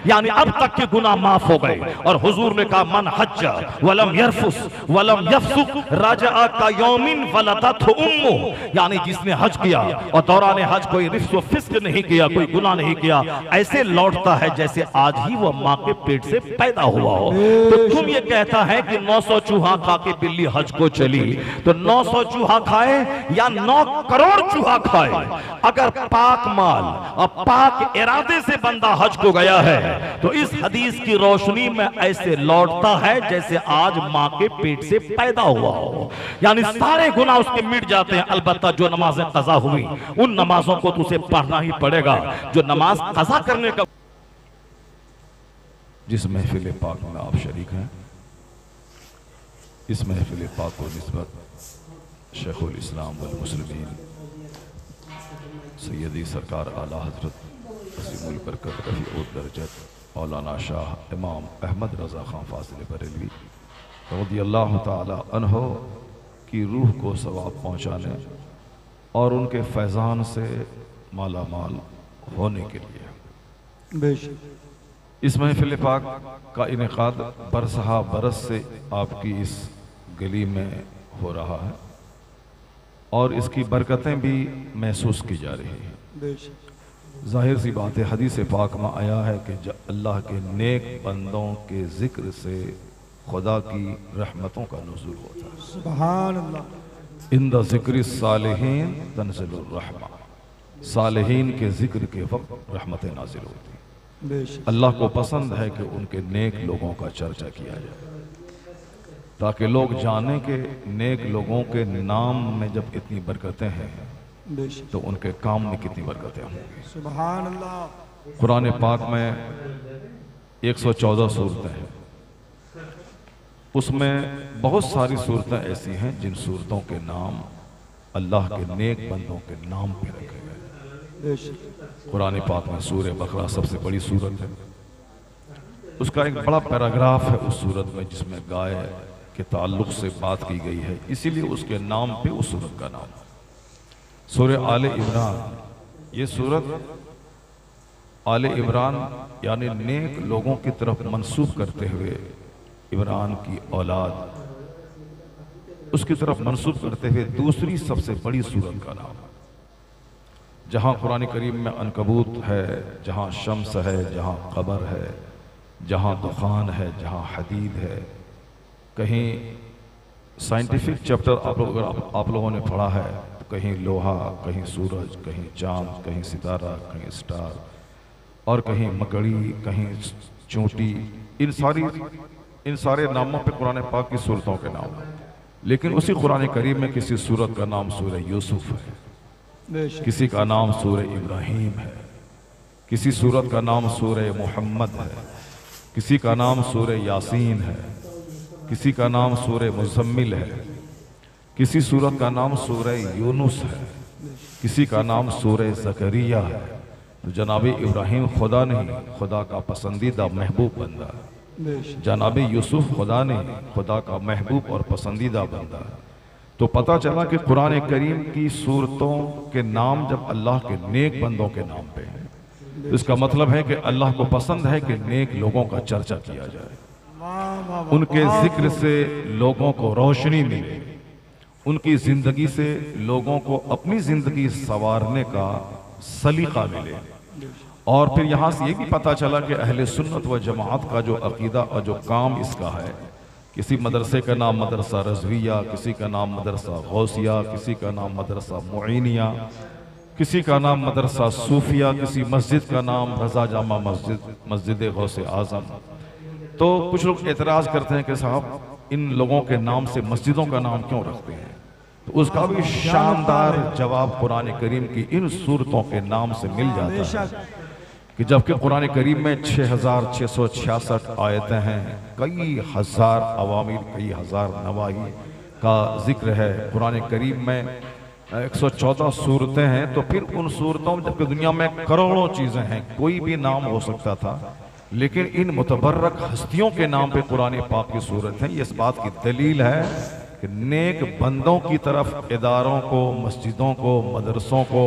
यानी अब तक के गुनाह माफ हो गए। और हुजूर ने कहा मन हज्जा वलम यरफुस वलम यफसुक राजा का यौमिन वलदतहु उम्मु, यानी जिसने हज किया और दौरान हज कोई रिफ्स व फिस्क नहीं किया, कोई गुनाह नहीं किया, ऐसे लौटता है जैसे आज ही वह माँ के पेट से पैदा हुआ हो। तो तुम ये कहता है कि 900 चूहा खा के बिल्ली हज को चली, तो 900 चूहा खाए या 9 करोड़ चूहा खाए, अगर पाक माल और पाक इरादे से बंदा हज को गया है तो इस हदीस की रोशनी में ऐसे लौटता है जैसे आज माँ के पेट से पैदा हुआ हो। यानी सारे गुनाह उसके मिट जाते हैं। अलबत्ता जो नमाजें कज़ा हुई उन नमाजों को तो उसे पढ़ना ही पड़ेगा। जो नमाज कज़ा करने का, जिस महफिल पाक में आप शरीक हैं, इस महफिल पाक को निस्बत शेखुल इस्लाम वल मुस्लिमीन सैयदी सरकार आला हजरत वसीमुल बरकत रफ़ीउद दरजत मौलाना शाह इमाम अहमद रज़ा खान फाजिल बरेलवी रज़ियल्लाहु ताला अन्हो की रूह को सवाब पहुँचाने और उनके फैज़ान से माला माल होने के लिए इस महफिल पाक का इनेकाद बरसहा बरस से आपकी इस गली में हो रहा है और इसकी बरकतें भी महसूस की जा रही हैं। जाहिर सी बात है, हदीस पाक में आया है कि अल्लाह के नेक बंदों के जिक्र से खुदा की रहमतों का नुज़ूल होता है। सुभान अल्लाह। इंदा ज़िक्र सालिहीन तंज़िलुर रहमा, सालिहीन के जिक्र के वक्त रहमतें नाजिल होती हैं। अल्लाह को पसंद है कि उनके नेक लोगों का चर्चा किया जाए ताकि लोग जाने के नेक लोगों के नाम में जब इतनी बरकतें हैं तो उनके काम में कितनी बरकतें होंगी। सुभान अल्लाह। कुरान पाक में 114 सूरतें हैं, उसमें बहुत सारी सूरतें ऐसी हैं जिन सूरतों के नाम अल्लाह के नेक बंदों के नाम पे रखे गए। कुरान पाक में सूरह बकरा सबसे बड़ी सूरत है, उसका एक बड़ा पैराग्राफ है उस सूरत में जिसमें गाय के ताल्लुक से बात की गई है, इसीलिए उसके नाम पे उस सूरत का नाम। सूरह आले इमरान, ये सूरत आले इमरान यानी नेक लोगों की तरफ मंसूब करते हुए इमरान की औलाद, उसकी तरफ मंसूब करते हुए दूसरी सबसे बड़ी सूरत का नाम। जहाँ कुरान करीम में अनकबूत है, जहाँ शम्स है, जहाँ क़मर है, जहाँ दुखान है, जहाँ हदीद है, कहीं साइंटिफिक चैप्टर आप लोगों ने पढ़ा है तो कहीं लोहा, कहीं सूरज, कहीं चांद, कहीं सितारा, कहीं स्टार, और कहीं मकड़ी, कहीं चोटी, इन सारे नामों पे कुरान पाक की सूरतों के नाम हैं। लेकिन उसी कुरान करीम में किसी सूरत का नाम सूरह यूसुफ है, किसी का नाम सूरह इब्राहीम है, किसी सूरत का नाम सूरह मोहम्मद है, किसी का नाम सूरह यासीन है, किसी का नाम सूरह मुज़म्मिल है, किसी सूरत का नाम सूरह यूनुस है, किसी का नाम सूरह ज़करिया है। तो जनाब इब्राहीम खुदा नहीं, खुदा का पसंदीदा महबूब बंदा। जनाब यूसुफ खुदा नहीं, खुदा का महबूब और पसंदीदा बंदा। तो पता चला कि कुरान करीम की सूरतों के नाम जब अल्लाह के नेक बंदों के नाम पे हैं तो इसका मतलब है कि अल्लाह को पसंद है कि नेक लोगों का चर्चा किया जाए, उनके जिक्र से लोगों को रोशनी मिले, उनकी जिंदगी से लोगों को अपनी जिंदगी संवारने का सलीका मिले। और फिर यहाँ से ये भी पता चला कि अहले सुन्नत व जमात का जो अकीदा और जो काम इसका है, किसी मदरसे का नाम मदरसा रज़विया, किसी का नाम मदरसा गौसिया, किसी का नाम मदरसा मुईनिया, किसी का नाम मदरसा सूफिया, किसी मस्जिद का नाम रज़ा जामा मस्जिद, मस्जिद गौसे आज़म। तो कुछ लोग एतराज़ करते हैं कि साहब इन लोगों के नाम से मस्जिदों का नाम क्यों रखते हैं, तो उसका भी शानदार जवाब कुरान करीम की इन सूरतों के नाम से मिल जाता है कि जबकि कुरान करीम में 6666 आयतें हैं, कई हज़ार अवामिर, कई हज़ार नवाही का जिक्र है। कुरान करीम में 114 सूरतें हैं, तो फिर उन सूरतों में जबकि दुनिया में करोड़ों चीज़ें हैं, कोई भी नाम हो सकता था, लेकिन इन मुतबर्रक हस्तियों के नाम पे कुरान पाक की सूरत है। ये इस बात की दलील है कि नेक बंदों की तरफ इदारों को, मस्जिदों को, मदरसों को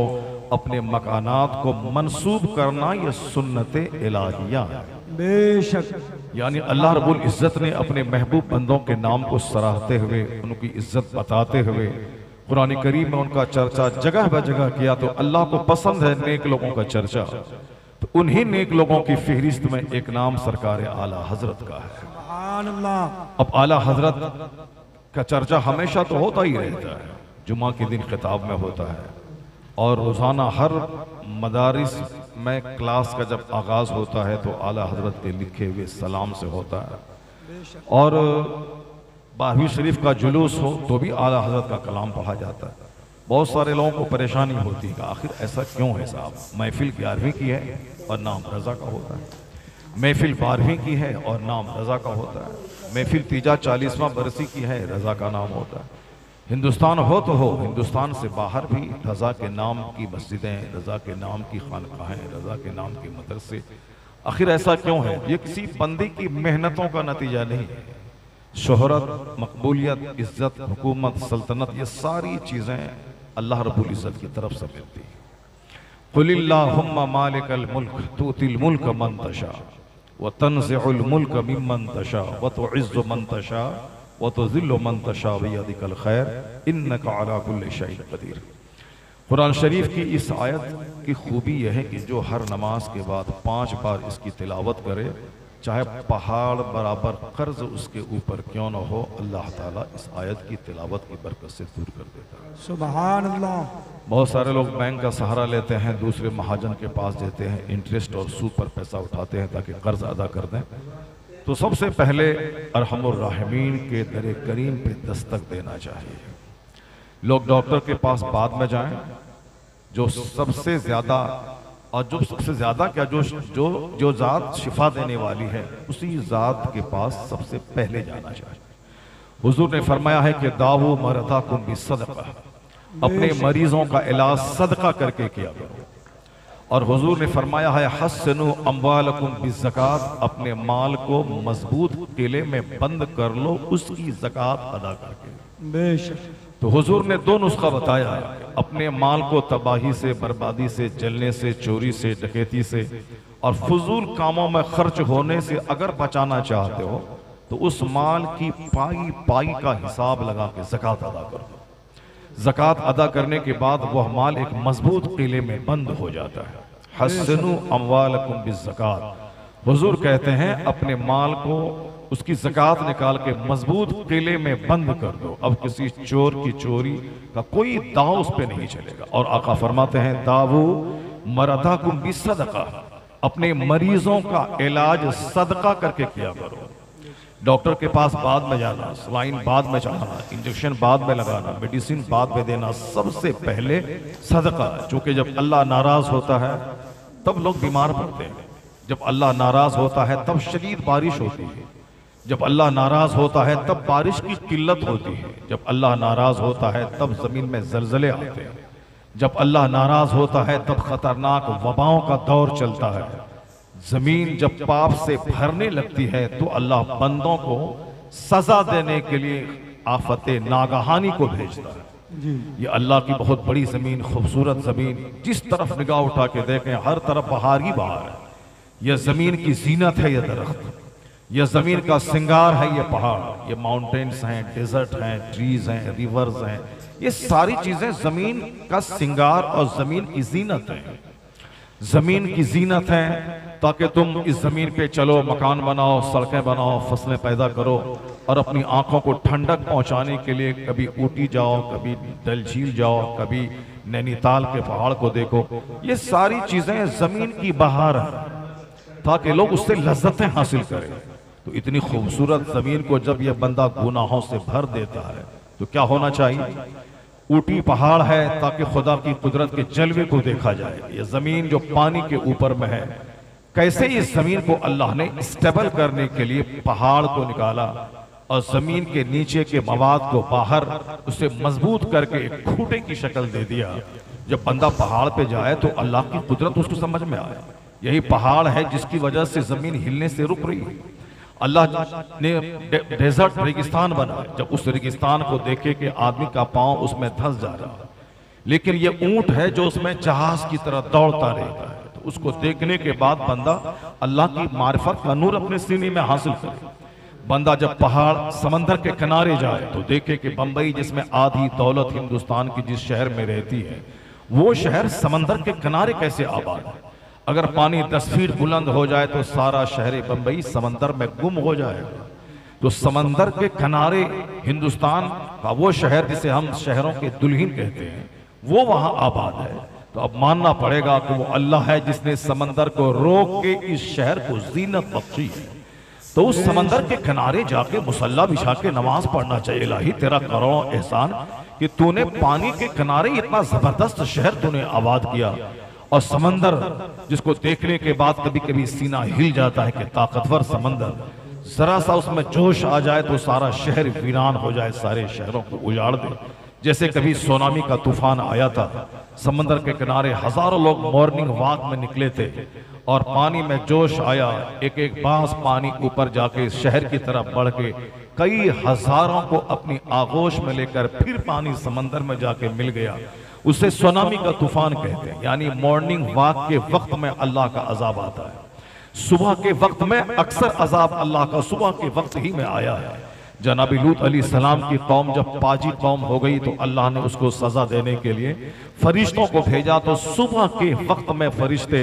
अपने मकानात को मंसूब करना ये सुन्नत इलाहिया है। बेशक यानी अल्लाह रब्बुल इज़्ज़त ने अपने महबूब बंदों के नाम को सराहते हुए, उनकी इज्जत बताते हुए कुरान करीम में उनका चर्चा जगह ब जगह किया। तो अल्लाह को पसंद है नेक लोगों का चर्चा, तो उन्हीं नेक लोगों की फहरिस्त में एक नाम सरकार आला हजरत का है। सुभान अल्लाह। अब आला हजरत का चर्चा हमेशा तो होता ही रहता है, जुमा के दिन खिताब में होता है और रोज़ाना हर मदारिस में क्लास का जब आगाज़ होता है तो आला हजरत के लिखे हुए सलाम से होता है। और 12वीं शरीफ का जुलूस हो तो भी आला हजरत का कलाम पढ़ा जाता है। बहुत सारे लोगों को परेशानी होती है कि आखिर ऐसा क्यों है साहब, महफिल 11वीं की है और नाम रज़ा का होता है, महफिल 12वीं की है और नाम रज़ा का होता है, महफिल तीजा 40वां बरसी की है, रज़ा का नाम होता है। हिंदुस्तान हो तो हो, हिंदुस्तान से बाहर भी रज़ा के नाम की मस्जिदें, रज़ा के नाम की खानकाहें, रज़ा के नाम के मदरसे। आखिर ऐसा क्यों है? ये किसी बंदी की मेहनतों का नतीजा नहीं है। शोहरत, मकबूलियत, इज्जत, हुकूमत, सल्तनत, ये सारी चीज़ें अल्लाह रब्बुल इज़्ज़त की तरफ से मिलती है। कुलिल्लाहुम्मा मालिकल मुल्क तुतिल मुल्क मन तशा व तंज़िउल मुल्क मिम्मन तशा व तुइज़्ज़ु मन तशा व तुज़िल्लु मन तशा बियदिकल खैर इन्नका अला कुल्लि शैइन क़दीर। कुरान शरीफ की इस आयत की खूबी यह है कि जो हर नमाज के बाद 5 बार इसकी तिलावत करे, चाहे पहाड़ बराबर कर्ज उसके ऊपर क्यों न हो, अल्लाह ताला इस आयत की तिलावत की बरकत से दूर कर देता है। सुभान अल्लाह। बहुत सारे लोग बैंक का सहारा लेते हैं, दूसरे महाजन के पास देते हैं, इंटरेस्ट और सूद पर पैसा उठाते हैं ताकि कर्ज अदा कर दें। तो सबसे पहले अरहमुर राहिमीन के दर करीम पे दस्तक देना चाहिए। लोग डॉक्टर के पास बाद में जाएं, जो सबसे ज़्यादा और जो सबसे ज़्यादा क्या जो जो जो ज़ात शिफा देने वाली है उसी ज़ात के पास सबसे पहले जाना चाहिए। हुजूर ने फरमाया है कि दावू मरदाकुम बिस्सदका, अपने मरीजों का इलाज सदका करके किया करो। और हुजूर ने फरमाया है हस्सनु अम्वालकुम बिज़्ज़कात, अपने माल को मजबूत किले में बंद कर लो उसकी ज़कात अदा करके। बेशक। तो हुजूर ने 2 नुस्खा बताया, अपने माल को तबाही से, बर्बादी से, जलने से, चोरी से, डकैती से और फजूल कामों में खर्च होने से अगर बचाना चाहते हो तो उस माल की पाई पाई का हिसाब लगा के ज़कात अदा कर दो। ज़कात अदा करने के बाद वह माल एक मजबूत किले में बंद हो जाता है। हस्सनु अम्वालकुम बिज़्ज़कात, हुजूर कहते हैं अपने माल को उसकी ज़कात निकाल के मजबूत किले में बंद कर दो। अब किसी चोर की चोरी का कोई दाव उस पर नहीं चलेगा। और आका फरमाते हैं दावू मरदाकुम बिस्सदका, अपने मरीजों का इलाज सदका करके किया करो। डॉक्टर के पास बाद में जाना, सलाइन बाद में चढ़ाना, इंजेक्शन बाद में लगाना, मेडिसिन बाद में देना, सबसे पहले सदका। चूंकि जब अल्लाह नाराज होता है तब लोग बीमार पड़ते हैं, जब अल्लाह नाराज होता है तब शदीद बारिश होती है, जब अल्लाह नाराज होता है तब बारिश की किल्लत होती है, जब अल्लाह नाराज होता है तब जमीन में जलजले आते हैं, जब अल्लाह नाराज होता है तब खतरनाक वबाओं का दौर चलता है। जमीन जब पाप से भरने लगती है तो अल्लाह बंदों को सजा देने के लिए आफत नागहानी को भेजता है। ये अल्लाह की बहुत बड़ी जमीन, खूबसूरत जमीन, जिस तरफ निगाह उठा के देखें हर तरफ बहार ही बहार है। यह जमीन की जीनत है, यह दरख्त, यह जमीन का सिंगार है, ये पहाड़, ये माउंटेन्स हैं, डेजर्ट हैं, ट्रीज हैं, रिवर्स हैं, ये सारी चीजें जमीन का सिंगार और जमीन की जीनत है। जमीन की जीनत है ताकि तुम इस जमीन पे चलो, मकान बनाओ, सड़कें बनाओ, फसलें पैदा करो और अपनी आंखों को ठंडक पहुंचाने के लिए कभी ऊटी जाओ, कभी डल झील जाओ, कभी नैनीताल के पहाड़ को देखो। ये सारी चीजें जमीन की बहार है ताकि लोग उससे लज्जतें हासिल करें। तो इतनी खूबसूरत जमीन को जब यह बंदा गुनाहों से भर देता है तो क्या होना चाहिए? ऊटी पहाड़ है ताकि खुदा की कुदरत के जलवे को देखा जाए। यह जमीन जो पानी के ऊपर में है, कैसे इस जमीन को अल्लाह ने स्टेबल करने के लिए पहाड़ को निकाला और जमीन के नीचे के मवाद को बाहर उसे मजबूत करके एक खूंटे की शक्ल दे दिया। जब बंदा पहाड़ पे जाए तो अल्लाह की कुदरत उसको समझ में आए। यही पहाड़ है जिसकी वजह से जमीन हिलने से रुक रही है। अल्लाह ने डेजर्ट रेगिस्तान बनाया, जब उस रेगिस्तान को देखे कि आदमी का पांव उसमें धंस जा रहा, लेकिन ये ऊंट है जो उसमें जहाज की तरह दौड़ता रहता है। तो उसको देखने के बाद बंदा अल्लाह की मारिफत का नूर अपने सीने में हासिल करे। बंदा जब पहाड़ समंदर के किनारे जाए तो देखे कि बंबई जिसमें आधी दौलत हिंदुस्तान की जिस शहर में रहती है, वो शहर समंदर के किनारे कैसे आबाद है। अगर पानी 10 फीट बुलंद हो जाए तो सारा शहर बंबई समंदर में गुम हो जाएगा। तो समंदर के किनारे हिंदुस्तान का वो शहर जिसे हम शहरों के दुल्हन कहते हैं, वो वहां आबाद है। तो अब मानना पड़ेगा कि वो अल्लाह है जिसने समंदर को रोक के इस शहर को जीनत बख्शी है। तो उस समंदर के किनारे जाके मुसल्ला बिछा के नमाज पढ़ना चाहिए। इलाही तेरा करोड़ों एहसान कि तूने पानी के किनारे इतना जबरदस्त शहर तूने आबाद किया। और समंदर जिसको देखने के बाद कभी कभी सीना हिल जाता है कि ताकतवर समंदर, जरा सा उसमें जोश आ जाए तो सारा शहर वीरान हो जाए, सारे शहरों को उजाड़ दे। जैसे कभी सुनामी का तूफान आया था, समंदर के किनारे हजारों लोग मॉर्निंग वॉक में निकले थे और पानी में जोश आया, एक एक बांस पानी ऊपर जाके शहर की तरफ बढ़ के कई हजारों को अपनी आगोश में लेकर फिर पानी समंदर में जाके मिल गया। उसे सुनामी का तूफान कहते हैं। यानी मॉर्निंग वॉक के वक्त में अल्लाह का अजाब आता है। सुबह के वक्त में अक्सर अजाब अल्लाह का सुबह के वक्त ही में आया है। जनाब लूत अलैहिस्सलाम की कौम जब पाजी कौम हो गई तो अल्लाह ने उसको सजा देने के लिए फरिश्तों को भेजा। तो सुबह के वक्त में फरिश्ते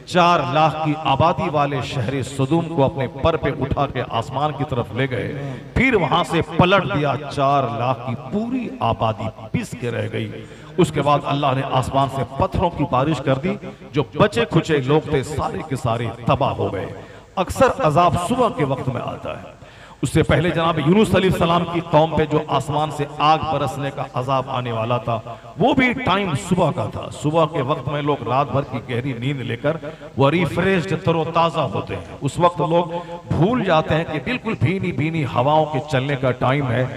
4 लाख की आबादी वाले शहर सदूम को अपने पर पे उठा के आसमान की तरफ ले गए, फिर वहां से पलट दिया। 4 लाख की पूरी आबादी पिस के रह गई। उसके बाद अल्लाह ने आसमान से पत्थरों की बारिश कर दी, जो बचे खुचे लोग थे सारे के सारे तबाह हो गए। अक्सर अजाब सुबह के वक्त में आता है। उससे पहले जनाब यूनुस अलैहिस्सलाम की कौम पे जो आसमान से आग बरसने का अजाब आने वाला था, वो भी टाइम सुबह का था। सुबह के वक्त में लोग रात भर की गहरी नींद लेकर वो रिफ्रेश्ड तरोताजा होते हैं। उस वक्त लोग भूल जाते हैं कि बिल्कुल भीनी भीनी हवाओं के चलने का टाइम है।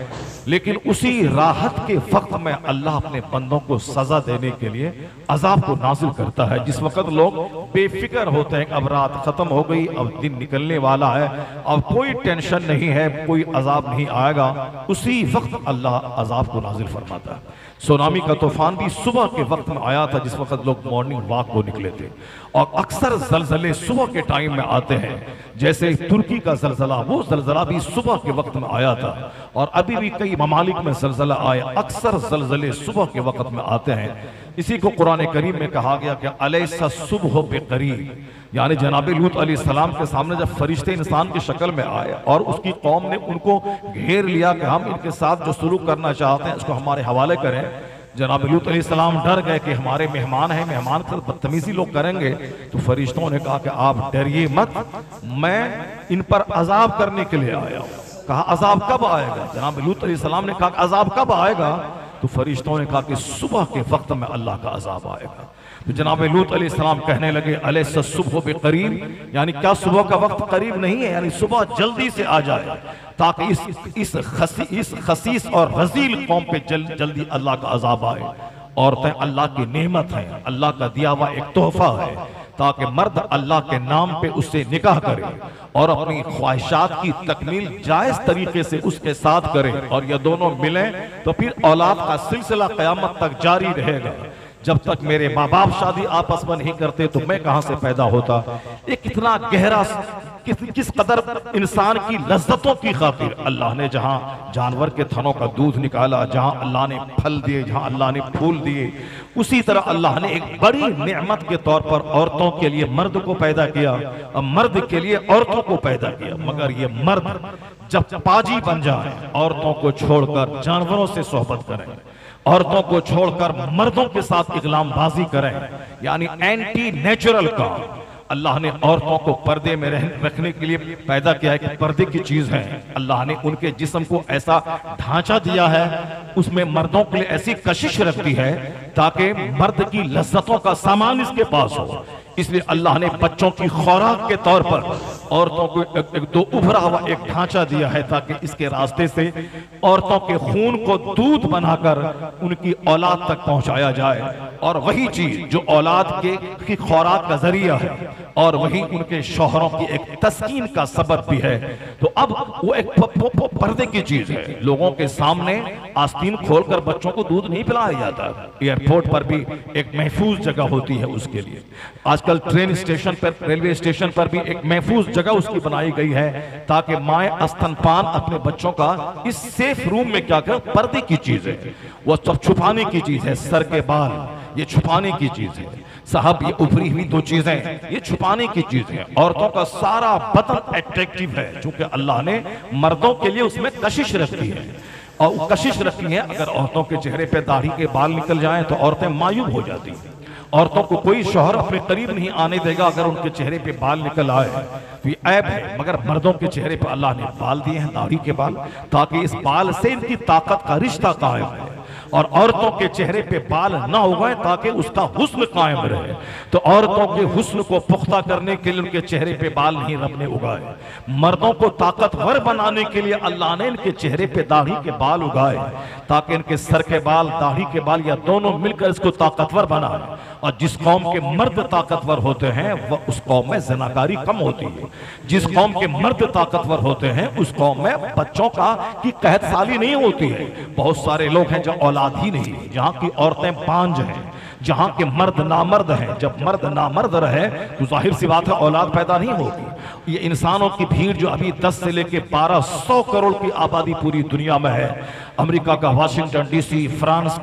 लेकिन उसी राहत के वक्त में अल्लाह अपने बंदों को सजा देने के लिए अजाब को नाजिल करता है। जिस वक्त लोग बेफिक्र होते हैं, अब रात खत्म हो गई, अब दिन निकलने वाला है, अब कोई टेंशन नहीं है, कोई अजाब नहीं आएगा, उसी वक्त अल्लाह अजाब को नाजिल फरमाता है। सुनामी का तूफान भी सुबह के वक्त में आया था, जिस वक्त लोग मॉर्निंग वॉक को निकले थे। और अक्सर जलजले सुबह के टाइम में आते हैं, जैसे तुर्की का जलजला, वो जलजला भी सुबह के वक्त में आया था। और अभी भी कई ममालिक में जलजला आए, अक्सर जलजले सुबह के वक्त में आते हैं। इसी को कुरान करीम में कहा गया कि अलैसा सुबह बेकरीब, यानी जनाब लूत अलैहिस्सलाम के सामने जब फरिश्ते इंसान की शक्ल में आए और उसकी कौम ने उनको घेर लिया कि हम इनके साथ जो सुलूक करना चाहते हैं उसको हमारे हवाले करें, जनाब लूत अलैहिस्सलाम डर गए कि हमारे मेहमान हैं, मेहमान से बदतमीजी लोग करेंगे। तो फरिश्तों ने कहा कि आप डरिए मत, मैं इन पर अजाब करने के लिए आया हूं। कहा अजाब कब आएगा? जनाब लूत अलैहिस्सलाम ने कहा अजाब कब आएगा? तो फरिश्तों ने कहा कि सुबह के वक्त में अल्लाह का अजाब आएगा। तो जनाब लूत अलैहिस्सलाम कहने लगे अलैसा सुबह बेकरीब, यानी क्या सुबह का वक्त करीब नहीं है? यानी सुबह जल्दी से आ जाए ताकि इस खसीस और रजील कौम पे जल्दी अल्लाह का अजाब आए। औरतें अल्लाह की नेमत हैं, अल्लाह का दिया हुआ एक तोहफा है, ताकि मर्द अल्लाह के नाम पे उससे निकाह करे और अपनी ख्वाहिशात की तकमील जायज तरीके से उसके साथ करे, और ये दोनों मिलें तो फिर औलाद का सिलसिला क़यामत तक जारी रहेगा। जब तक मेरे माँ बाप शादी आपस में नहीं करते तो मैं कहां से पैदा होता? ये कितना गहरा, किस कदर इंसान की लज्जतों की खातिर अल्लाह ने जहां जानवर के थनों का दूध निकाला, जहां अल्लाह ने फल दिए, जहां अल्लाह ने फूल दिए, उसी तरह अल्लाह ने एक बड़ी नेमत के तौर पर औरतों के लिए मर्द को पैदा किया और मर्द के लिए औरतों को पैदा किया। मगर ये मर्द जब पाजी बन जाए, औरतों को छोड़कर जानवरों से सोहबत करें, औरतों को छोड़कर मर्दों के साथ इकलामबाजी करें, यानी एंटी नेचुरल का अल्लाह ने औरतों को पर्दे में रखने के लिए पैदा किया है कि पर्दे की चीज है। अल्लाह ने उनके जिस्म को ऐसा ढांचा दिया है, उसमें मर्दों के लिए ऐसी कशिश रखती है ताकि मर्द की लज्जतों का सामान इसके पास हो। इसलिए अल्लाह ने बच्चों की खुराक के तौर पर औरतों को दो उभरा हुआ एक ढांचा दिया है ताकि इसके रास्ते से औरतों के खून को दूध बनाकर उनकी औलाद तक पहुंचाया जाए, और वही चीज जो औलाद की खुराक का जरिया है और वही उनके शौहरों की एक तस्कीन का सबब भी है। तो अब वो एक पर्दे की चीज है। लोगों के सामने आस्तीन खोलकर बच्चों को दूध नहीं पिलाया जाता। एयरपोर्ट पर भी एक महफूज जगह होती है उसके लिए। आजकल ट्रेन स्टेशन पर, रेलवे स्टेशन पर भी एक महफूज जगह उसकी बनाई गई है ताकि माए स्तनपान अपने बच्चों का इस सेफ रूम में क्या कर, पर्दे की चीज है, वो सब छुपाने की चीज है। सर के बाल ये छुपाने की चीज है साहब, ये उभरी हुई दो चीजें ये छुपाने की चीज है। औरतों का सारा बदन अट्रैक्टिव है क्योंकि अल्लाह ने मर्दों के लिए उसमें कशिश रखी है, और वो कशिश रखी है। अगर औरतों के चेहरे पे दाढ़ी के बाल निकल जाएं तो औरतें मायूब हो जाती हैं। औरतों को कोई शौहर अपने करीब नहीं आने देगा अगर उनके चेहरे पे बाल निकल आए, तो ये ऐब है। मगर मर्दों के चेहरे पे अल्लाह ने बाल दिए हैं, दाढ़ी के बाल, ताकि इस बाल से इनकी ताकत का रिश्ता कायम है। और औरतों के चेहरे पे बाल ना उगाए ताकि उसका हुस्न कायम रहे। तो औरतों के हुस्न को पुख्ता करने के लिए उनके चेहरे पे बाल नहीं रब ने उगाए। मर्दों को ताकतवर बनाने के लिए अल्लाह ने इनके चेहरे पे दाढ़ी के बाल उगाए ताकि इनके सर के बाल, दाढ़ी के बाल या दोनों मिलकर इसको ताकतवर बनाए। और जिस कौम के मर्द ताकतवर होते हैं वह उस कौम में ज़नाकारी कम होती है। जिस कौम के मर्द ताकतवर होते हैं उस कौम में बच्चों की कहत साली नहीं होती है। बहुत सारे लोग हैं जो औलाद ही नहीं, जहाँ की औरतें बांझ हैं, जहाँ के मर्द नामर्द हैं। जब मर्द नामर्द रहे तो जाहिर सी बात है औलाद पैदा नहीं होगी। ये इंसानों की भीड़ जो अभी 10 से लेकर 1200 करोड़ की आबादी पूरी दुनिया में है। अमेरिका का वाशिंगटन डीसी, फ्रांस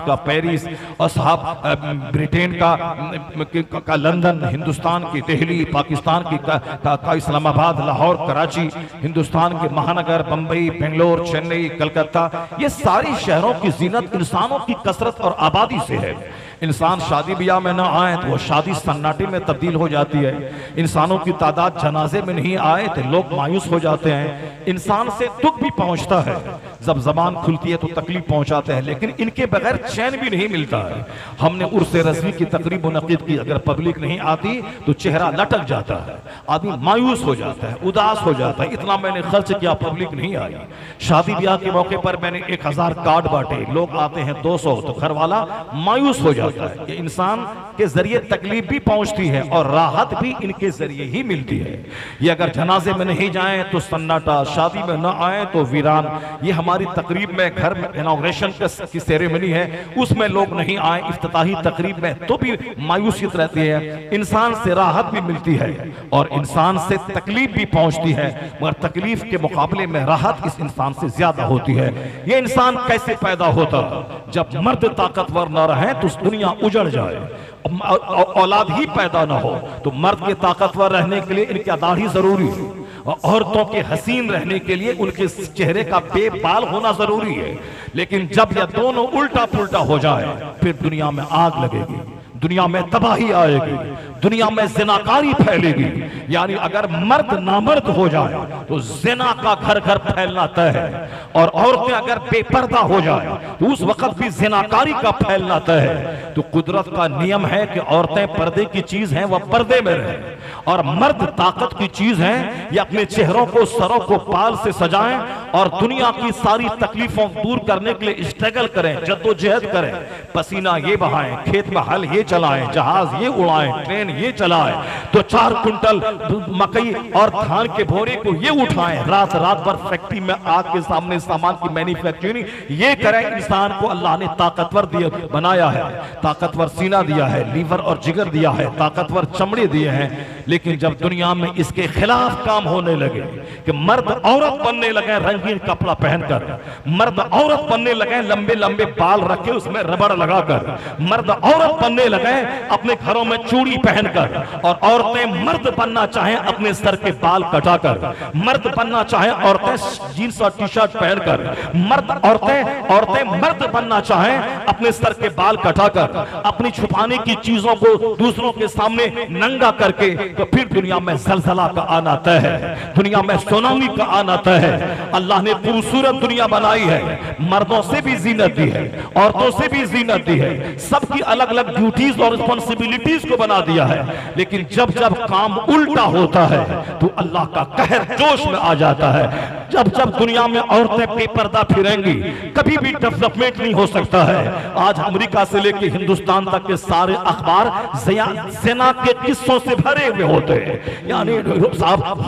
का पेरिस, और साहब ब्रिटेन का लंदन, हिंदुस्तान की दिल्ली, पाकिस्तान की का इस्लामाबाद, लाहौर, कराची, हिंदुस्तान के महानगर बंबई, बेंगलोर, चेन्नई, कलकत्ता, ये सारी शहरों की जीनत इंसानों की कसरत और आबादी से है। इंसान शादी ब्याह में ना आए तो वो शादी सन्नाटे में तब्दील हो जाती है। इंसानों की तादाद जनाजे में नहीं आए तो लोग मायूस हो जाते हैं। इंसान से दुख भी पहुंचता है, जब जबान खुलती है तो तकलीफ पहुंचाते हैं, लेकिन इनके बगैर चैन भी नहीं मिलता है। हमने उर्स रज़वी की तकरीब मुनक़िद की, अगर पब्लिक नहीं आती तो चेहरा लटक जाता है, आदमी मायूस हो जाता है, उदास हो जाता है। इतना मैंने खर्च किया, पब्लिक नहीं आई। शादी ब्याह के मौके पर मैंने 1000 कार्ड बांटे, लोग आते हैं 200, तो घर वाला मायूस हो जाता है। ये इंसान के जरिए तकलीफ भी पहुंचती है और राहत भी इनके जरिए ही मिलती है। ये अगर जनाजे में नहीं जाएं तो सन्नाटा, शादी में न आए तो वीरान। ये हमारी तकरीब में, घर में इनॉग्रेशन की सेरेमनी है, उसमें लोग नहीं आए, इफ्तिताही तकरीब में, तो भी मायूसियत रहती है। इंसान से राहत भी मिलती है और इंसान से तकलीफ भी पहुंचती है, मगर तकलीफ के मुकाबले में राहत इस इंसान से ज्यादा होती है। ये इंसान कैसे पैदा होता? जब मर्द ताकतवर न रहे तो दुनिया उजड़ जाए, औलाद ही पैदा ना हो। तो मर्द के ताकतवर रहने के लिए इनकी दाढ़ी जरूरी है, और औरतों के हसीन रहने के लिए उनके चेहरे का बेबाल होना जरूरी है। लेकिन जब यह दोनों उल्टा पुल्टा हो जाए फिर दुनिया में आग लगेगी, दुनिया में तबाही आएगी, दुनिया में जिनाकारी फैलेगी। यानी अगर मर्द नामर्द हो जाए तो जिना का घर घर फैलना तय है, और औरतें अगर बेपर्दा हो जाए तो उस वक्त भी जिनाकारी का फैलना तय है। तो कुदरत का नियम है कि औरतें पर्दे की चीज हैं, वह पर्दे में रहें, और मर्द ताकत की चीज हैं। ये अपने चेहरों को, सरों को पाल से सजाएं और दुनिया की सारी तकलीफों दूर करने के लिए स्ट्रगल करें, जद्दोजहद करें, पसीना ये बहाएं, खेत में हल ये चलाएं, जहाज ये उड़ाएं, ट्रेन ये चलाएं, तो 4 कुंटल मकई और धान के बोरे को ये उठाएं, रात रात भर फैक्ट्री में आग के सामने सामान की मैन्युफैक्चरिंग ये करें। इंसान को अल्लाह ने ताकतवर बनाया है, ताकतवर सीना दिया है, लीवर और जिगर दिया है, ताकतवर चमड़े दिए हैं। लेकिन जब दुनिया में इसके खिलाफ काम होने लगे कि मर्द औरत बनने लगे रंगीन कपड़ा पहनकर, मर्द औरत बनने लगे लंबे लंबे बाल रखे उसमें रबड़ लगाकर, मर्द औरत बनने लगे अपने घरों में चूड़ी पहनकर, और औरतें मर्द बनना चाहें अपने सर के बाल कटाकर, मर्द बनना चाहें औरतें जींस और टी शर्ट पहनकर, औरतें मर्द बनना चाहें अपने सर के बाल कटाकर, अपनी छुपाने की चीजों को दूसरों के सामने नंगा करके, तो फिर दुनिया में जलजला का आना तय है, दुनिया में सुनामी का आना तय है। अल्लाह ने खूबसूरत दुनिया बनाई है, मर्दों से भी जीनत दी है, औरतों से भी जीनत दी है, सबकी अलग अलग ड्यूटीज ड्यूटीज और रिस्पॉन्सिबिलिटीज को बना दिया है। लेकिन जब जब काम उल्टा होता है तो अल्लाह का कहर जोश में आ जाता है। जब जब दुनिया में औरतें बेपर्दा फिरेंगी कभी भी डेवलपमेंट नहीं हो सकता है। आज अमेरिका से लेकर हिंदुस्तान तक के सारे अखबार ज़िना के किस्सों से भरे हुए होते हैं। यानी साहब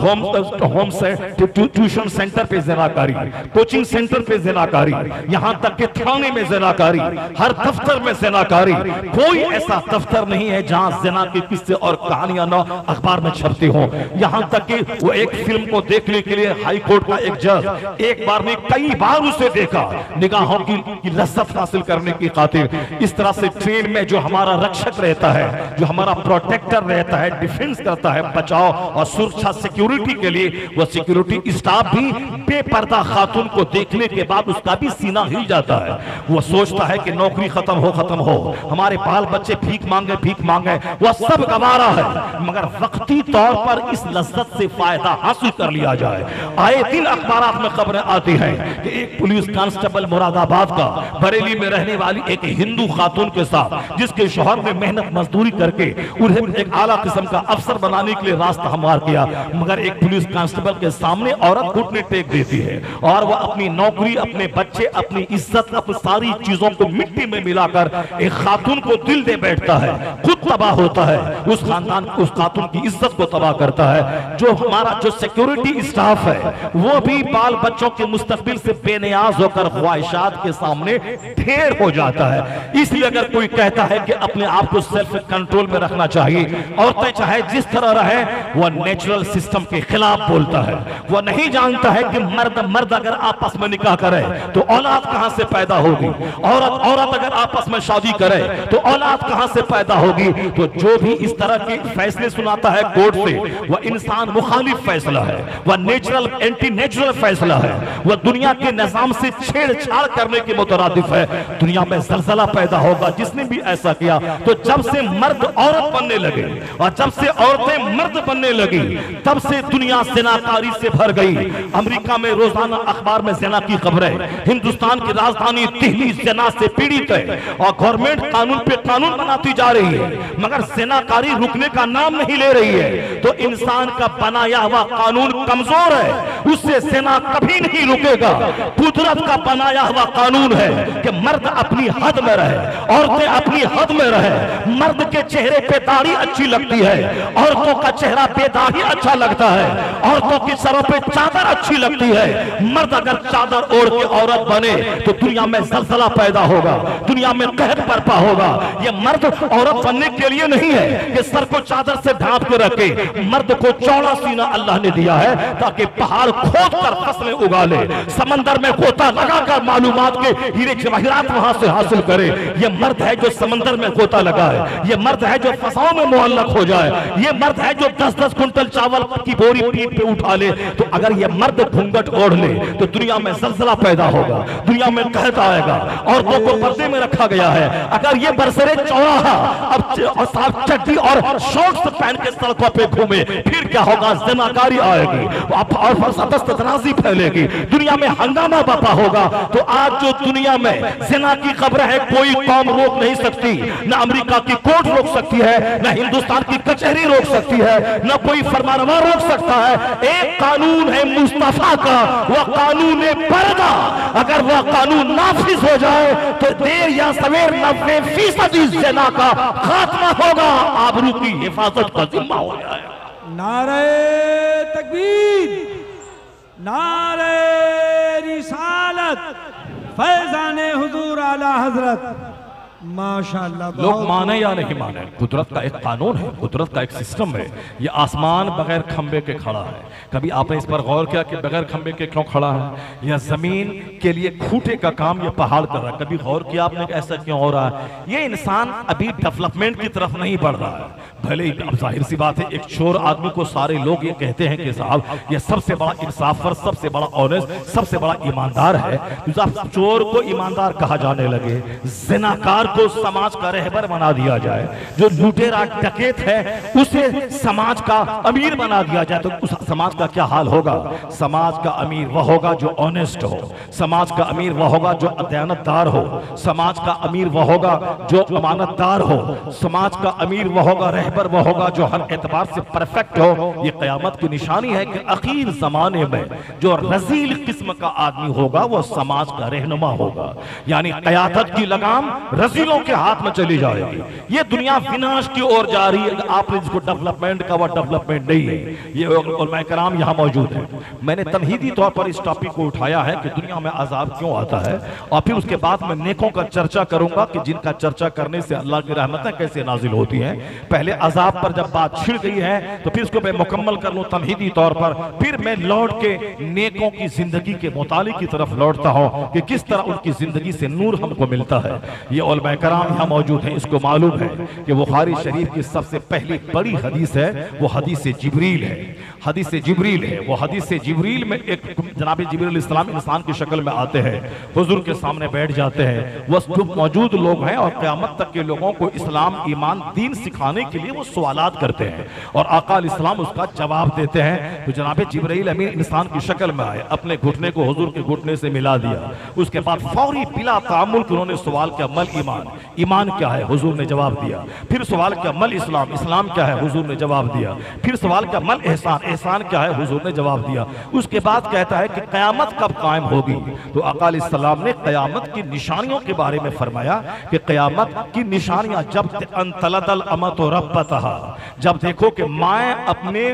होम से ट्यूशन सेंटर पे ज़िनाकारी, कोचिंग सेंटर पे ज़िनाकारी, यहाँ तक के थाने में ज़िनाकारी, हर दफ्तर में ज़िनाकारी। कोई ऐसा दफ्तर नहीं है जहाँ ज़िना के किस्से और कहानियां न अखबार में छपती हो। यहाँ तक कि वो एक फिल्म को देखने के लिए हाई कोर्ट का एक जज एक बार में कई बार उसे देखा निगाहों की लज्जत हासिल करने की खातिर। इस तरह से ट्रेन में जो हमारा रक्षक रहता है, जो हमारा प्रोटेक्टर रहता है, डिफेंस करता है, बचाव और सुरक्षा सिक्योरिटी के लिए, वो सिक्योरिटी स्टाफ भी बेपर्दा खातून को देखने के बाद उसका भी सीना हिल जाता है। वो सोचता है कि नौकरी खत्म हो, हमारे बाल बच्चे भीख मांगे, वह सब गवारा है, मगर वक्ती तौर पर इस लज्जत से फायदा हासिल कर लिया जाए। आए दिन अखबारात में खबरें आती हैं कि एक पुलिस कांस्टेबल मुरादाबाद का बरेली में रहने वाली एक हिंदू खातून के साथ, जिसके शौहर ने मेहनत मजदूरी करके उन्हें एक आला किस्म का अफसर बनाने के लिए रास्ता हमवार किया, मगर एक पुलिस कांस्टेबल के सामने औरत घुटने टेक देती है और वह अपनी नौकरी, अपने बच्चे, अपनी इज्जत, अपनी सारी चीजों को मिट्टी में मिलाकर एक खातून को दिल दे बैठता है, खुद तबाह होता है, उस खानदान, उस खातून की इज्जत को तबाह करता है। जो हमारा जो सिक्योरिटी स्टाफ है वो भी बाल बच्चों के मुस्तकबिल से बेनियाज होकर ख्वाहिशात के सामने ढेर हो जाता है। इसलिए अगर कोई कहता है कि अपने आप को सेल्फ कंट्रोल में रखना चाहिए, औरतें चाहे जिस तरह रहे, वह नेचुरल सिस्टम के खिलाफ बोलता है। वह नहीं जानता है कि मर्द अगर आपस में निकाह करे तो औलाद कहां से पैदा होगी, औरत अगर आपस में शादी करे तो औलाद कहां से पैदा होगी। तो जो भी इस तरह के फैसले सुनाता है कोर्ट से, वह इंसान मुखालिफ फैसला है, वह नेचुरल एंटी नेचुरल फैसला है, वह दुनिया के निजाम से छेड़छाड़ करने के मुतरादिफ है। दुनिया में जलजला पैदा होगा जिसने भी ऐसा किया। तो जब से मर्द औरत बनने लगे और जब से औरतें मर्द बनने लगी, तब से दुनिया ज़िनाकारी से भर गई। अमेरिका में रोजाना अखबार में ज़िना की खबरें, हिंदुस्तान की राजधानी दिल्ली ज़िना से पीड़ित है और गवर्नमेंट कानून पे कानून बनाती जा रही है, मगर ज़िनाकारी रुकने का नाम नहीं ले रही है। तो इंसान का बनाया हुआ कानून कमजोर है, उससे ज़िना कभी नहीं रुकेगा। कुदरत का बनाया हुआ कानून है कि मर्द अपनी हद में रहे, औरतें अपनी हद में रहे। मर्द के चेहरे पे दाढ़ी अच्छी लगती है, औरतों का चेहरा बेदाढ़ी अच्छा लगता है, औरतों की सरों पे चादर अच्छी लगती है। मर्द अगर चादर ओढ़ के औरत बने तो दुनिया में जलजला पैदा होगा, दुनिया में कहर बर्पा होगा। ये मर्द औरत बनने के लिए नहीं है कि सर को चादर से ढांप के रखे। मर्द को चौड़ा सीना अल्लाह ने दिया है ताकि पहाड़ खोद कर फसलें उगा ले, समंदर में गोता लगाकर मालूमात के हीरे जवाहिरात वहां से हासिल करे। ये मर्द है जो समंदर में गोता लगाए, ये मर्द है जो फसाओं में मुअल्लक हो जाए, ये मर्द है जो 10-10 कुंटल चावल की बोरी पीठ पे उठा ले। तो अगर ये मर्द घूंघट ओढ़ ले तो दुनिया में जलजला पैदा होगा, दुनिया में कहत आएगा। औरतों को पर्दे में रखा गया है। अगर ये बरसरे चौराहा अब साफ चड्डी और शॉर्ट्स पहन के सड़कों पे घूमे, फिर क्या होगा? ज़िनाकारी आएगी और दस्तराजी फैलेगी, दुनिया में हंगामा बपा होगा। तो आज जो दुनिया में ज़िना की खबर है, कोई कौम रोक नहीं सकती, ना अमेरिका की कोर्ट रोक सकती है, ना हिंदुस्तान की कचहरी रोक सकती है, ना कोई फरमानवा रोक सकता है। एक कानून है मुस्तफा का, वह कानून पर्दा। अगर वह कानून नाफिज हो जाए तो देर या सवेर 90% ज़िना का खात्मा होगा, आबरू की हिफाजत का जिम्मा हो जाएगा। नारे तकबीर, नारे रिसालत, फैज़ाने हुजूर आला हजरत। माशाअल्लाह। लोग माने या नहीं माने, कुदरत का एक कानून है, कुदरत का एक सिस्टम है। ये आसमान बगैर खंबे के खड़ा है। कभी आपने इस पर गौर किया कि बगैर खंबे के क्यों खड़ा है? यह जमीन के लिए खूंटे का काम ये पहाड़ कर रहा है। कभी गौर किया आपने कि ऐसा क्यों हो रहा है? ये इंसान अभी डेवलपमेंट की तरफ नहीं बढ़ रहा है। भले ही अब जाहिर सी बात है, एक चोर आदमी को सारे लोग ये कहते हैं कि साहब ये सबसे बड़ा इंसाफर, सबसे बड़ा ऑनेस्ट, सबसे बड़ा ईमानदार है। चोर को ईमानदार कहा जाने लगे, जिनाकार को समाज का रहबर बना दिया जाए, जो लुटेरा डकैत है उसे समाज का अमीर बना दिया जाए, तो उस समाज का क्या हाल होगा? समाज का अमीर वह होगा जो ऑनेस्ट हो, समाज का अमीर वह होगा जो दयानतदार हो, समाज का अमीर वह होगा जो अमानतदार हो, समाज का अमीर वह होगा, रहबर वह होगा जो हर एतबार से परफेक्ट हो। ये क़यामत की निशानी है कि आखिर जमाने में जो रजील किस्म का आदमी होगा वो समाज का रहनुमा होगा, यानी क़यादत की लगाम रजीलों के हाथ में चली जाएगी। ये दुनिया विनाश की ओर जा रही है। आपने जिसको डेवलपमेंट का, वो डेवलपमेंट नहीं है। ये उलमा कराम यहाँ मौजूद है। मैंने तमहीदी तौर पर इस टॉपिक को उठाया है कि दुनिया में अजाब क्यों आता है, और फिर उसके बाद मैं नेकों का चर्चा करूंगा कि जिनका चर्चा करने से अल्लाह की रहमतें कैसे नाजिल होती हैं। पहले अजाब पर जब बात छिड़ गई है तो फिर उसको मैं मुकम्मल कर लूं तमहीदी तौर पर, फिर मैं लौट के नेकों की जिंदगी के मुतालिक की तरफ लौटता हूं कि किस तरह उनकी जिंदगी से नूर हमको मिलता है। ये उलमा कराम यहाँ मौजूद हैं, इसको मालूम है कि बुखारी शरीफ की सबसे पहली बड़ी हदीस है वो हदीस जिब्रील है। हदीस जिब्रील है वो हदीस जिब्रील में एक जनाब जिब्रील इस्लाम इंसान की शक्ल में आते हैं, हुजूर के सामने बैठ जाते हैं। वो जो मौजूद लोग हैं और क़यामत तक के लोगों को इस्लाम, ईमान, दीन सिखाने के लिए वो सवालात करते हैं और आका इस्लाम उसका जवाब देते हैं। तो जनाब जिब्रील अमीन इंसान की शक्ल में आए, अपने घुटने को हुजूर के घुटने से मिला दिया। उसके बाद फौरी बिला तामुल उन्होंने सवाल किया, मल ईमान, ईमान क्या है? हुजूर ने जवाब दिया। फिर सवाल किया, मल इस्लाम, इस्लाम क्या है? हुजूर ने जवाब दिया। फिर सवाल किया, मल एहसान, एहसान क्या है? हुजूर ने जवाब दिया। उसके बाद कहता है कि क़यामत कब कायम होगी? तो आका अलैहिस्सलाम ने क़यामत की निशानियों के बारे में फरमाया कि क़यामत की निशानियां जब अनतलदल अमत रब्बतहा, जब देखो कि माए अपने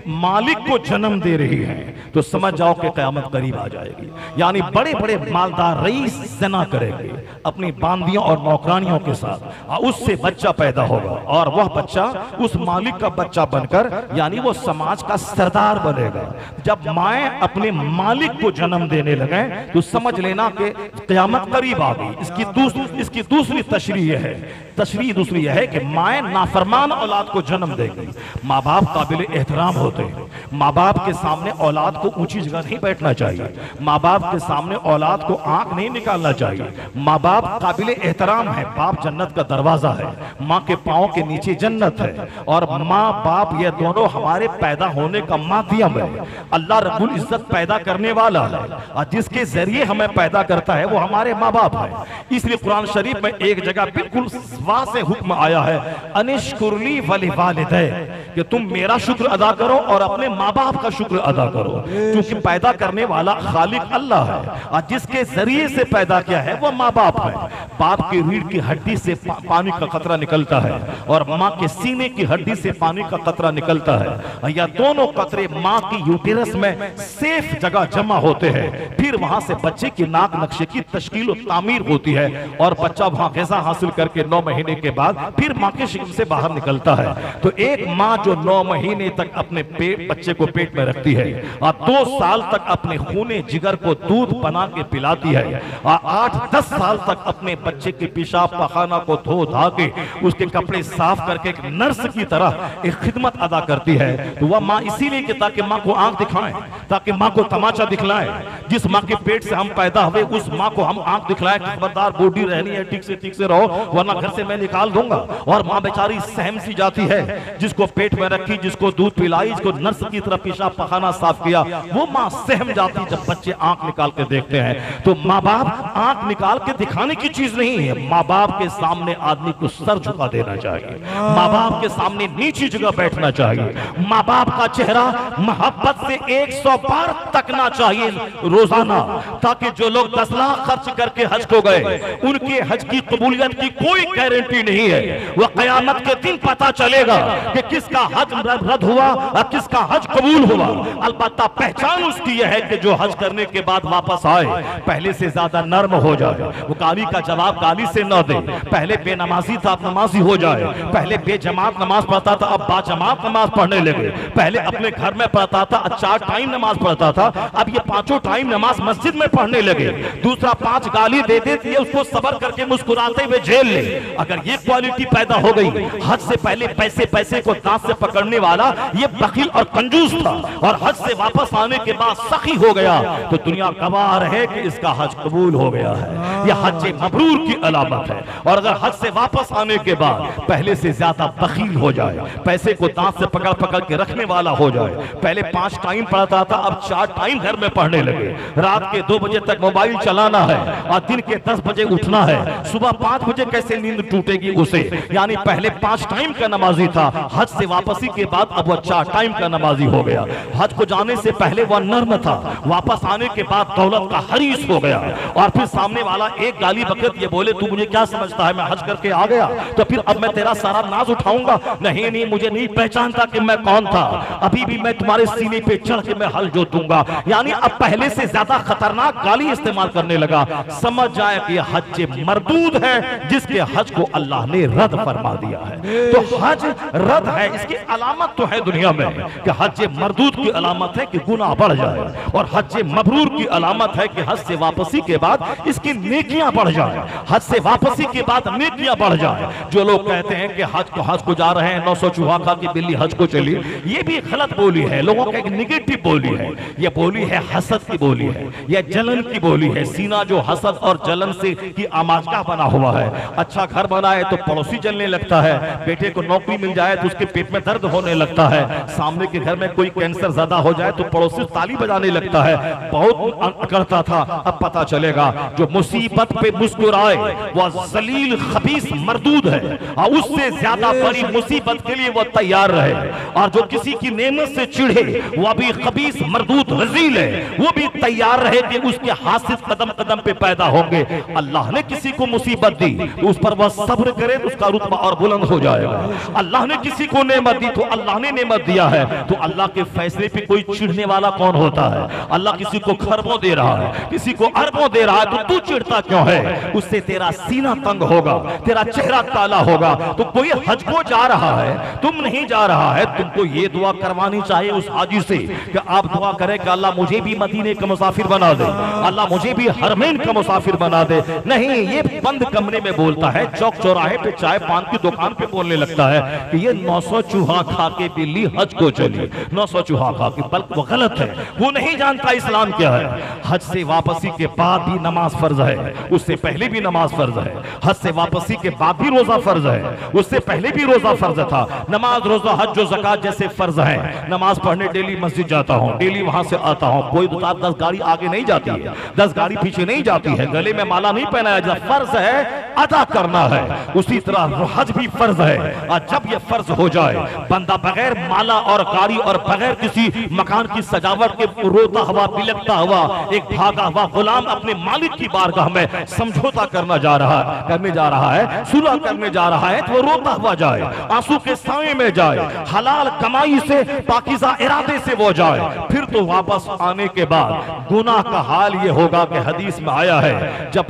मालिक को जन्म दे रही है तो समझ जाओ कि क़यामत करीब आ जाएगी। यानी बड़े बड़े मालदार रईस जना करेंगे अपनी बांदियों और नौकरानियों के साथ, उससे बच्चा पैदा होगा और वह बच्चा उस मालिक का बच्चा बनकर यानी वो समाज का सरदार बनेगा। जब माए अपने मालिक को जन्म देने लगे तो समझ लेना कि क़यामत करीब आ गई। इसकी दूसरी तशरीह यह है, तशरीह दूसरी यह है कि माए नाफरमान औलाद को जन्म देगी। माँ बाप काबिल एहतराम होते हैं, माँ बाप के सामने औलाद को ऊंची जगह नहीं बैठना चाहिए, माँ बाप के सामने औलाद को आंख नहीं निकालना चाहिए। माँ बाप काबिल एहतराम है, बाप जन्नत का दरवाजा है, माँ के पाँव के नीचे जन्नत है और माँ बाप ये दोनों हमारे पैदा होने का माध्यम है। अल्लाह रब्बुल इज्जत पैदा करने वाला है और जिसके जरिए हमें पैदा करता है वो हमारे माँ बाप है। इसलिए कुरान शरीफ में एक जगह बिल्कुल वाज़ेह हुक्म आया है, अनिश्कुरली वली वालिदै, कि तुम मेरा शुक्र अदा करो और अपने माँ बाप का शुक्र अदा करो, क्योंकि पैदा करने वाला खालिक अल्लाह है और जिसके जरिए से पैदा किया है वो माँ बाप है। बाप की रीढ़ की हड्डी से पानी का कतरा निकलता है और माँ के सीने की हड्डी से पानी का कतरा निकलता है। यह दोनों कतरे माँ की यूटेरस में सेफ जगह जमा होते हैं, फिर वहां से बच्चे की नाक नक्शे की तश्कील और तामीर होती है और बच्चा वहां ग़िज़ा हासिल करके 9 महीने के बाद फिर माँ के शिकम से बाहर निकलता है। तो एक माँ जो 9 महीने तक अपने बच्चे को पेट में रखती है और 2 साल तक अपने खूने जिगर को दूध बना के पिलाती है और 8-10 साल तक अपने बच्चे के पेशाब पखाना को धो धा के उसके कपड़े साफ करके एक नर्स की तरह एक खिदमत अदा करती है, तो वह माँ इसीलिए कि ताकि माँ को आंख दिखाएं, ताकि माँ को तमाचा दिखलाएं। जिस माँ के पेट से हम पैदा हुए उस माँ को हम आंख दिखलाएं, खबरदार बॉडी रहनी है, ठीक से रहो वरना घर से मैं निकाल दूंगा। और माँ बेचारी सहम सी जाती है, जिसको पेट में रखी, जिसको दूध पिलाई, जिसको नर्स की तरह पेशाब पखाना साफ किया, वो माँ सहम जाती जब बच्चे आंख निकाल के देखते हैं। तो माँ बाप आंख निकाल के दिखाने की चीज नहीं है। माँ बाप के सामने आदमी को सर झुका देना चाहिए, माँ बाप के सामने नीची जगह बैठना चाहिए, माँ बाप का चेहरा मोहब्बत से 100 बार तकना चाहिए रोजाना, ताकि जो लोग 10 लाख खर्च करके हज को गए उनके हज की कबूलियत की कोई गारंटी नहीं है। वह क़यामत के दिन पता चलेगा कि किसका हज रद्द हुआ और किसका हज कबूल हुआ। अलबत्ता पहचान उसकी यह है कि जो हज करने के बाद वापस आए पहले से ज्यादा नर्म हो जाए, वो गाली का जवाब गाली से न दे, पहले बेनमाजी था अब नमाजी हो जाए, पहले बेजमात नमाज पढ़ता था अब बाजमात नमाज पढ़ने लगे, पहले अपने घर में पढ़ता था 4 टाइम नमाज नमाज पढ़ता था, अब ये 5 टाइम नमाज मस्जिद में पढ़ने लगे। दूसरा 5 गाली दे देती है उसको सबर करके मुस्कुराते हुए झेल ले। अगर ये क्वालिटी पैदा हो गई, हज से पहले पैसे को दांत से पकड़ने वाला ये बखील और कंजूस था, और हज से वापस आने के बाद सखी हो गया, तो दुनिया गवाह है कि इसका हज कबूल हो गया है। यह हज मबरूर की अलामत है। और अगर हज से वापस आने के बाद पहले से ज्यादा बखील हो जाए, पैसे को दांत से पकड़ पकड़ के रखने वाला हो जाए, पहले 5 टाइम पढ़ता था अब 4 टाइम घर में पढ़ने लगे, रात के 2 बजे तक मोबाइल चलाना है और दिन के 10 बजे उठना है, सुबह 5 बजे कैसे नींद टूटेगी उसे। यानी पहले 5 टाइम का नमाजी था, हज से वापसी के बाद अब वह 4 टाइम का नमाजी हो गया। हज को जाने से पहले वह नर्म था, वापस आने के बाद दौलत का हरीस हो गया। और फिर सामने वाला एक गाली बकत ये बोले तू मुझे क्या समझता है, मैं हज करके आ गया तो फिर अब मैं तेरा सारा नाज उठाऊंगा, नहीं नहीं मुझे नहीं पहचानता कि मैं कौन था, अभी भी मैं तुम्हारे सीने पे चढ़ के मैं हल जोतूंगा। यानी अब पहले से ज्यादा खतरनाक गाली इस्तेमाल करने लगा। समझ जाए कि हज मरदूद है जिसके हज को अल्लाह ने रद्द फरमा दिया है। तो हज रद्द है, इसकी अलामत तो है दुनिया में कि हज मरदूद की अलामत है कि गुनाह बढ़ जाए, और हज मबरूर की अलामत है कि हज से वापसी के बाद इसकी नेकियां बढ़ जाए, हज से वापसी के बाद नेकियां बढ़ जाए। जो लोग कहते हैं कि हज को जा रहे हैं 900 चूहा खा की बिल्ली हज को चली, ये भी गलत बोली है, लोगों का एक निगेटिव बोली है। ये बोली है हसद की बोली है, यह जलन की बोली है। सीना जो हसद और जलन से की आमाजगा बना हुआ है। अच्छा घर बना है तो पड़ोसी जलने लगता है, बेटे को नौकरी मिल जाए तो उसके पेट में दर्द होने लगता है, सामने के घर में कोई कैंसर ज्यादा हो जाए तो पड़ोसी ताली बजाने लगता है। बहुत करता था, अब पता चलेगा जो मुसीबत पे मुस्कुराए वह जलील खबीस मरदूद है, और उससे ज्यादा बड़ी मुसीबत के लिए वह तैयार रहे। और जो किसी की नेमत से चिढ़े वह भी खबीस मरदूद रजील है, वो भी तैयार रहे कि उसके हासिल कदम कदम पे पैदा होंगे। अल्लाह ने किसी को मुसीबत दी तो उस पर वह सब्र करे तो उसका रुतबा और बुलंद हो जाएगा। अल्लाह ने किसी को नेमत दी तो अल्लाह ने नेमत दिया है, तो अल्लाह के फैसले पे कोई चिढ़ने वाला कौन होता है। अल्लाह किसी को खरबों दे रहा है, किसी को अरबों दे रहा है, तो तू चिढ़ता क्यों है। उससे तेरा सीना तंग होगा, तेरा चेहरा काला होगा। तो कोई हज को जा रहा है, तुम नहीं जा रहा है, तुमको ये दुआ करवानी चाहिए उस हाजी से कि आप दुआ करें कि अल्लाह मुझे भी मदीने का मुसाफिर बना दे, अल्लाह मुझे भी हरमैन का मुसाफिर बना दे। नहीं, ये बंद कमरे में बोलता है, चौक चौराहे पे चाय पान की दुकान पे बोलने लगता है कि ये 900 चूहा खा के बिल्ली हज को चली, 900 चूहा खा के, बल्कि वो गलत है, वो नहीं जानता इस्लाम क्या है। हज से वापसी के बाद भी नमाज फर्ज है, उससे पहले भी नमाज फर्ज है। हज से वापसी के बाद भी रोजा फर्ज है, उससे पहले भी रोजा फर्ज था। नमाज रोजा हज जो ज़कात जैसे फर्ज है। नमाज पढ़ने डेली मस्जिद जाता हूँ, डेली वहां से आता हूँ, कोई 10 गाड़ी आगे नहीं जाती है, 10 गाड़ी पीछे नहीं जाती है, गले में माला नहीं पहनाया जाता, फर्ज है अदा करना है। उसी तरह हज भी फर्ज है, और जब ये फर्ज हो जाए बंदा बगैर माला और गाड़ी और बगैर किसी मकान की सजावट के रोता हुआ बिलखता हुआ एक भागा हुआ गुलाम अपने मालिक की बारगाह में समझौता करने जा रहा है, सुलह करने जा रहा है, तो वो रोता हुआ जाए, आंसू के साए में जाए, हलाल कमाई से पाकीज़ा इरादे से वो जाए। फिर तो वापस आने के बाद गुनाह का हाल ये होगा कि हदीस में आया है जब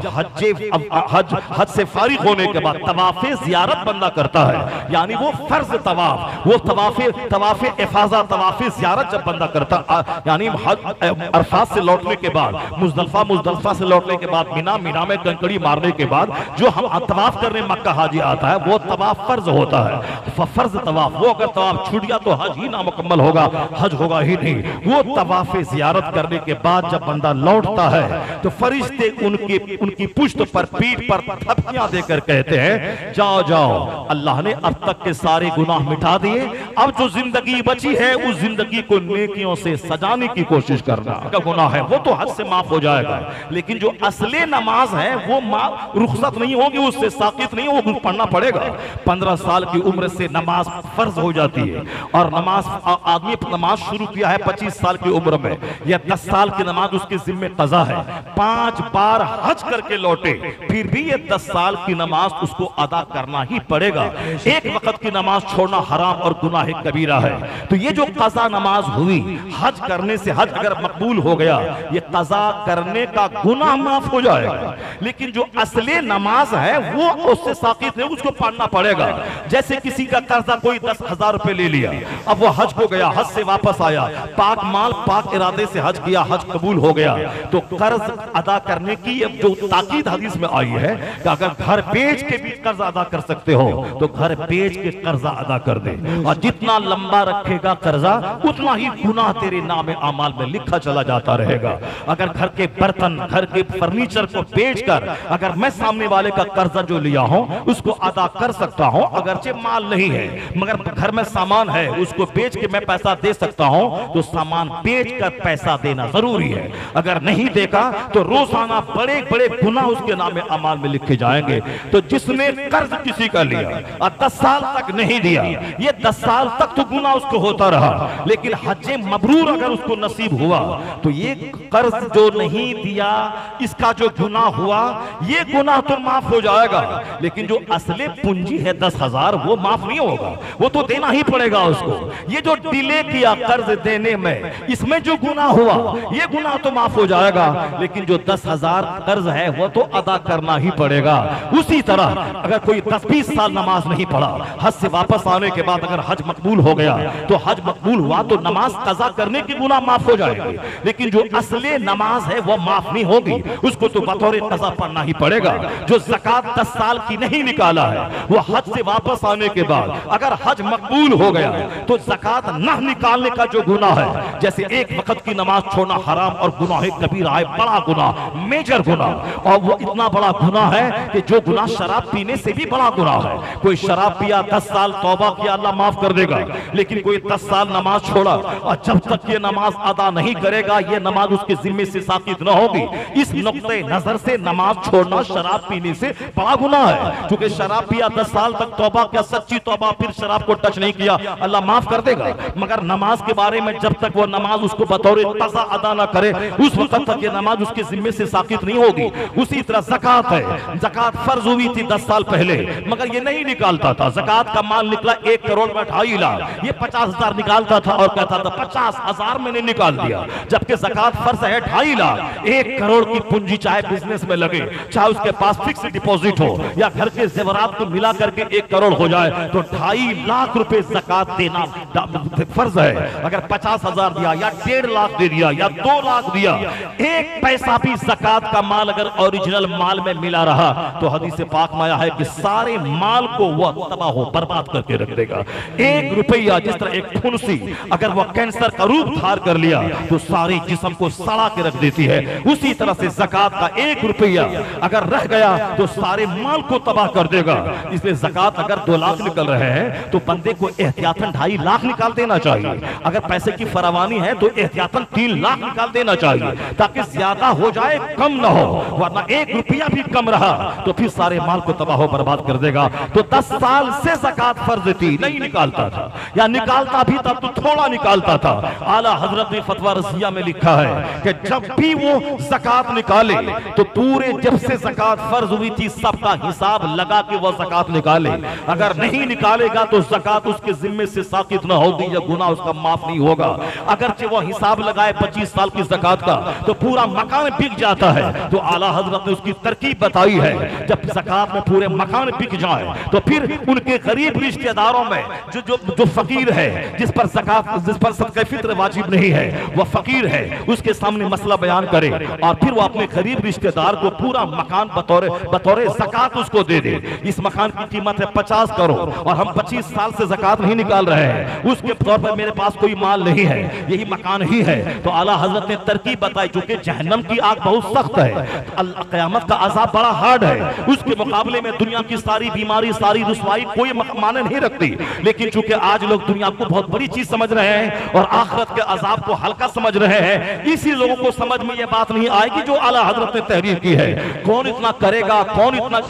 हज से फारिग होने के बाद तवाफ़े ज़ियारत बंदा करता है, यानी वो फर्ज तवाफ, वो तवाफ़े इफाज़ा तवाफ़े ज़ियारत जब बंदा करता, यानी अरफात से लौटने के बाद मुज़दलिफ़ा से लौटने के बाद मिना में कंकड़ी मारने के बाद जो हम तवाफ करने मक्का हाजी आता है वो तवाफ फर्ज होता है। फर्ज तवाफ, वो अगर तवाफ छूट गया तो हज ही नामुकम्मल होगा, हज होगा ही नहीं। वो तवाफ़े ज़ियारत करने के बाद जब बंदा लौटता है तो फरिश्ते उनकी पुश्त पर, पीठ पर थपकियां देकर कहते हैं जाओ जाओ, अल्लाह ने अब तक के सारे गुनाह मिटा दिए, अब जो जिंदगी बची है उस जिंदगी को नेकियों से सजाने की कोशिश करना का गुनाह है, वो तो हज से माफ हो जाएगा। लेकिन जो असले नमाज है वो रुखसत नहीं होगी, उससे साकित नहीं होगी, पढ़ना पड़ेगा। 15 साल की उम्र से नमाज फर्ज हो जाती है, और आदमी नमाज शुरू किया है 25 साल की उम्र में, या 10 साल की नमाज उसके जिम्मे कज़ा है, 5 बार हज करके लौटे, फिर भी ये 10 साल की नमाज उसको अदा करना ही पड़ेगा। एक वक्त की नमाज छोड़ना हराम और गुनाह कबीरा है। तो ये जो कज़ा नमाज हुई, हज करने से हज अगर मकबूल हो गया, ये कज़ा करने का गुनाह माफ हो जाएगा। लेकिन जो असली नमाज है वो उससे साकित है, उसको पढ़ना पड़ेगा। जैसे किसी का कर्जा कोई 10,000 रुपए ले लिया, अब वो हज को गया, हज से वापस आया, पाक माल पाक इरादे से हज किया, हज कबूल हो गया, तो कर्ज अदा करने की जो ताकीद हदीस में आई है कि अगर घर बेच के भी कर्ज अदा कर सकते हो तो घर बेच के कर्जा अदा कर दे। और जितना लंबा रखेगा कर्जा उतना ही गुनाह तेरे नाम आमाल में लिखा चला जाता रहेगा। अगर घर के बर्तन, घर के फर्नीचर को बेचकर अगर मैं सामने वाले का कर्जा जो लिया हूं उसको अदा कर सकता हूं, अगरचे माल नहीं है मगर घर में सामान है, उसको बेच के मैं पैसा दे सकता हूं, तो सामान बेच कर पैसा देना जरूरी है। अगर नहीं देगा तो रोजाना बड़े बड़े गुनाह उसके नाम अमाल में लिखे जाएंगे। तो जिसने कर्ज किसी का लिया और 10 साल तक नहीं दिया, ये 10 साल तक तो गुनाह उसको होता रहा, लेकिन हज्जे मबरूर अगर उसको नसीब हुआ तो ये कर्ज जो नहीं दिया इसका जो गुनाह हुआ ये गुनाह तो माफ हो जाएगा। लेकिन जो असली पूंजी है 10,000 वो माफ नहीं होगा, वो तो देना ही पड़ेगा उसको। ये जो डिले किया कर्ज देने में, इसमें जो गुनाह हुआ ये गुनाह तो माफ हो जाएगा, लेकिन जो 10,000 कर्ज है वो तो अदा करना ही पड़ेगा। उसी तरह अगर कोई 10-20 साल नमाज नहीं पढ़ा, हज से वापस आने के बाद अगर हज मकबूल हो गया तो हज मकबूल हुआ तो नमाज कज़ा करने की गुनाह माफ हो जाएंगे, लेकिन जो असली नमाज है वो माफ नहीं होगी, उसको तो बतौर कज़ा पढ़ना ही पड़ेगा। जो ज़कात 10 साल की नहीं निकाला है वो हज से वापस आने के बाद अगर हज मकबूल हो गया तो ज़कात न निकालने का जो गुनाह है, जैसे एक वक्त की नमाज छोड़ना हराम और गुनाह कबीरा है, बड़ा गुनाह, मेजर गुनाह, और वो इतना बड़ा गुनाह है कि जो गुनाह शराब पीने से भी बड़ा गुनाह है। कोई शराब पिया 10 साल तौबा किया अल्लाह माफ कर देगा, लेकिन कोई 10 साल नमाज छोड़ा और जब तक ये नमाज अदा नहीं करेगा ये नमाज उसके जिम्मे से साकित न होगी। इस नुक्ते नजर से नमाज छोड़ना शराब पीने से बड़ा गुनाह है, क्योंकि शराब पिया 10 साल तक तौबा किया, सच्ची तौबा, फिर शराब को टच नहीं किया, अल्लाह माफ कर देगा। मगर नमाज के बारे में जब तक वो नमाज उसको बतौर कज़ा अदा ना करे उस वक्त तक ये नमाज उसके जिम्मे से साकित नहीं होगी। उसी तरह ज़कात है, ज़कात फर्ज हुई थी 10 साल पहले मगर ये नहीं निकालता था, ज़कात का माल निकला 1 करोड़ में 2.5 लाख, ये 50,000 निकालता था और कहता था 50,000 मैंने निकाल दिया, जबकि ज़कात फर्ज है 2.5 लाख। 1 करोड़ की पूंजी चाहे बिजनेस में लगे, चाहे उसके पास फिक्स डिपॉजिट हो या घर के जेवरात को मिला करके 1 करोड़ हो जाए, तो 2.5 लाख रुपए ज़कात देना फर्ज है। अगर 50,000 दिया या 1.5 लाख दे दिया या 2 लाख दिया, 1 पैसा भी ज़कात का माल अगर ओरिजिनल माल में मिला रहा तो हदीस पाक में आया है कि सारे माल को वह तबाह हो बर्बाद करके रख देगा। 1 रुपया, जिस तरह एक फुंसी अगर वह कैंसर का रूप धार कर लिया तो सारे जिस्म को सड़ा के रख देती है, उसी तरह से ज़कात का 1 रुपया अगर रह गया तो सारे माल को तबाह कर देगा। इसलिए ज़कात अगर 2 लाख निकल रहे हैं तो बंदे को एहतियातन 2.5 लाख निकाल देना चाहिए। अगर पैसे की फरावानी है तो एहतियातन 3 लाख निकाल देना चाहिए, ताकि ज्यादा हो जाए कम ना हो, वरना 1 रुपया भी कम रहा तो फिर सारे माल को तबाह हो बर्बाद कर देगा। तो 10 साल से ज़कात फर्ज थी, नहीं निकालता था, या निकालता भी था तो थोड़ा निकालता था। आला हजरत ने फतवा रसिया में लिखा है कि जब भी वो ज़कात निकाले तो पूरे जब से ज़कात फर्ज हुई थी सबका हिसाब लगा के वो ज़कात निकाले। अगर नहीं निकालेगा तो ज़कात उसके जिम्मे से साकित न होगी या गुनाह उसका माफ नहीं होगा। अगरचे वो हिसाब लगाए 25 साल की ज़कात का तो पूरा मकान बिक जाता है, तो आला हजरत ने उसकी तरकीब बताई है, जब ज़कात में पूरे मकान बिक जाए तो फिर उनके गरीब रिश्तेदारों में जो फकीर है, जिस पर सदक़े फित्र वाजिब नहीं है, वह फकीर है, उसके सामने मसला बयान करे और फिर वो अपने गरीब रिश्तेदार को पूरा मकान बतौर ज़कात उसको दे दे। इस मकान की कीमत है 50 करोड़ और हम 25 साल से ज़कात नहीं निकाल रहे हैं, उसके तौर पर मेरे पास कोई माल नहीं है, यही मकान ही है। तो आला हजरत ने तरकीब बताई, चूंकि जहन्नम की आग बहुत सख्त है, क़यामत का अज़ाब बड़ा हार्ड है, उसके मुकाबले में दुनिया की सारी बीमारी, सारी रुसवाई कोई माने नहीं रखती। लेकिन चूंकि आज लोग दुनिया को बहुत बड़ी चीज समझ रहे हैं और आखिरत के अजाब को हल्का समझ रहे हैं, इसी लोगों को समझ में यह बात नहीं आएगी जो आला हजरत ने तहरीर की है। कौन इतना करेगा, कौन इतना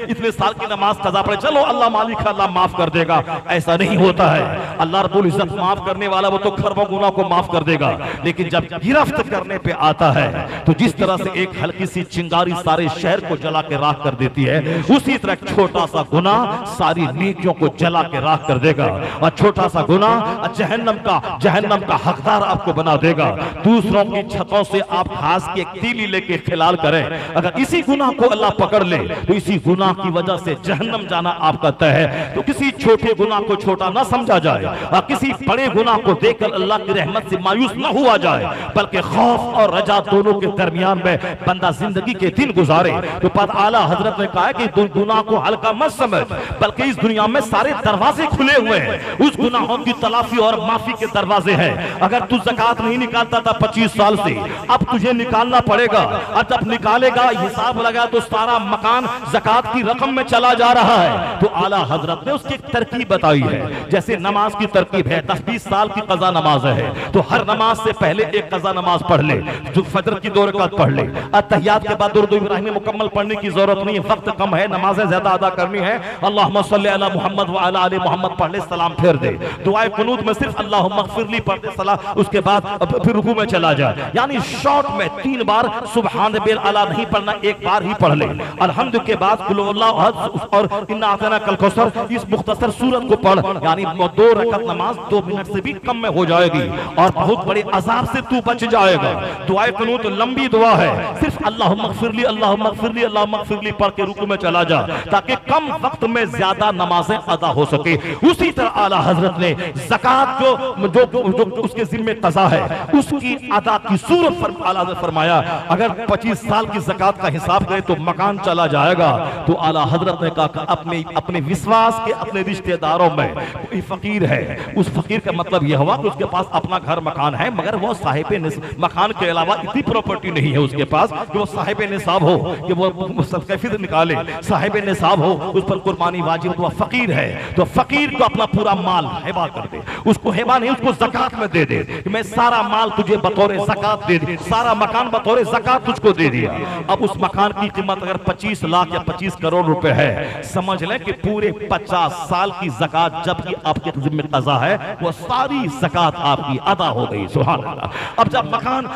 इतने साल की नमाज कज़ा पड़े, चलो अल्लाह मालिक है, अल्लाह माफ कर देगा, ऐसा नहीं होता है। अल्लाह रब्बुल इज्जत माफ करने वाला, वो तो खरबों गुनाह को माफ कर देगा, लेकिन जब गिरफ्त करने पे आता है तो जिस तरह से एक हल्की सी चिंगारी सारे शहर को जला के राख राख कर देती है, उसी तरह छोटा सा गुनाह सारी नेकियों को जला के राख कर देगा। और छोटा सा गुनाह जहन्नम का हकदार आपको बना देगा। दूसरों की छतों से आप घास की एक तीली लेके खिलाल करें, अगर इसी गुनाह को अल्लाह पकड़ ले तो इसी गुनाह की वजह से जहन्नम जाना आपका तय है। तो किसी छोटे गुनाह को छोटा ना समझा जाए और किसी बड़े गुनाह को देखकर अल्लाह की रहमत से मायूस ना हुआ जाए, बल्कि खौफ और रजा दोनों के दरमियान में बंदा जिंदगी के दिन गुजारे। तो पद आला हजरत ने कहा कि तुम गुनाह को हल्का मत समझ, बल्कि इस दुनिया में सारे दरवाजे खुले हुए हैं, उस गुनाहों की तलाफी और माफी के दरवाजे हैं। अगर तू ज़कात नहीं निकालता था 25 साल से, अब तुझे निकालना पड़ेगा। और जब निकालेगा, हिसाब लगा तो सारा मकान ज़कात की रकम में चला जा रहा है। तो आला हजरत ने उसकी तरकीब बताई है, जैसे नमाज की तरकीब है, 10-20 साल की कज़ा नमाज है, तो हर नमाज से पहले एक कज़ा नमाज पढ़ ले, जो फजर की 2 रकात पढ़ ले। अत्तहियात के बाद दुरूद इब्राहिमी मुकम्मल पढ़ने की जरूरत नहीं है, वक्त कम है, नमाजें ज्यादा अदा करनी है। अल्लाहुम्मा सल्ली अला मुहम्मद व अला आलि मुहम्मद पढ़ ले, सलाम फेर दे। दुआए कुनूत में सिर्फ अल्लाहुम्मा इग़फिरली पढ़ दे, सलाम, उसके बाद फिर रुकू में चला जाए। यानी शॉर्ट में 3 बार सुबहान रब्बिल आला नहीं पढ़ना, एक बार ही पढ़ ले। अल्हम्दु के बाद कुल हुवल्लाहु अहद और इन्ना आतना कल कौसर, इस मुख्तसर सूरत को पढ़, यानी 2 रकात नमाज 2 मिनट से भी कम में हो जाएगी और बहुत बड़े अजाब से तू बच जाएगा। दुआए कुनूत लंबी दुआ है, सिर्फ अल्लाहुम्मा इग़फिरली अल्लाहुम्मा इग़फिरली अल्लाहुम्मा इग़फिरली पढ़ के रुकू में चला जा, ताकि कम वक्त में ज्यादा नमाजें अदा हो सके। उसी तरह आला हजरत ने ज़कात जो उसके जिम्मे कज़ा है, उसकी अदा की सूरत आला ने फरमाया, अगर 25 साल की ज़कात का हिसाब करे तो मकान चला जाएगा। तो आला हजरत ने कहा अपने विश्वास के अपने रिश्तेदारों में कोई फकीर है, उस फकीर का मतलब यह हुआ कि उसके पास अपना घर मकान है, मगर वो साहिब मकान के अलावा इतनी प्रॉपर्टी नहीं है उसके पास कि वो साहिब निसाब हो, कि वो सदक़े निकाले, साहिब निसाब हो, उस पर कुर्बानी वाजिब, तो वह फकीर है। तो फकीर को अपना पूरा माल हिबा कर दे, उसको हिबा नहीं, उसको ज़कात में दे दे, कि मैं सारा माल तुझे बतौर ज़कात दे दी, सारा मकान बतौर ज़कात तुझको दे दिया। अब उस मकान की कीमत अगर 25 लाख या 25 करोड़ रुपए है, समझ लें कि पूरे 50 साल की ज़कात जबकि आपके जिम्मे कज़ा है, वो सारी ज़कात आपकी अदा हो गई। सुभान अल्लाह। अब जब मकान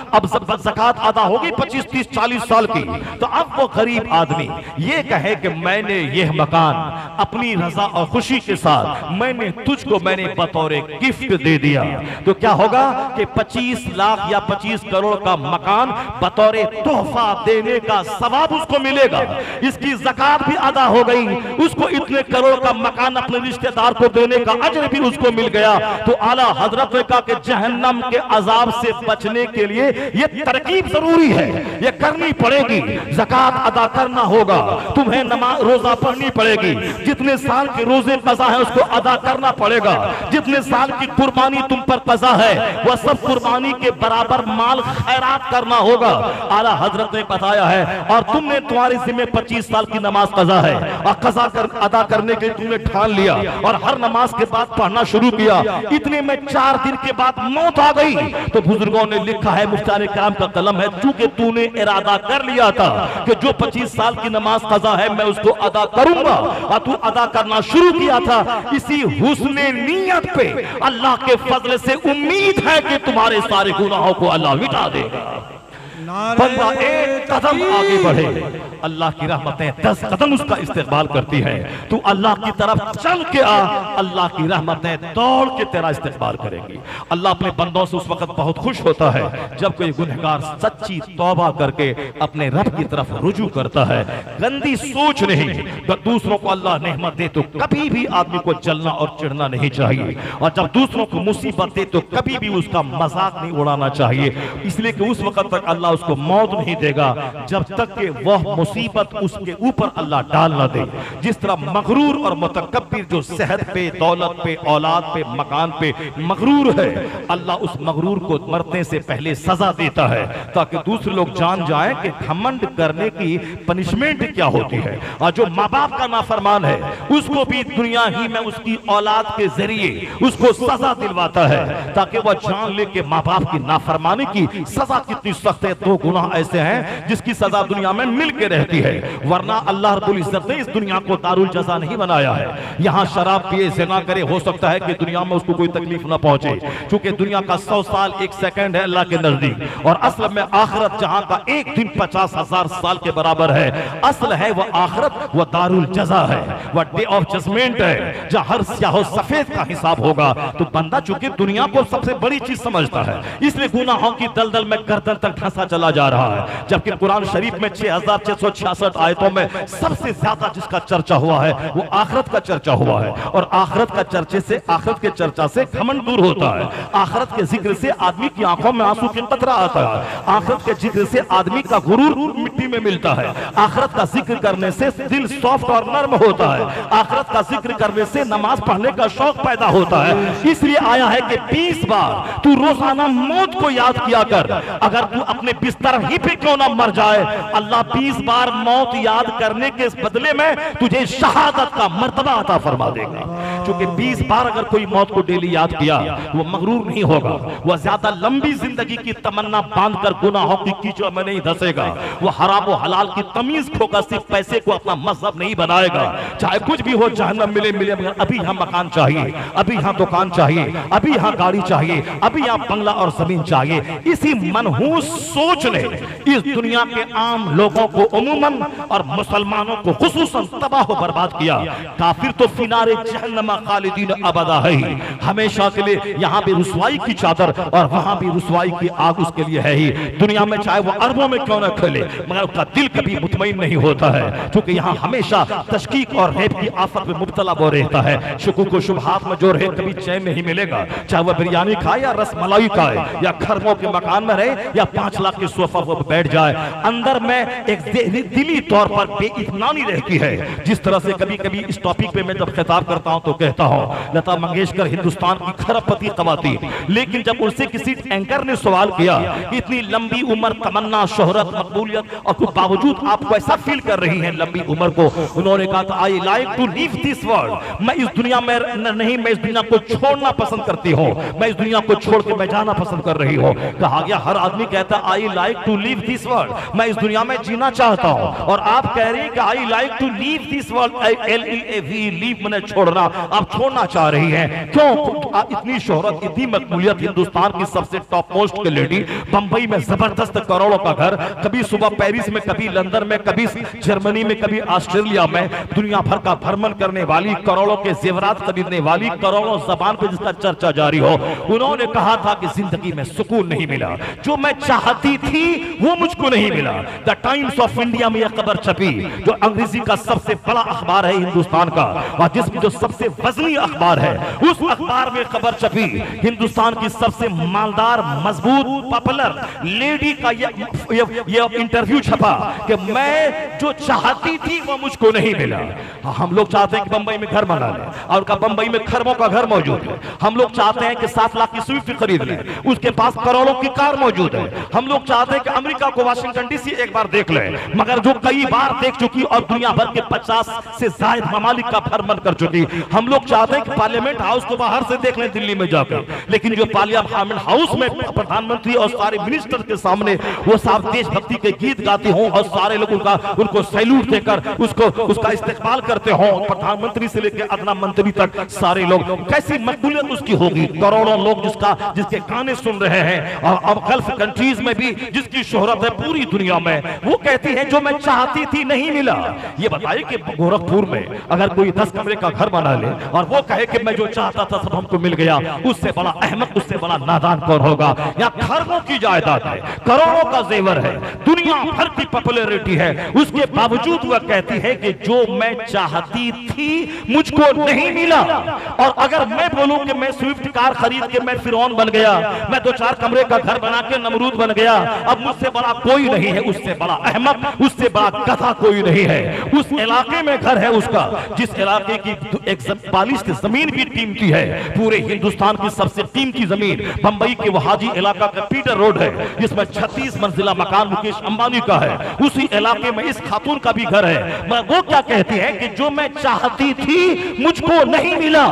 ज़कात अदा हो गई 25, 30, 40 साल की, तो अब वो गरीब आदमी ये कहे कि मैंने यह मकान अपनी रजा और खुशी के साथ मैंने बतौर गिफ्ट दे दिया, तो क्या होगा कि 25 लाख या 25 करोड़ का मकान बतौर तोहफा देने का सवाब उसको मिलेगा। इसकी ज़कात भी अदा हो गई, उसको इतने करोड़ का मकान अपने रिश्तेदार को देने का अजर भी उसको मिल गया। तो आला हजरत ने कहा कि जहन्नम के अजाब से बचने के लिए ये तरकीब जरूरी है, ये करनी पड़ेगी। ज़कात अदा करना होगा, तुम्हें नमाज रोजा पढ़नी पड़ेगी, जितने साल के रोजे कज़ा है उसको अदा करना पड़ेगा, जितने साल की कुर्बानी तुम पर कज़ा है वह सब कुर्बानी के बराबर माल खैरात करना होगा। आला हजरत ने बताया है, और तुमने तुम्हारे जिम्मे 25 साल की नमाज कज़ा है और कज़ा अदा करने के लिए तुमने ठान लिया और हर नमाज के बाद पढ़ना शुरू किया, इतने में 4 दिन के बाद मौत आ गई। तो बुजुर्गों ने लिखा है, मुफ्तार किराम का कलम है, चूंकि तूने इरादा कर लिया था कि जो 25 साल की नमाज कज़ा है मैं उसको अदा करूंगा, और तू अदा करना शुरू किया था, इसी हुस्ने नियत पे अल्लाह के फजल से उम्मीद है कि तुम्हारे सारे गुनाहों को अल्लाह मिटा देगा। बंदा एक कदम आगे बढ़े, अल्लाह की रहमतें 10 कदम उसका इस्तेमाल करती हैं। तू अल्लाह की तरफ चल के आ, अल्लाह की रहमतें दौड़ के तेरा इस्तेमाल करेंगी। अल्लाह अपने बंदों से उस वक्त बहुत खुश होता है जब कोई गुनहगार सच्ची तौबा करके अपने रब की तरफ रुजू करता है। गंदी सोच नहीं, जब दूसरों को अल्लाह नेमत दे तो कभी भी आदमी को जलना और चिढ़ना नहीं चाहिए, और जब दूसरों को मुसीबत दे तो कभी भी उसका मजाक नहीं उड़ाना चाहिए, इसलिए कि उस वक्त तक अल्लाह उसको मौत नहीं देगा जब तक कि वह मुसीबत उसके ऊपर अल्लाह डाल ना दे। जिस तरह मगरूर और मुतकब्बिर जो सेहत पे, दौलत पे, औलाद पे, मकान पे मगरूर है, अल्लाह उस मगरूर को मरने से पहले सजा देता है ताकि दूसरे लोग जान जाएं कि घमंड करने की पनिशमेंट क्या होती है। और जो माँ बाप का नाफरमान है उसको भी दुनिया ही में उसकी औलाद के जरिए उसको सजा दिलवाता है ताकि वह जान ले कि माँ बाप की नाफरमानी की सजा कितनी सख्त है, दो गुनाह ऐसे हैं जिसकी सजा दुनिया में मिल के रहती है, वरना अल्लाह रब्बुल इज्जत ने इस दुनिया को दारुल जज़ा नहीं बनाया है। यहाँ शराब पिए ज़िना करे, हो सकता है कि दुनिया में उसको कोई तकलीफ ना पहुंचे, क्योंकि दुनिया का 100 साल 1 सेकंड है अल्लाह के नजदीक, और असल में आखिरत जहां का एक दिन 50,000 साल के बराबर है। असल है वह आखिरत, वह दारुल जज़ा है, वह डे ऑफ जजमेंट है, जहां हर स्याह सफेद का हिसाब होगा। तो बंदा चूंकि दुनिया को सबसे बड़ी चीज समझता है, इसलिए गुनाहों की दलदल में गर्दन तक धंसा चला जा रहा है। जबकि कुरान शरीफ में 6666 आयतों में सबसे ज्यादा जिसका चर्चा हुआ है वो आखिरत का चर्चा हुआ है, और आखिरत का चर्चे से, आखिरत के चर्चा से घमंड दूर होता है। आखिरत के जिक्र से आदमी की आंखों में आंसू की कतरा आता है, आखिरत के जिक्र से आदमी का गुरूर मिट्टी में मिलता है, आखिरत का जिक्र करने से दिल सॉफ्ट और नर्म होता है, आखिरत का जिक्र करने से नमाज पढ़ने का शौक पैदा होता है। इसलिए आया है कि 20 बार तू रोजाना मौत को याद किया कर, अगर तू अपने बिस्तर ही पे क्यों ना मर जाए, अल्लाह 20 बार मौत याद करने के बदले में तुझे शहादत का मर्तबा अता फरमा देगा। क्योंकि 20 बार अगर कोई मौत को डेली याद किया वो मगरूर नहीं होगा, वह ज्यादा लंबी जिंदगी की तमन्ना बांधकर गुनाहों की कीचड़ में नहीं धंसेगा, वो हराम और हलाल की तमीज खोकर सिर्फ पैसे को अपना मजहब नहीं बनाएगा। चाहे कुछ भी हो, जहन्नम मिले मिले, मगर अभी यहाँ मकान चाहिए, अभी यहाँ दुकान चाहिए, अभी यहाँ गाड़ी चाहिए, अभी यहाँ बंगला और जमीन चाहिए। इसी मनहूस सोच ने इस दुनिया के आम लोगों को उमूमन और मुसलमानों को खुसूसन तबाह और बर्बाद किया। काफिर तो फिनारे जहन्नम खालिदीन अबदा है ही, हमेशा के लिए यहाँ भी रुसवाई की चादर और वहां भी रुसवाई की आग उसके लिए है ही। दुनिया में चाहे वो अरबों में क्यों न खेले, मगर उसका दिल कभी मुतमईन नहीं होता है, क्योंकि यहाँ हमेशा तशकीक और रेप की आफत में मुब्तला वो रहता है। शुकुक शुबहात में जो रहे कभी चैन नहीं मिलेगा, चाहे वह बिरयानी खाए या रसमलाई खाए, या खरबों के मकान में रहे या 5 लाख के सोफा पर बैठ जाए, अंदर में एक दिली तौर पर बेइत्मीनानी रहती है। जिस तरह से कभी कभी इस टॉपिक पे मैं जब खिताब करता हूं तो कहता हूं लता मंगेशकर हिंदुस्तान की खरबपति खवातीन, लेकिन जब उनसे किसी एंकर ने सवाल किया इतनी लंबी उम्र, तमन्ना, शोहरत, मकबूलियत और कुछ बावजूद आप कैसा फील कर रही हैं लंबी उम्र को, उन्होंने कहा था I like to leave this world, मैं इस दुनिया में नहीं, मैं इस दुनिया को छोड़ना पसंद करती हूँ, मैं इस दुनिया को छोड़ के मैं जाना पसंद कर रही हूँ। कहा गया हर आदमी कहता I like to leave this world, मैं इस दुनिया में जीना चाहता हूँ, और आप कह रही हैं कि I like to leave this world, leave मैंने छोड़ना, आप छोड़ना चाह रही हैं। क्यों? इतनी शोहरत, इतनी मकबूलियत, हिंदुस्तान की सबसे टॉप मोस्ट के लेडी, बंबई में जबरदस्त करोड़ों का घर, कभी सुबह पेरिस में, कभी लंदन में, कभी जर्मनी में, कभी ऑस्ट्रेलिया में, दुनिया भर का भ्रमण करने वाली, करोड़ों के जेवरात खरीदने वाली, करोड़ों जबान पे जिसका चर्चा जारी हो, उन्होंने कहा था कि जिंदगी में सुकून नहीं मिला, जो मैं चाहती थी वो मुझको नहीं मिला। द टाइम्स ऑफ इंडिया में यह खबर छपी, जो अंग्रेजी का सबसे बड़ा अखबार है हिंदुस्तान का, और जिसमें जो सबसे वजनी अखबार है, उस अखबार में खबर छपी हिंदुस्तान की सबसे मालदार, मजबूत, पॉपुलर लेडी का ये इंटरव्यू छपा कि मैं जो चाहती थी वो मुझको नहीं मिला। हम लोग चाहते हैं कि बंबई में घर बना ले, और का बंबई में खरबों का घर मौजूद है। हम लोग चाहते हैं कि 7 लाख की स्विफ्ट खरीद ले, उसके पास करोड़ों की कार मौजूद है। हम लोग चाहते हैं कि अमेरिका को, वाशिंगटन डीसी एक बार देख ले, मगर जो कई बार देख चुकी और दुनिया भर के 50 से ज्यादा ममालिक का भ्रमण कर चुकी। हम लोग चाहते हैं कि पार्लियामेंट हाउस को बाहर से देख लें दिल्ली में जाकर, लेकिन जो पार्लियामेंट हाउस में प्रधानमंत्री और सारे मिनिस्टर के सामने वो साहब देशभक्ति के गीत गाते हों और सारे लोग उनको सैल्यूट देकर उसका इस्तेकबाल करते हों, प्रधानमंत्री से लेकर अदना मंत्री तक सारे लोग, कैसी मकबूलियत उसकी होगी। करोड़ों लोग जिसके गाने सुन रहे हैं, और अब गल्फ कंट्रीज में भी जिसकी शोहरत है पूरी दुनिया में, वो कहती है जो मैं चाहती थी नहीं मिला। ये बताइए कि गोरखपुर में अगर कोई 10 कमरे का घर बना ले और वो कहे कि मैं जो चाहता था सब हमको मिल गया, उससे बड़ा अहमक, उससे बड़ा नादान कौन होगा। यहाँ खरबों की जायदाद है, करोड़ों का जेवर है, दुनिया भर की पॉपुलैरिटी है, उसके बावजूद वह कहती है कि जो मैं चाहती थी मुझको नहीं मिला। और अगर मैं बोलूं कि मैं स्विफ्ट कार खरीद के मैं फिरौन बन गया, मैं 2-4 कमरे का घर बना के नमरूद बन गया, अब मुझसे बड़ा कोई नहीं है, उससे बड़ा अहमक, उससे बड़ा गधा कोई नहीं है। उस इलाके में घर है उसका, जिस इलाके की एक 42 जमीन भी कीमती है, पूरे हिंदुस्तान की सबसे कीमती जमीन बंबई के वहाजी इलाका का पीटर रोड है, जिसमें 36 मंजिला मकान मुकेश अंबानी का है। उसी इलाके में इस खातून का भी घर है, मगर वो क्या कहती है कि जो मैं चाहती थी मुझको नहीं मिला।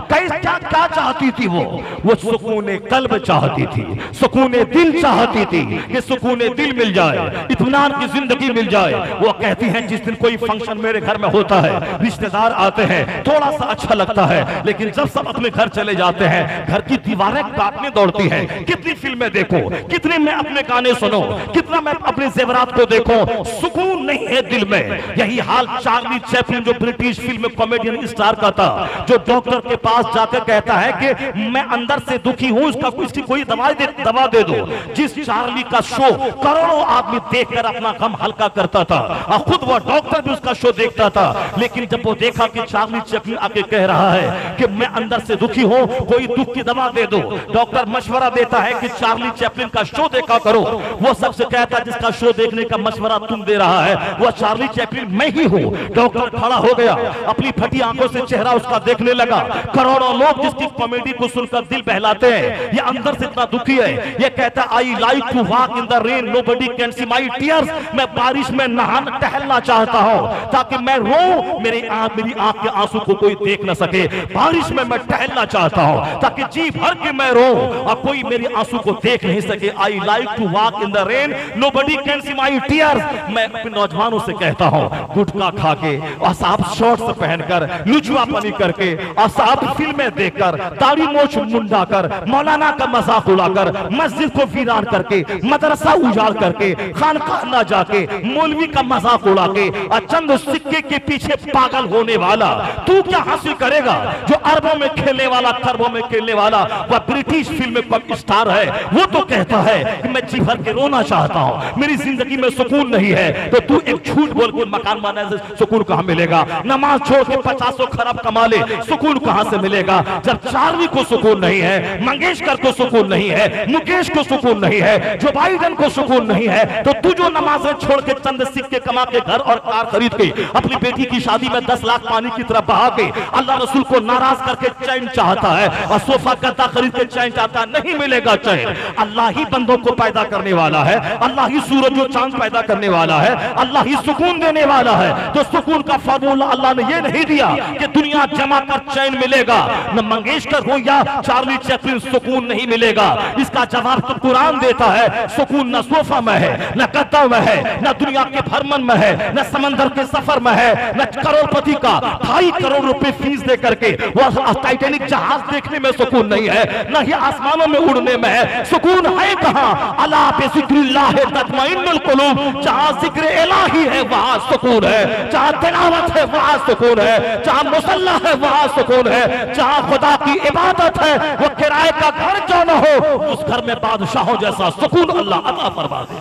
क्या क्या चाहती थी वो सुकून कल्ब चाहती थी, सुकून दिल चाहती थी कि सुकून दिल मिल जाए, इत्मीनान की जिंदगी मिल जाए। वो कहती हैं जिस दिन कोई फंक्शन मेरे घर में होता है, रिश्तेदार आते हैं, थोड़ा सा अच्छा लगता है, लेकिन जब सब अपने घर चले जाते हैं घर की दीवारें काटने दौड़ती हैं। कितनी फिल्में देखो, कितने मैं अपने गाने सुनो, कितना मैं अपने जेवरात को देखो, सुकून नहीं है दिल में। यही हाल चार्ली चैपलिन जो ब्रिटिश फिल्म कॉमेडियन स्टार का था, जो डॉक्टर के पास जाकर कहता है कि मैं अंदर से दुखी हूं, इसकी कोई दवा दे दो। जिस चार्ली का शो करोड़ों आदमी देखकर अपना गम हल्का करता था और खुद वो डॉक्टर भी उसका शो देखता था, लेकिन जब वो देखा कि चार्ली चैपलिन आके कह रहा है कि मैं अंदर से दुखी हूं, कोई दुख की दवा दे दो, डॉक्टर मशवरा देता है कि चार्ली चैपलिन का शो देखा करो। वो सबसे कहता जिसका शो देखने का मशवरा तुम दे रहा है वो चार्ली चैपलिन मैं ही हूं। डॉक्टर खड़ा हो गया, अपनी फटी आंखों से चेहरा उसका देखने लगा। करोड़ों लोग जिसकी कॉमेडी को सुनकर दिल बहलाते हैं, ये अंदर से इतना दुखी है। ये कहता I like to walk in the rain, nobody can see my tears. मैं बारिश में नहाना टहलना चाहता हूं ताकि मैं रो, मेरी आंख के आंसू को कोई देख न सके। बारिश में मैं टहलना चाहता हूं ताकि जी भर के मैं रो और कोई मेरी आंसू को देख नहीं सके। I like to walk in the rain, nobody can see my tears. मैं अपने नौजवानों से कहता हूं गुटखा खा के और साहब शॉर्ट्स पहनकर, लुचवापनी करके और साहब फिल्में देखकर, दाढ़ी मोछ मुंडाकर, मौलाना का मजाक उड़ाकर, मस्जिद को वीरान करके, मदरसा उजाड़ करके, खानकाह ना जाके, मौलवी का मजाक उड़ा के और चंद सिक्के के पीछे पागल होने वाला तू क्या हासिल करेगा? जो अरबों में खेलने वाला, खरबों में खेलने वाला वह ब्रिटिश फिल्म का स्टार है, वो तो कहता है कि मैं जी भर के रोना चाहता हूं, मेरी जिंदगी में सुकून नहीं है। तो तू एक झूठ बोल के मकान बनाने से सुकून कहां मिलेगा? नमाज छोड़ के 50 खरब कमा ले, सुकून कहां से मिलेगा? जब चार्ली को सुकून नहीं है, मंगेशकर को सुकून नहीं है, मुकेश को सुकून नहीं है, जो बाइडेन को सुकून नहीं है, तो तू जो नमाजें छोड़ के चंद सिक्के कमा के घर और कार खरीद के अपनी बेटी की शादी में 10 लाख पानी की तरफ बहा के अल्लाह रसूल को नाराज करके चैन चाहता है और सोफा गद्दा खरीद के चैन चाहता है, नहीं मिलेगा चैन। अल्लाह ही बंदों को पैदा करने वाला है, अल्लाह ही सूरज और चांद पैदा करने वाला है, अल्लाह ही सुकून देने वाला है। तो सुकून का फार्मूला अल्लाह ने ये नहीं दिया कि दुनिया जमा कर चैन मिलेगा। न मंगेशकर हो या चार्ली चैपलिन, सुकून नहीं मिलेगा। इसका जवाब तो कुरान देता है, सुकून न सोफा में है, न गद्दा में है, न दुनिया के भ्रमण में है, न समंदर के सफर में है, न करोड़पति का 2.5 करोड़ रुपए फीस दे करके वो टाइटैनिक जहाज देखने में सुकून नहीं है, न ही आसमानों में उड़ने में है। सुकून है कहां? अला बिज़िक्रिल्लाह तत्मइन्नुल कुलूब। जहां जिक्र इलाही है वहां सुकून है, जहां तिलावत है वहां सुकून है, जहां मुसल्ला है वहां सुकून है, जहां खुदा की इबादत है वो किराए का घर क्यों न हो, उस घर में बादशाहों जैसा सुकून अल्लाह अता फरमा दे।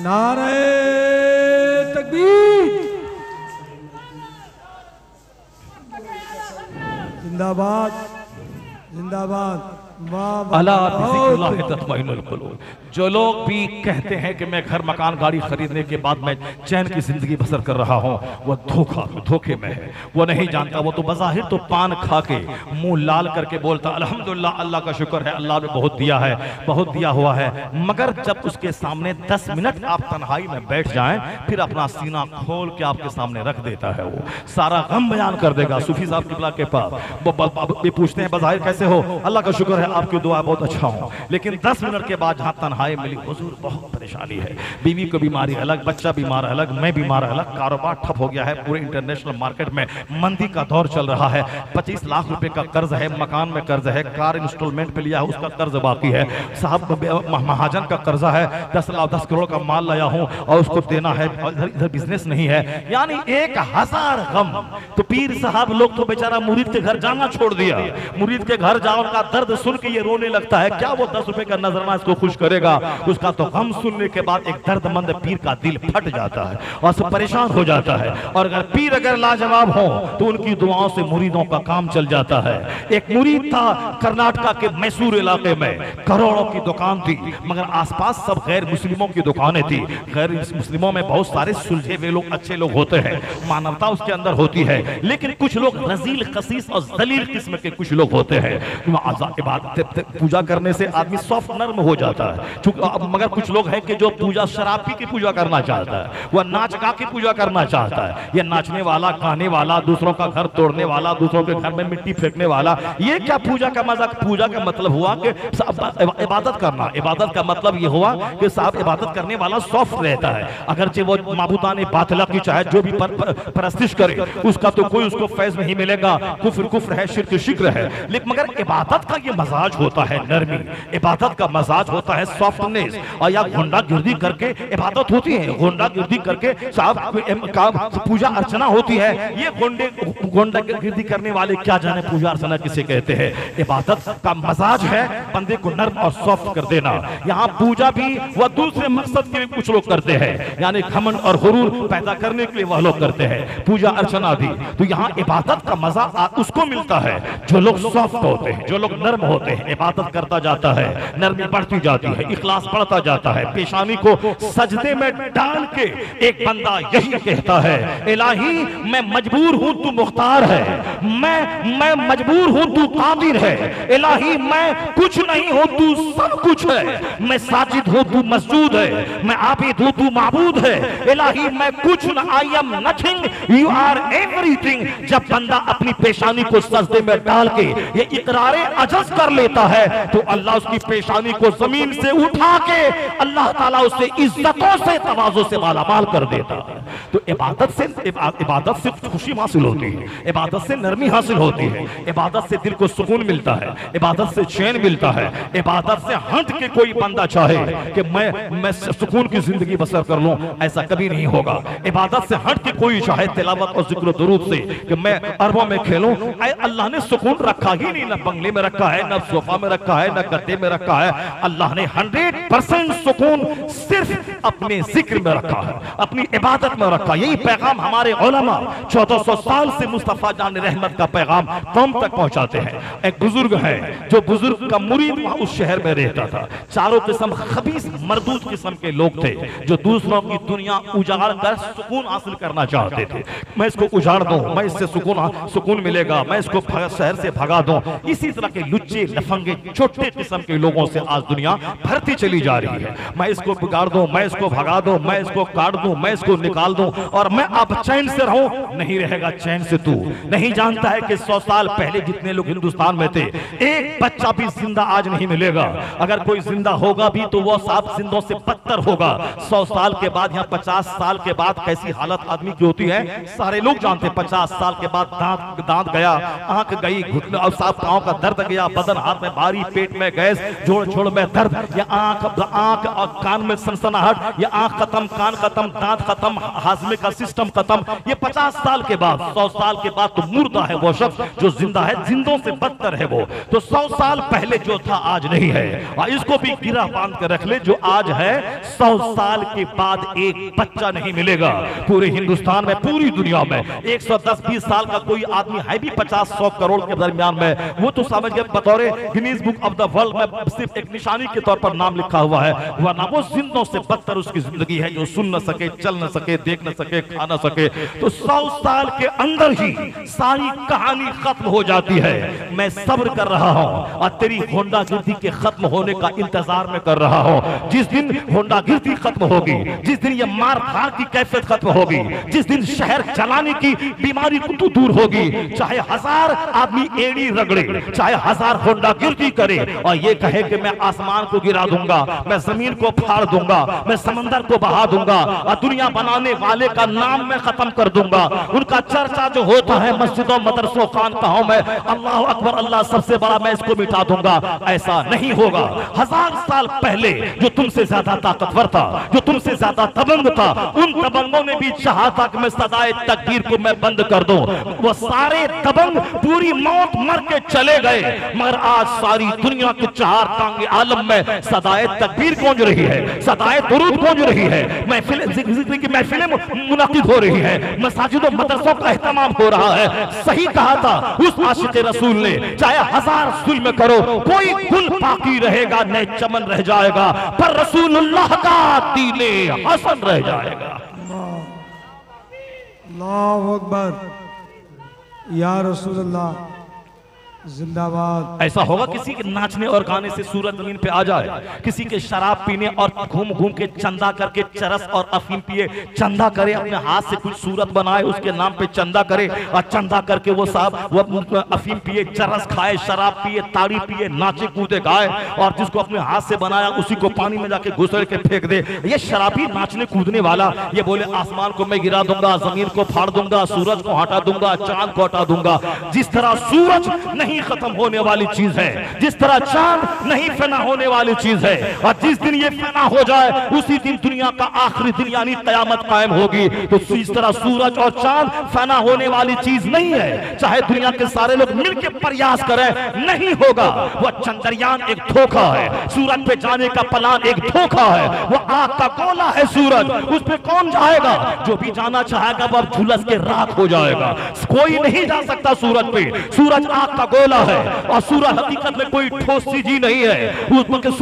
नारे तकबीर, जिंदाबाद जिंदाबाद। अला बिज़िक्रिल्लाह तत्मइन्नुल कुलूब। जो लोग भी कहते हैं कि मैं घर मकान गाड़ी खरीदने के बाद मैं चैन की जिंदगी बसर कर रहा हूं, वो धोखे में है। वो नहीं जानता, वो तो बज़ाहिर तो पान खा के मुंह लाल करके बोलता अल्हम्दुलिल्लाह, अल्लाह का शुक्र है, अल्लाह ने बहुत दिया है, बहुत दिया हुआ है। मगर जब उसके सामने 10 मिनट आप तन्हाई में बैठ जाएं, फिर अपना सीना खोल के आपके सामने रख देता है, वो सारा गम बयान कर देगा। सूफी साहब किबला के पास वो पूछते हैं बज़ाहिर कैसे हो? अल्लाह का शुक्र है, आपकी दुआ बहुत अच्छा हूं। लेकिन 10 मिनट के बाद जहां तन्हाई मिली, हुजूर बहुत परेशानी है, बीवी को बीमारी अलग, बच्चा बीमार अलग, मैं बीमार अलग, कारोबार ठप हो गया है, पूरे इंटरनेशनल मार्केट में मंदी का दौर चल रहा है, 25 लाख रुपए का कर्ज है, मकान में कर्ज है, कार इंस्टॉलमेंट पे लिया है उसका कर्ज बाकी है, साहब महाजन का कर्जा है, 10 करोड़ का माल लाया हूं और उसको देना है, इधर बिजनेस नहीं है, यानी 1000 गम। तो पीर साहब लोग तो बेचारा मुरीद के घर जाना छोड़ दिया। मुरीद के घर जाओ, उनका दर्द सुन के ये रोने लगता है, क्या वो 10 रुपए का नजराना इसको खुश करेगा? उसका तो गम सुनने के बाद एक दर्दमंद पीर का दिल फट जाता है और सब परेशान हो जाता है। और अगर पीर अगर लाजवाब हो तो उनकी दुआओं से मुरीदों का काम चल जाता है। एक मुरीद था कर्नाटका के मैसूर इलाके में, करोड़ों की दुकान थी, मगर आसपास सब गैर मुस्लिमों की दुकानें थी। गैर मुस्लिमों में बहुत सारे सुलझे हुए लोग, अच्छे लोग होते हैं, मानवता उसके अंदर होती है, लेकिन कुछ लोग रजील, खसीस और जलील किस्म के कुछ लोग होते हैं। के बाद पूजा करने से आदमी सॉफ्ट नर्म हो जाता है, मगर कुछ लोग हैं कि जो पूजा शराब पी की पूजा करना चाहता है, वह नाच गा की पूजा करना चाहता है। यह नाचने वाला, गाने वाला, दूसरों का घर तोड़ने वाला, दूसरों के घर में मिट्टी फेंकने वाला, ये क्या पूजा का मजाक? पूजा का मतलब हुआ कि इबादत करना। इबादत का मतलब ये हुआ कि साहब इबादत करने वाला सॉफ्ट रहता है, अगरचे वो माबूदाने बातिला की चाहे जो भी परस्तिश करे उसका तो कोई उसको फैज नहीं मिलेगा, कुफ्र कुफ्र है, शिर्क शिक्र है। लेकिन मगर इबादत का ये मजाज होता है नरमी, इबादत का मजाज होता है सॉफ्टनेस। और या गुंडागिर्दी करके इबादत होती है, गुंडागिर्दी करके साहब पूजा अर्चना होती है। ये गुंडागिर्दी करने वाले क्या जाने पूजा अर्चना किसे कहते हैं। इबादत का मजाज है बंदे को नर्म और सॉफ्ट कर देना। यहाँ पूजा भी वह दूसरे मकसद के लिए कुछ लोग करते हैं, यानी घमंड और हुरूर पैदा करने के लिए वह लोग करते हैं पूजा अर्चना भी। तो यहाँ इबादत का मजा उसको मिलता है जो लोग सॉफ्ट होते हैं, जो लोग नर्म होते हैं। इबादत करता जाता है, नरमी बढ़ती जाती है, इखलास बढ़ता जाता है। पेशानी को सजदे में डाल के एक बंदा यही कहता है, इलाही मैं मजबूर हूं तू मुख्तार है, मैं मजबूर हूं तू कादिर है, इलाही मैं कुछ नहीं हूं तू सब कुछ है, मैं साजिद हूं तू मसजूद है, मैं आबिद हूं तू माबूद है, इलाही मैं कुछ न, I am nothing, you are everything. जब बंदा अपनी पेशानी को सजदे में डाल के ये इकरारे अजज कर लेता है तो अल्लाह उसकी पेशानी को जमीन से उठा के अल्लाह ताला उसे इज्जतों से तवाज़ो से मालामाल कर देता है। तो इबादत से खुशी हासिल होती है, इबादत से नरमी हासिल होती है, इबादत से दिल को सुकून मिलता है, इबादत से चैन मिलता है। इबादत से हट के कोई बंदा चाहे कि मैं सुकून की जिंदगी बसर कर लूं, ऐसा कभी नहीं होगा। इबादत से हट के कोई चाहे तिलावत और जिक्र दुरूद से कि मैं अरबों में खेलूं, अल्लाह ने सुकून रखा ही नहीं, ना बंगले में रखा है, ना सोफा में रखा है, ना गद्दे में रखा है। अल्लाह ने 100% सुकून सिर्फ अपने जिक्र में रखा है, अपनी इबादत में रखा। यही पैगाम हमारे उलमा 1400 साल से मुस्तफा जान रहमत का पैगाम कौम तक पहुंचाते हैं। एक बुजुर्ग है, जो बुजुर्ग का मुरीद वहां उस शहर में रहता था। चारों किस्म खबीस मरदूद किस्म के लोग थे जो दूसरों की दुनिया उजाड़ कर सुकून हासिल करना चाहते थे। मैं इसको उजाड़ दूं, मैं इससे सुकून मिलेगा, मैं इसको शहर से भगा दूं। इसी तरह के लुच्चे लफंगे छोटे किस्म के लोगों से आज दुनिया भरती चली जा रही है। मैं इसको बिगाड़ दूं, मैं इसको भगा दूं, मैं इसको काट दूं, मैं इसको निकाल दूं और मैं अब चैन से रहूं। नहीं रहेगा चैन से। तू नहीं जानता है कि 100 साल पहले जितने लोग हिंदुस्तान में थे, एक बच्चा भी जिंदा आज नहीं मिलेगा। अगर कोई जिंदा होगा भी तो वो 7 जिंदों से बदतर होगा। 100 साल के बाद या 50 साल के बाद कैसी हालत आदमी की होती है सारे लोग जानते हैं। 50 साल के बाद दांत गया, आंख गई, घुटने और साफ पांव का दर्द गया, बदन हाथ में भारी, पेट में गैस, जोड़ छोड़ में दर्द, या आंख और कान में सनसनाहट, या आंख खत्म, कान खत्म, दांत खत्म, हाजमे का सिस्टम खत्म। ये 50 साल के बाद, 100 साल के बाद तो मुर्दा है वो शख्स, जो जिंदा है जिंदों से बदतर है वो। तो 100 साल पहले जो था आज नहीं है। और इसको भी गिरा बांध कर रख ले, जो आज है 100 साल के बाद एक बच्चा नहीं मिलेगा पूरे हिंदुस्तान में, पूरी दुनिया में। 110-20 साल का कोई आदमी है भी 50-100 करोड़ के दरमियान में, वो तो समझ गए बतौर Guinness book of the world में सिर्फ एक निशानी के तौर पर नाम लिखा हुआ है, वरना वो जिंदों से बदतर उसकी जिंदगी है, जो सुन न सके, चल न सके, देख न सके, खा न सके। तो 100 साल के अंदर ही सारी कहानी खत्म हो जाती है। मैं सब्र कर रहा हूं और तेरी होंडागिर्दी के खत्म होने का इंतजार में कर रहा हूं। जिस दिन होंडागिर्दी खत्म होगी, जिस दिन ये मार धार की कैफियत खत्म होगी, जिस दिन शहर चलाने की बीमारी तू दूर होगी, चाहे 1000 आदमी एड़ी रगड़े, चाहे 1000 होंडागिर्दी करे और ये कहे कि मैं आसमान को गिरा दूंगा, मैं जमीन को फाड़ दूंगा, मैं समंदर को बहा दूंगा और दुनिया बनाने वाले का नाम मैं खत्म कर दूंगा। उनका चर्चा जो होता है मस्जिदों, मदरसों, खानकाहों में, अल्लाह अकबर, अल्लाह सबसे बड़ा, मैं इसको मिटा दूंगा, ऐसा नहीं होगा। 1000 साल पहले जो तुमसे ज्यादा ताकतवर था, जो तुमसे ज्यादा दबंग था, उन दबंगों ने भी चाहा था कि मैं सदाए तकदीर को मैं बंद कर दूं। वो सारे दबंग पूरी मौत मर के चले गए, मगर आज सारी दुनिया के 4 तांगे आलम में सदाए तकबीर गूंज रही है, सदाए दुरूद गूंज रही है, जिक्र की महफिलें मुनाकिद हो रही है, मसाजिदों मदरसों का एहतमाम हो रहा है। सही कहा था उस आशिक रसूल ने, चाहे 1000 जुल्म करो, कोई गुल बाकी रहेगा, नए चमन रह जाएगा, पर रसूलुल्लाह का दीले हसन रह जाएगा। अल्लाहु अकबर, या रसूलुल्लाह। जिंदाबाद। ऐसा होगा किसी के नाचने और गाने से सूरत जमीन पे आ जाए, किसी के शराब पीने और घूम घूम के चंदा करके चरस और अफीम पिए, चंदा करे अपने हाथ से कुछ सूरत बनाए उसके नाम पे चंदा करे और चंदा करके वो साहब वो अफीम पिए, चरस खाए, शराब पिए, ताड़ी पिए, नाचे कूदे गाए और जिसको अपने हाथ से बनाया उसी को पानी में जाके घुसल के फेंक दे। ये शराबी नाचने कूदने वाला ये बोले आसमान को मैं गिरा दूंगा, जमीन को फाड़ दूंगा, सूरज को हटा दूंगा, चांद को हटा दूंगा। जिस तरह सूरज नहीं खत्म होने वाली चीज है, जिस तरह चांद नहीं फना होने वाली चीज है, और जिस दिन ये फना हो जाए उसी दिन दुनिया का आखिरी दिन यानी कयामत कायम होगी। तो इस तरह सूरज और चांद फना होने वाली चीज नहीं है, चाहे दुनिया के सारे लोग मिलकर प्रयास करें नहीं होगा। वह चंद्रयान एक धोखा है, सूरज पे जाने का प्लान एक धोखा है, वो आग का गोला है सूरज, उस पे कौन जाएगा? जो भी जाना चाहेगा वह झुलस के राख हो जाएगा। कोई नहीं जा सकता सूरज पे, सूरज आग का गोला है और सूरज हकीकत में कोई ठोस चीज ही नहीं है।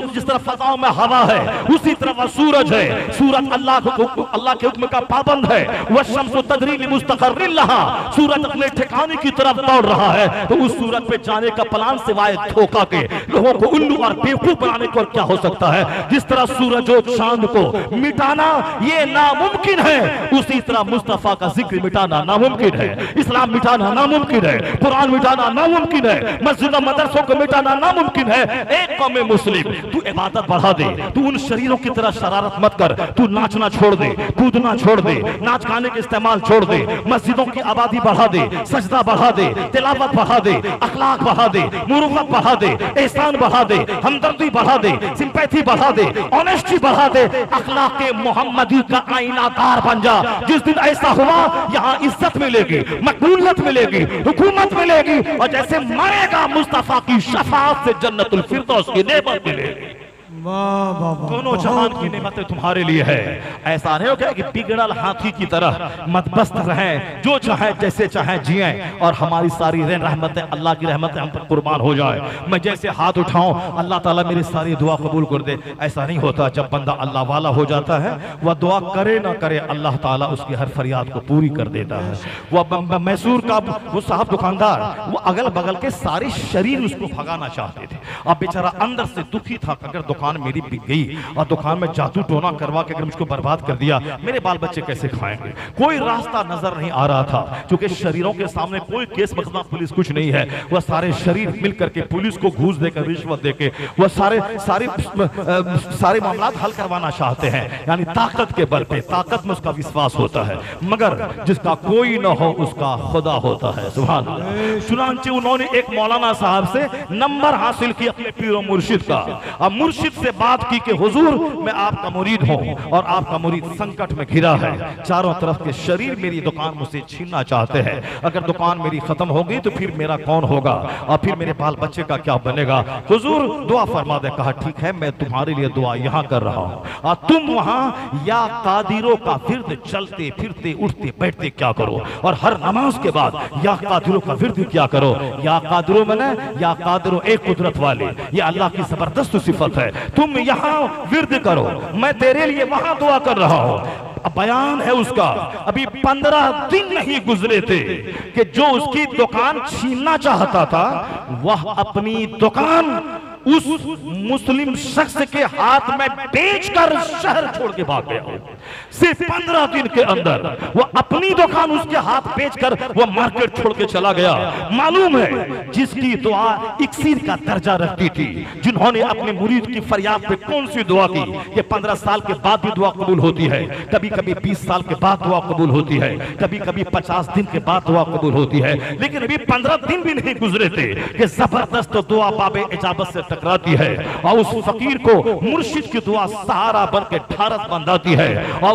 जिस तरह फजाओं में हवा है उसी तरह वह सूरज है। सूरज अल्लाह के हुक्म का पाबंद है। वह शम्सु तजरी लिमुस्तक़र्रिन लहा, सूरज अपने ठिकाने की तरफ दौड़ रहा है। तो उस सूरज पे जाने का प्लान सिवाय धोखा के लोगों को उल्लू और बेवकूफ बनाने को क्या हो सकता है? जिस तरह सूरज और चांद को मिटाना ये नामुमकिन है, उसी तरह मुस्तफा का जिक्र मिटाना नामुमकिन है, इस्लाम मिटाना नामुमकिन है, कुरान मिटाना नामुमकिन है, मस्जिद और मदरसों को मिटाना नामुमकिन है। एक कौम मुस्लिम तू इबादत बढ़ा दे, तू उन शरीरों की तरह शरारत मत कर, तू नाचना छोड़ दे, कूदना छोड़ दे, नाच गाने के इस्तेमाल छोड़ दे, मस्जिदों की आबादी बढ़ा दे, सजदा बढ़ा दे, तिलावत बढ़ा दे, अखलाक बढ़ा दे, मुरुवत बढ़ा दे, एहसान बढ़ा दे, हमदर्दी बढ़ा दे, सिंपैथी बढ़ा दे, ऑनेस्टी बढ़ा दे, अखलाक के मोहम्मदी का आईनादार बन जा। जिस दिन ऐसा हुआ यहाँ इज्जत मिलेगी, मकबूलियत मिलेगी, हुकूमत मिलेगी और जैसे मरेगा मुस्तफा की शफाअत से जन्नतुल फिरदौस की नेमत मिलेगी। दोनों जहान की नेमतें तुम्हारे लिए है। ऐसा नहीं हो गया कि बिगड़ल हाथी की तरह मदबस्त रहें, जो चाहे जैसे चाहे जिए और हमारी सारी रहमतें अल्लाह की रहमतें हम पर कुर्बान हो जाए। मैं जैसे हाथ उठाऊं अल्लाह ताला मेरी सारी दुआ कबूल कर दे, ऐसा नहीं होता। जब बंदा अल्लाह वाला हो जाता है वह दुआ करे ना करे अल्लाह ताला उसकी हर फरियाद को पूरी कर देता है। वह मैसूर का वो साहब दुकानदार वो अगल बगल के सारे शरीर उसको भगाना चाहते थे। अब बेचारा अंदर से दुखी था, अगर दुकान मेरी बिक गई और दुकान में जादू टोना करवा के अगर मुझको बर्बाद कर दिया मेरे बाल बच्चे कैसे खाएंगे? कोई रास्ता नजर नहीं आ रहा था, क्योंकि शरीरों के सामने कोई केस मुकदमा पुलिस कुछ नहीं है। वह सारे शरीर मिलकर के पुलिस को घूस देकर रिश्वत देके वह सारे मामला हल करवाना चाहते हैं, यानी ताकत के बल पे। ताकत में उसका विश्वास होता है, मगर जिसका कोई न हो उसका खुदा होता है। सुभान अल्लाह। चुनांचे उन्होंने एक मौलाना साहब से नंबर हासिल किया अपने पीर मुर्शिद का। अब मुर्शिद से बात की कि हुजूर मैं आपका मुरीद हूं और आपका मुरीद संकट में घिरा है, चारों तरफ के शरीर मेरी दुकान मुझसे छीनना चाहते हैं। अगर दुकान मेरी खत्म हो गई तो फिर मेरा कौन होगा और फिर मेरे बाल बच्चे का क्या बनेगा? हुजूर दुआ फरमा दे। कहा ठीक है मैं तुम्हारे लिए दुआ यहां कर रहा हूं और तुम वहां या कादिरों का विर्द चलते फिरते उठते बैठते क्या करो, और हर नमाज के बाद या कादिरों का विर्द क्या करो। या कादिरों मैंने या कादिरों एक कुदरत वाले, ये अल्लाह की जबरदस्त सिफत है। तुम यहाँ विर्द करो, मैं तेरे लिए वहां दुआ कर रहा हूं। बयान है उसका, अभी 15 दिन नहीं गुजरे थे कि जो उसकी दुकान छीनना चाहता था वह अपनी दुकान उस मुस्लिम शख्स के हाथ में बेचकर शहर छोड़ के भाग गया। सिर्फ 15 दिन के अंदर वो अपनी दुकान उसके हाथ बेचकर वो मार्केट छोड़ के चला गया। मालूम है जिसकी दुआ इक्सीर का दर्जा रखती थी, जिन्होंने अपने मुरीद की फरियाद पे कौन सी दुआ की। ये 15 साल के बाद भी दुआ कबूल होती है, कभी कभी 20 साल के बाद दुआ कबूल होती है, कभी कभी 50 दिन के बाद दुआ कबूल होती है। लेकिन अभी 15 दिन भी नहीं गुजरे थे कि जबरदस्त दुआ बाबे इजाबत से टकराती है और उस फकीर को मुर्शिद की दुआ सहारा बन के ढारस बंधाती है और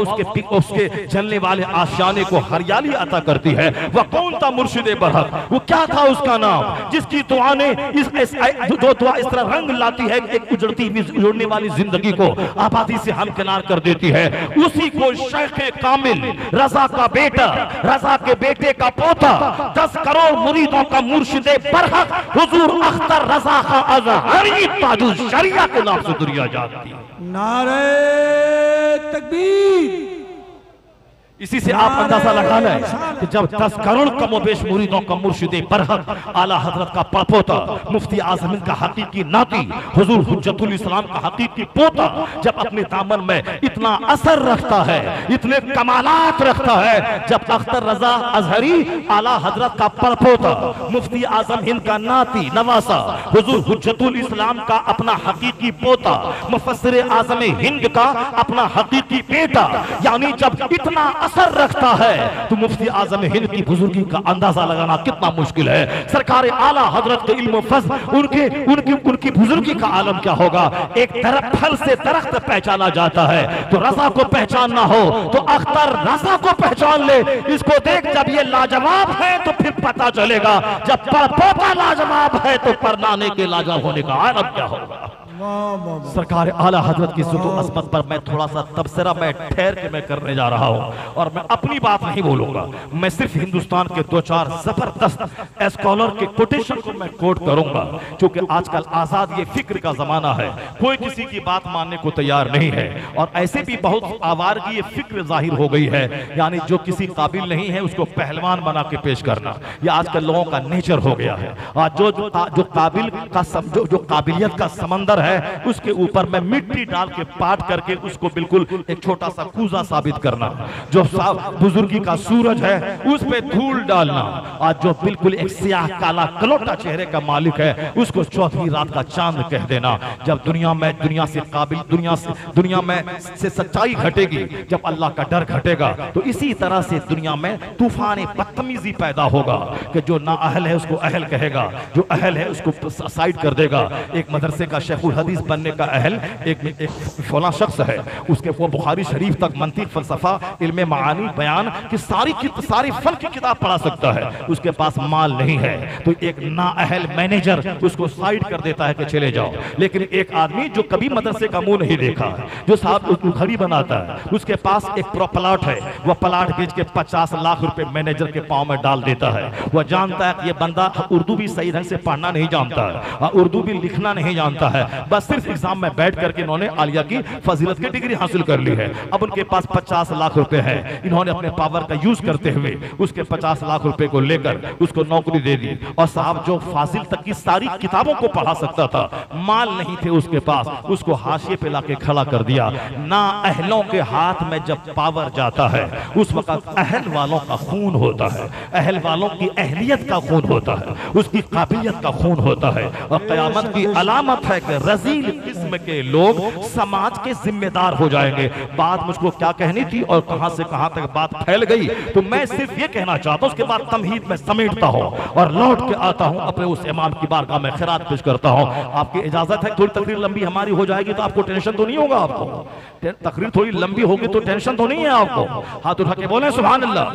उसके जलने वाले आशियाने को हरियाली अता करती है। वह कौन था मुर्शिद बरहक? वो क्या था उसका नाम जिसकी दुआ ने जो दुआ इस तरह रंग लाती है एक उजड़ने वाली जिंदगी को आबादी से हमकिनार कर देती है। उसी को शेख कामिल रजा का बेटा, रजा के बेटे का पोता, 10 करोड़ मुरीदों का मुर्शिद बरहक हुजूर अख्तर रजा का अज़हरी ताजुल शरिया के नाम से दुनिया जानती है। नारे तकबीर। इसी से आप अंदाजा लगा लें कि जब 10 करोड़ कमोबेश मुरीदों का मुर्शिद बरहक आला हजरत का पड़पोता मुफ्ती आजम का हकीकी नाती हुजूर हुज्जतुल इस्लाम का हकीकी पोता जब अपने दामन में इतना असर रखता है, इतने कमालात रखता है, जब अख्तर रजा अजहरी आला हजरत का पड़पोता मुफ्ती आजम हिंद का नाती नवासा हुजूर हुज्जतुल इस्लाम का अपना हकीकी पोता मुफस्सिर आजम हिंद का अपना हकीकी बेटा, यानी जब इतना असर रखता है तो मुफ्ती आजम हिंद की बुजुर्गी का अंदाजा लगाना कितना मुश्किल है। सरकार आला हजरत के इल्म फज़्ल उनके उनकी उनकी बुजुर्गी का आलम क्या होगा। एक दरख्त फल से दरख्त पहचाना जाता है, तो रजा को पहचानना हो तो अख्तर रजा को पहचान ले। इसको देख, जब ये लाजवाब है तो फिर पता चलेगा, जब परपोता लाजवाब है तो परनाने के लाजवाब होने का आलम क्या होगा। सरकार आला हजरत की सुतो अस्मत पर मैं थोड़ा सा तबसरा मैं ठहर के मैं करने जा रहा हूं और मैं अपनी बात नहीं बोलूंगा, मैं सिर्फ हिंदुस्तान के 2-4 जबरदस्त स्कॉलर के कोटेशन को मैं कोट करूंगा, क्योंकि आजकल आजाद ये फिक्र का जमाना है, कोई किसी की बात मानने को तैयार नहीं है और ऐसे भी बहुत आवारगी ये फिक्र जाहिर हो गई है, यानी जो किसी काबिल नहीं है उसको पहलवान बना के पेश करना, ये आजकल लोगों का नेचर हो गया है। आज जो काबिल का जो काबिलियत का समंदर है उसके ऊपर मैं मिट्टी डाल के पाट करके उसको बिल्कुल एक छोटा सा कूजा साबित करना, जो बुजुर्गी का सूरज है उस पे धूल डालना, आज जो बिल्कुल एक सियाह काला कलोटा चेहरे का मालिक है उसको चौथी रात का चांद कह देना। जब दुनिया में से सच्चाई घटेगी, जब अल्लाह का डर घटेगा, तो इसी तरह से दुनिया में तूफान बदतमीजी पैदा होगा कि जो ना अहल है उसको अहल कहेगा, जो अहल है उसको साइड कर देगा। एक मदरसे का शेखुल हदीस बनने का अहल एक फला शख्स है, उसके वो बुखारी शरीफ तक मंतिक फलसफा इल्मे मानी बयान की सारी फल की किताब पढ़ा सकता है, उसके पास माल नहीं है, तो एक नाअहल मैनेजर उसको साइड कर देता है कि चले जाओ। लेकिन एक आदमी जो कभी मदरसे का मुंह नहीं देखा है, जो साहब घड़ी बनाता है, उसके पास एक प्लॉट है, वह प्लॉट बेच के 50 लाख रुपए मैनेजर के पांव में डाल देता है। वह जानता है कि ये बंदा उर्दू भी सही ढंग से पढ़ना नहीं जानता है, उर्दू भी लिखना नहीं जानता है, बस सिर्फ एग्जाम में बैठ करके इन्होंने आलिया की फजीलत की डिग्री हासिल कर ली है। अब उनके पास 50 लाख रुपए है, इन्होंने अपने पावर का यूज करते हुए उसके 50 लाख रुपए को लेकर उसको नौकरी दे दी, और साहब जो फाजिल तक की सारी किताबों को पढ़ा सकता था, माल नहीं थे उसके पास, उसको हाशिए पे लाके खड़ा कर दिया। ना अहलों के हाथ में जब पावर जाता है उस वक्त अहल वालों का खून होता है, अहल वालों की अहलियत का खून होता है, उसकी काबिलियत का खून होता है, और कयामत की अलामत है कि रजील किस्म के लोग समाज के जिम्मेदार हो जाएंगे। बात मुझको क्या कहनी थी और कहां से कहां तक बात फैल गई, तो मैं सिर्फ ये कहना चाहता हूं, उसके बाद तमहीद में समेटता हूं और लौट के आता हूं अपने उस इमाम की बारगाह में खिरात पेश करता हूं। आपकी इजाजत है, थोड़ी तकरीर लंबी हमारी हो जाएगी तो आपको टेंशन तो नहीं होगा, आपको तकरीर थोड़ी लंबी होगी तो टेंशन तो नहीं है आपको। हाथ उठा के बोले सुभान अल्लाह,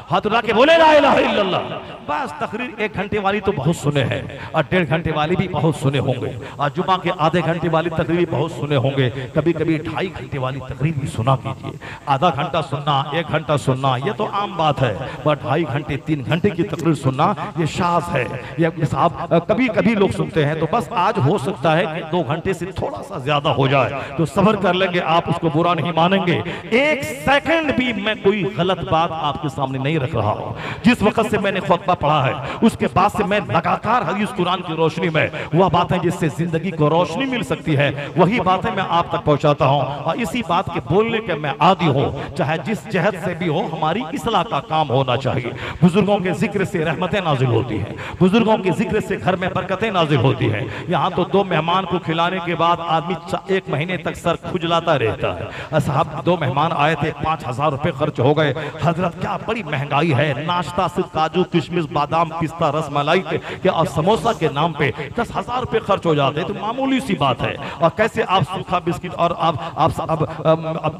हाथ उठा के बोले ला इलाहा इल्लल्लाह। बस तकरीर 1 घंटे वाली तो बहुत सुने हैं और 1.5 घंटे वाली भी बहुत सुने होंगे, और जुमा के आधे घंटे वाली तकरीर भी बहुत सुने होंगे, कभी कभी 2.5 घंटे वाली तकरीर भी सुना कीजिए। आधा घंटा सुनना, 1 घंटा सुनना ये तो आम बात है, पर 2.5 घंटे 3 घंटे की तकरीर सुनना ये शाज़ है। ये साहब कभी कभी लोग सुनते हैं, तो बस आज हो सकता है कि 2 घंटे से थोड़ा सा ज्यादा हो जाए, तो सब्र कर लेंगे, आप उसको बुरा नहीं मानेंगे। 1 सेकंड भी मैं कोई गलत बात आपके सामने नहीं रख रहा हूं। जिस वक्त से मैंने खुतबा पढ़ा है उसके बाद से मैं लगातार हदीस कुरान की रोशनी में वह बातें जिससे जिंदगी को रोशनी मिल सकती है वही बातें मैं आप तक पहुंचाता हूं, और इसी बात के बोलने के मैं आदी हूं, चाहे जिस जहत से भी हो हमारी इस्लाह का काम होना चाहिए। बुजुर्गों के जिक्र से रहमतें नाजिल होती हैं, बुजुर्गों के जिक्र से घर में बरकतें नाजिल होती हैं। यहाँ तो 2 मेहमान को खिलाने के बाद आदमी 1 महीने तक सर खुजलाता रहता है। साहब 2 मेहमान आए थे, 5000 रुपए खर्च हो गए। हजरत क्या बड़ी महंगाई है, नाश्ता सिर्फ काजू किशमिश बादाम पिस्ता रसमलाई के और समोसा के नाम पे 10,000 रुपए खर्च हो जाते हैं, तो मामूली सी बात है। और कैसे आप सूखा बिस्किट और आप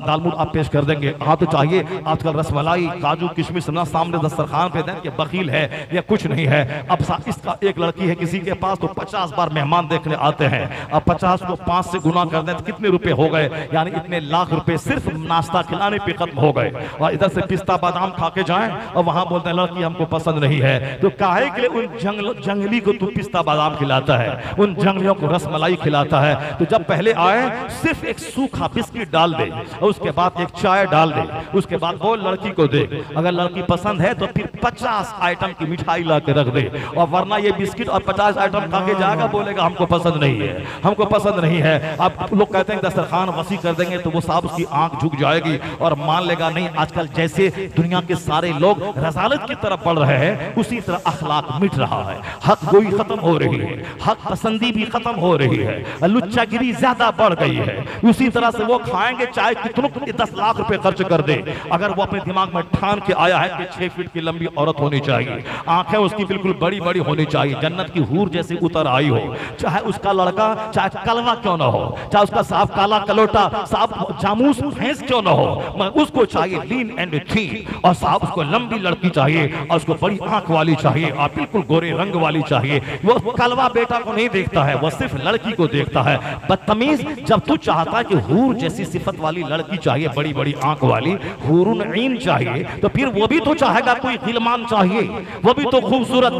दालमूट आप पेश कर देंगे। हाँ तो चाहिए आजकल रसमलाई काजू किशमिश ना सामने दस्तरखान पे दें कि बकील है या कुछ नहीं है। अब इसका एक लड़की है किसी के पास, तो 50 बार मेहमान देखने आते हैं, अब 50 को 5 से गुना कर दें तो कितने रुपए हो गए, यानी इतने लाख रुपए सिर्फ नाश्ता खिलाने पे खत्म हो गए। और इधर से पिस्ता बादाम खा के जाएं और वहां बोलते हैं लड़की हमको पसंद नहीं है, तो काहे के लिए उन जंगली को तू पिस्ता बादाम खिलाता है, उन जंगलियों को रसमलाई खिला खिलाता है। तो जब पहले आए सिर्फ एक सूखा बिस्किट डाल दे और उसके बाद एक चाय डाल दे, उसके बाद वो लड़की को दे। अगर लड़की पसंद है तो फिर 50 आइटम की मिठाई ला के रख दे, और वरना ये बिस्किट और 50 आइटम खा के जाएगा, बोलेगा हमको पसंद नहीं है, हमको पसंद नहीं है। अब लोग कहते हैं दस्तरखान वसी कर देंगे तो वो साहब उसकी आंख झुक जाएगी और मान लेगा नहीं। आजकल जैसे दुनिया के सारे लोग रज़ालत की तरफ बढ़ रहे हैं, उसी तरह अखलाक मिट रहा है, हक गोई खत्म हो रही है, हक पसंदी भी खत्म हो रही है, लुच्चागिरी ज्यादा बढ़ गई है। उसी तरह से वो खाएंगे चाहे कितनों 10 लाख रुपए खर्च कर दे, अगर वो अपने दिमाग में ठान के आया है कि 6 फीट की लंबी औरत होनी चाहिए, आंखें उसकी बिल्कुल बड़ी बड़ी होनी चाहिए, जन्नत की हूर जैसी उतर आई हो, चाहे उसका लड़का चाहे कलवा क्यों ना हो, चाहे उसका साफ काला कलोटा साफ जामूस भैंस क्यों ना हो, मगर उसको चाहिए लीन एंड थीन, और साहब उसको लंबी लड़की चाहिए और उसको बड़ी आंख वाली चाहिए और बिल्कुल गोरे रंग वाली चाहिए। वो कलवा बेटा को नहीं देखता है, वो सिर्फ लड़की को देखता है। बदतमीज, जब तू चाहता है कि हूर जैसी सिफत वाली लड़की चाहिए, बड़ी बड़ी आंख वाली हूरुन ईन चाहिए, तो फिर वो भी तो चाहेगा कोई गिलमान चाहिए, वो भी तो खूबसूरत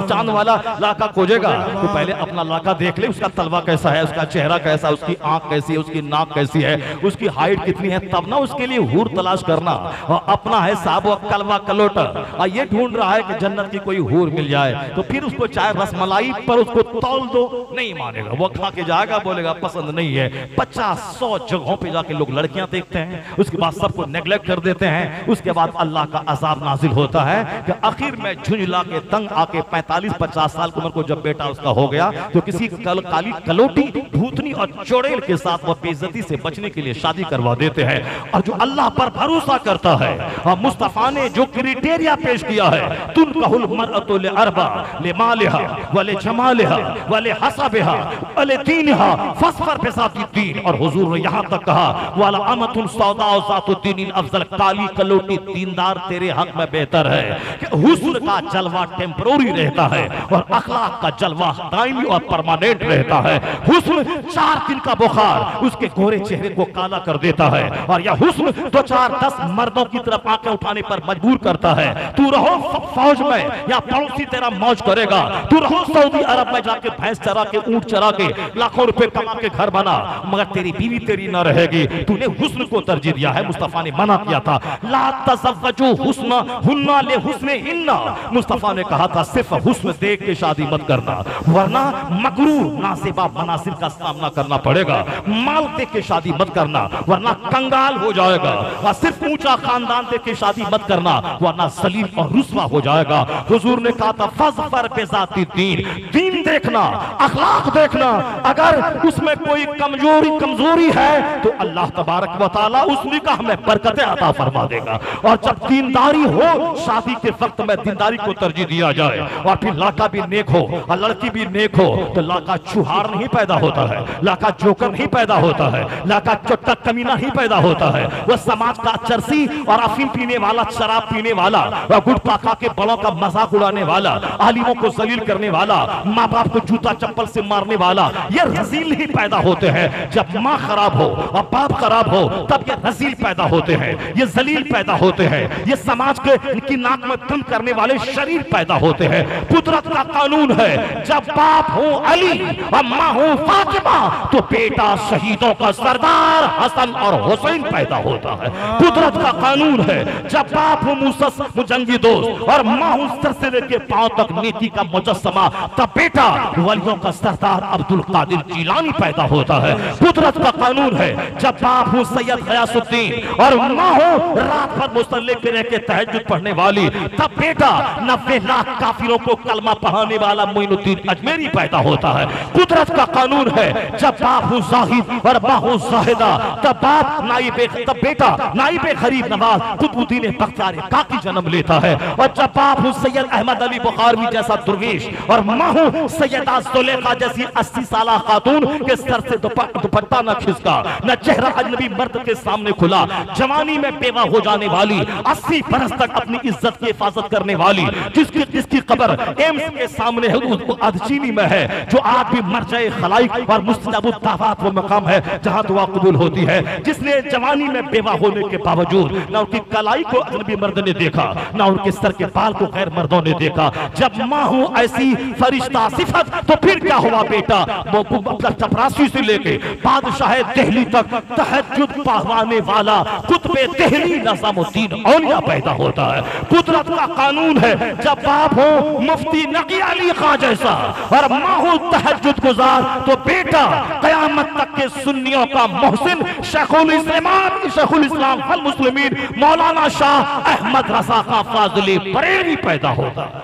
चांद वाला लड़का खोजेगा। तो पहले अपना लड़का देख ले, उसका तलवा कैसा है, उसका चेहरा कैसा, उसकी आंख कैसी है, उसकी नाक कैसी है, उसकी हाइट कितनी है, तब ना उसके लिए हूर तलाश करना। और अपना है साहब कलवा कलोटा और ये ढूंढ रहा है कि जन्नत की कोई हूर मिल जाए, तो फिर उसको चाहे रसमलाई पर उसको तौल दो, नहीं मानेगा, वो खा के जाएगा, बोलेगा पसंद नहीं है। 50-100 जगहों पे जाके लोग लड़कियां देखते हैं, उसके बाद सबको नेग्लेक्ट कर देते हैं। उसके बाद अल्लाह का अजाब नाजिल होता है कि आखिर में झुंझला के तंग आके 45-50 साल की उम्र को जब बेटा उसका हो गया, तो किसी काली कलोटी भूतनी और चोड़ेल के साथ वो बेइज्जती से बचने के लिए शादी करवा देते हैं। और जो अल्लाह पर भरोसा करता है, और मुस्तफा ने जो क्राइटेरिया पेश किया है, तुन कहूल मरअतु ले अरबा ले मालिहा वले जमालिहा वले हसबिहा वले दीनिहा फस्फर बिज़ाति दीन। और हुजूर ने यहां तक कहा वाला अमतुन सौदा ज़ातु दीनिन अफजल, काली कलोटी दीनदार तेरे हक में बेहतर है। कि हुस्न का जलवा टेम्पररी रहता है और अखलाक का जलवा दायमी और परमानेंट रहता है। हुस्न 4 दिन का बुखार उसके गोरे चेहरे को काला कर देता है, और यह हुस्न 2-4-10 मर्दों की तरफ आंखें उठाने पर मजबूर करता है। तू रहो फौज में या पड़ोसी तेरा मौज करेगा, तू रहो सऊदी अरब में जाके भैंस चरा के ऊंट चरा के लाखों रुपए कमा के घर बना, मगर तेरी बीवी तेरी न रहेगी। तूने हुस्न को तरजीह दिया है, मुस्तफा ने मना किया था, ला तज़व्वजू हुस्न हुन्ना ले हुस्ने हिन्ना। मुस्तफा ने कहा था सिर्फ हुस्न देख के शादी मत करना, वरना मकरूर नासिबा मनासिब का सामना करना पड़ेगा। माल देख के शादी मत करना, वरना कंगाल हो जाएगा। और सिर्फ ऊंचा खानदान देख के शादी मत करना, वरना जलील और रुस्वा हो जाएगा। हुजूर ने कहा था फज़फर बिज़ाति दीन, दीन देखना, अखलाक देखना, अगर उसमें कोई कमजोरी है तो अल्लाह तबारक व तआला उस निकाह में बरकतें अता फरमा देगा। और जब दीनदारी हो, शादी के वक्त में दीनदारी को तरजीह दिया जाए, और फिर लड़का भी नेक हो और लड़की भी नेक हो, तो लड़का चुहार नहीं पैदा होता है, लड़का जोकर नहीं पैदा होता है, लड़का चोट्टा कमीना नहीं पैदा होता है। वह समाज का चरसी और अफीम पीने वाला, शराब पीने वाला, और गुटखा खा के बड़ों का मजाक उड़ाने वाला, आलिमों को जलील करने वाला, माँ बाप को जूता चप्पल से मारने वाला, ये रजील ही पैदा होते हैं। जब माँ खराब हो और बाप खराब हो, तब ये रजील पैदा होते हैं, ये जलील पैदा होते हैं, ये समाज के की नाक में दम करने वाले शरीर पैदा होते हैं। कुदरत का कानून है, जब बाप हो अली और माँ हो फातिमा, तो बेटा शहीदों का सरदार हसन और हुसैन पैदा होता है। कुदरत का कानून है, जब बाप हो मुजंगी दोस्त और माँ हो सर से लेके पांव तक नेकी का मुजस्समा, तब बेटा वलियों का सरदार अब्दुल कादिर जिलानी पैदा होता है। कुदरत का कानून है, जब बाप हो सैयद गयासुद्दीन और माँ हो रात भर मुसल्ले पे रह के तहज्जुद पढ़ने वाली, तब बेटा 90 लाख काफिरों को कलमा पढ़ाने वाला मोइनुद्दीन अजमेरी पैदा होता है। कुदरत का कानून है, जब बाप हो जाहिद और माँ हो जाहिदा, तब बेटा नाइबे गरीब नवाज कुतुबुद्दीन बख्तियार काकी जन्म लेता है। और जब बाप हो सैयद अहमद अली बुखारवी जैसा दुर्वेश और माँ हो सैयदा जुलेखा जैसी 80 साला खातून के सर से दुपट्टा न खिसका, न चेहरा अजनबी मर्द के सामने खुला, जवानी में बेवा हो जाने वाली, 80 बरस तक अपनी इज्जत की हिफाजत करने वाली, जिसकी कब्र एम्स के सामने अदचीनी में है, जो आज भी मरजाए खलाइक और मुस्तजाबुद दावत वो मकाम है जहां दुआ कबूल होती है, जिसने जवानी में बेवा होने के बावजूद ना उनकी कलाई को अजनबी मर्द ने देखा, ना उनके सर के बाल को गैर मर्दों ने देखा। जब माँ हो ऐसी फरिश्ता सिफत, तो फिर क्या हुआ बेटा, चपरासी से लेके बादशाह दिल्ली तक तहज्जुद पढ़वाने वाला कुतुबे दिल्ली निजामुद्दीन औलिया पैदा होता है। कुदरत का कानून है, जब बाप हो मुफ्ती नकी अली खां जैसा और माँ हो तहज्जुद गुजार, तो बेटा कयामत तक के सुन्नियों का मोहसिन शेखुल इस्लाम वल मुस्लिमीन मौलाना शाह अहमद रजा का फाजिल बरेली पैदा होता है।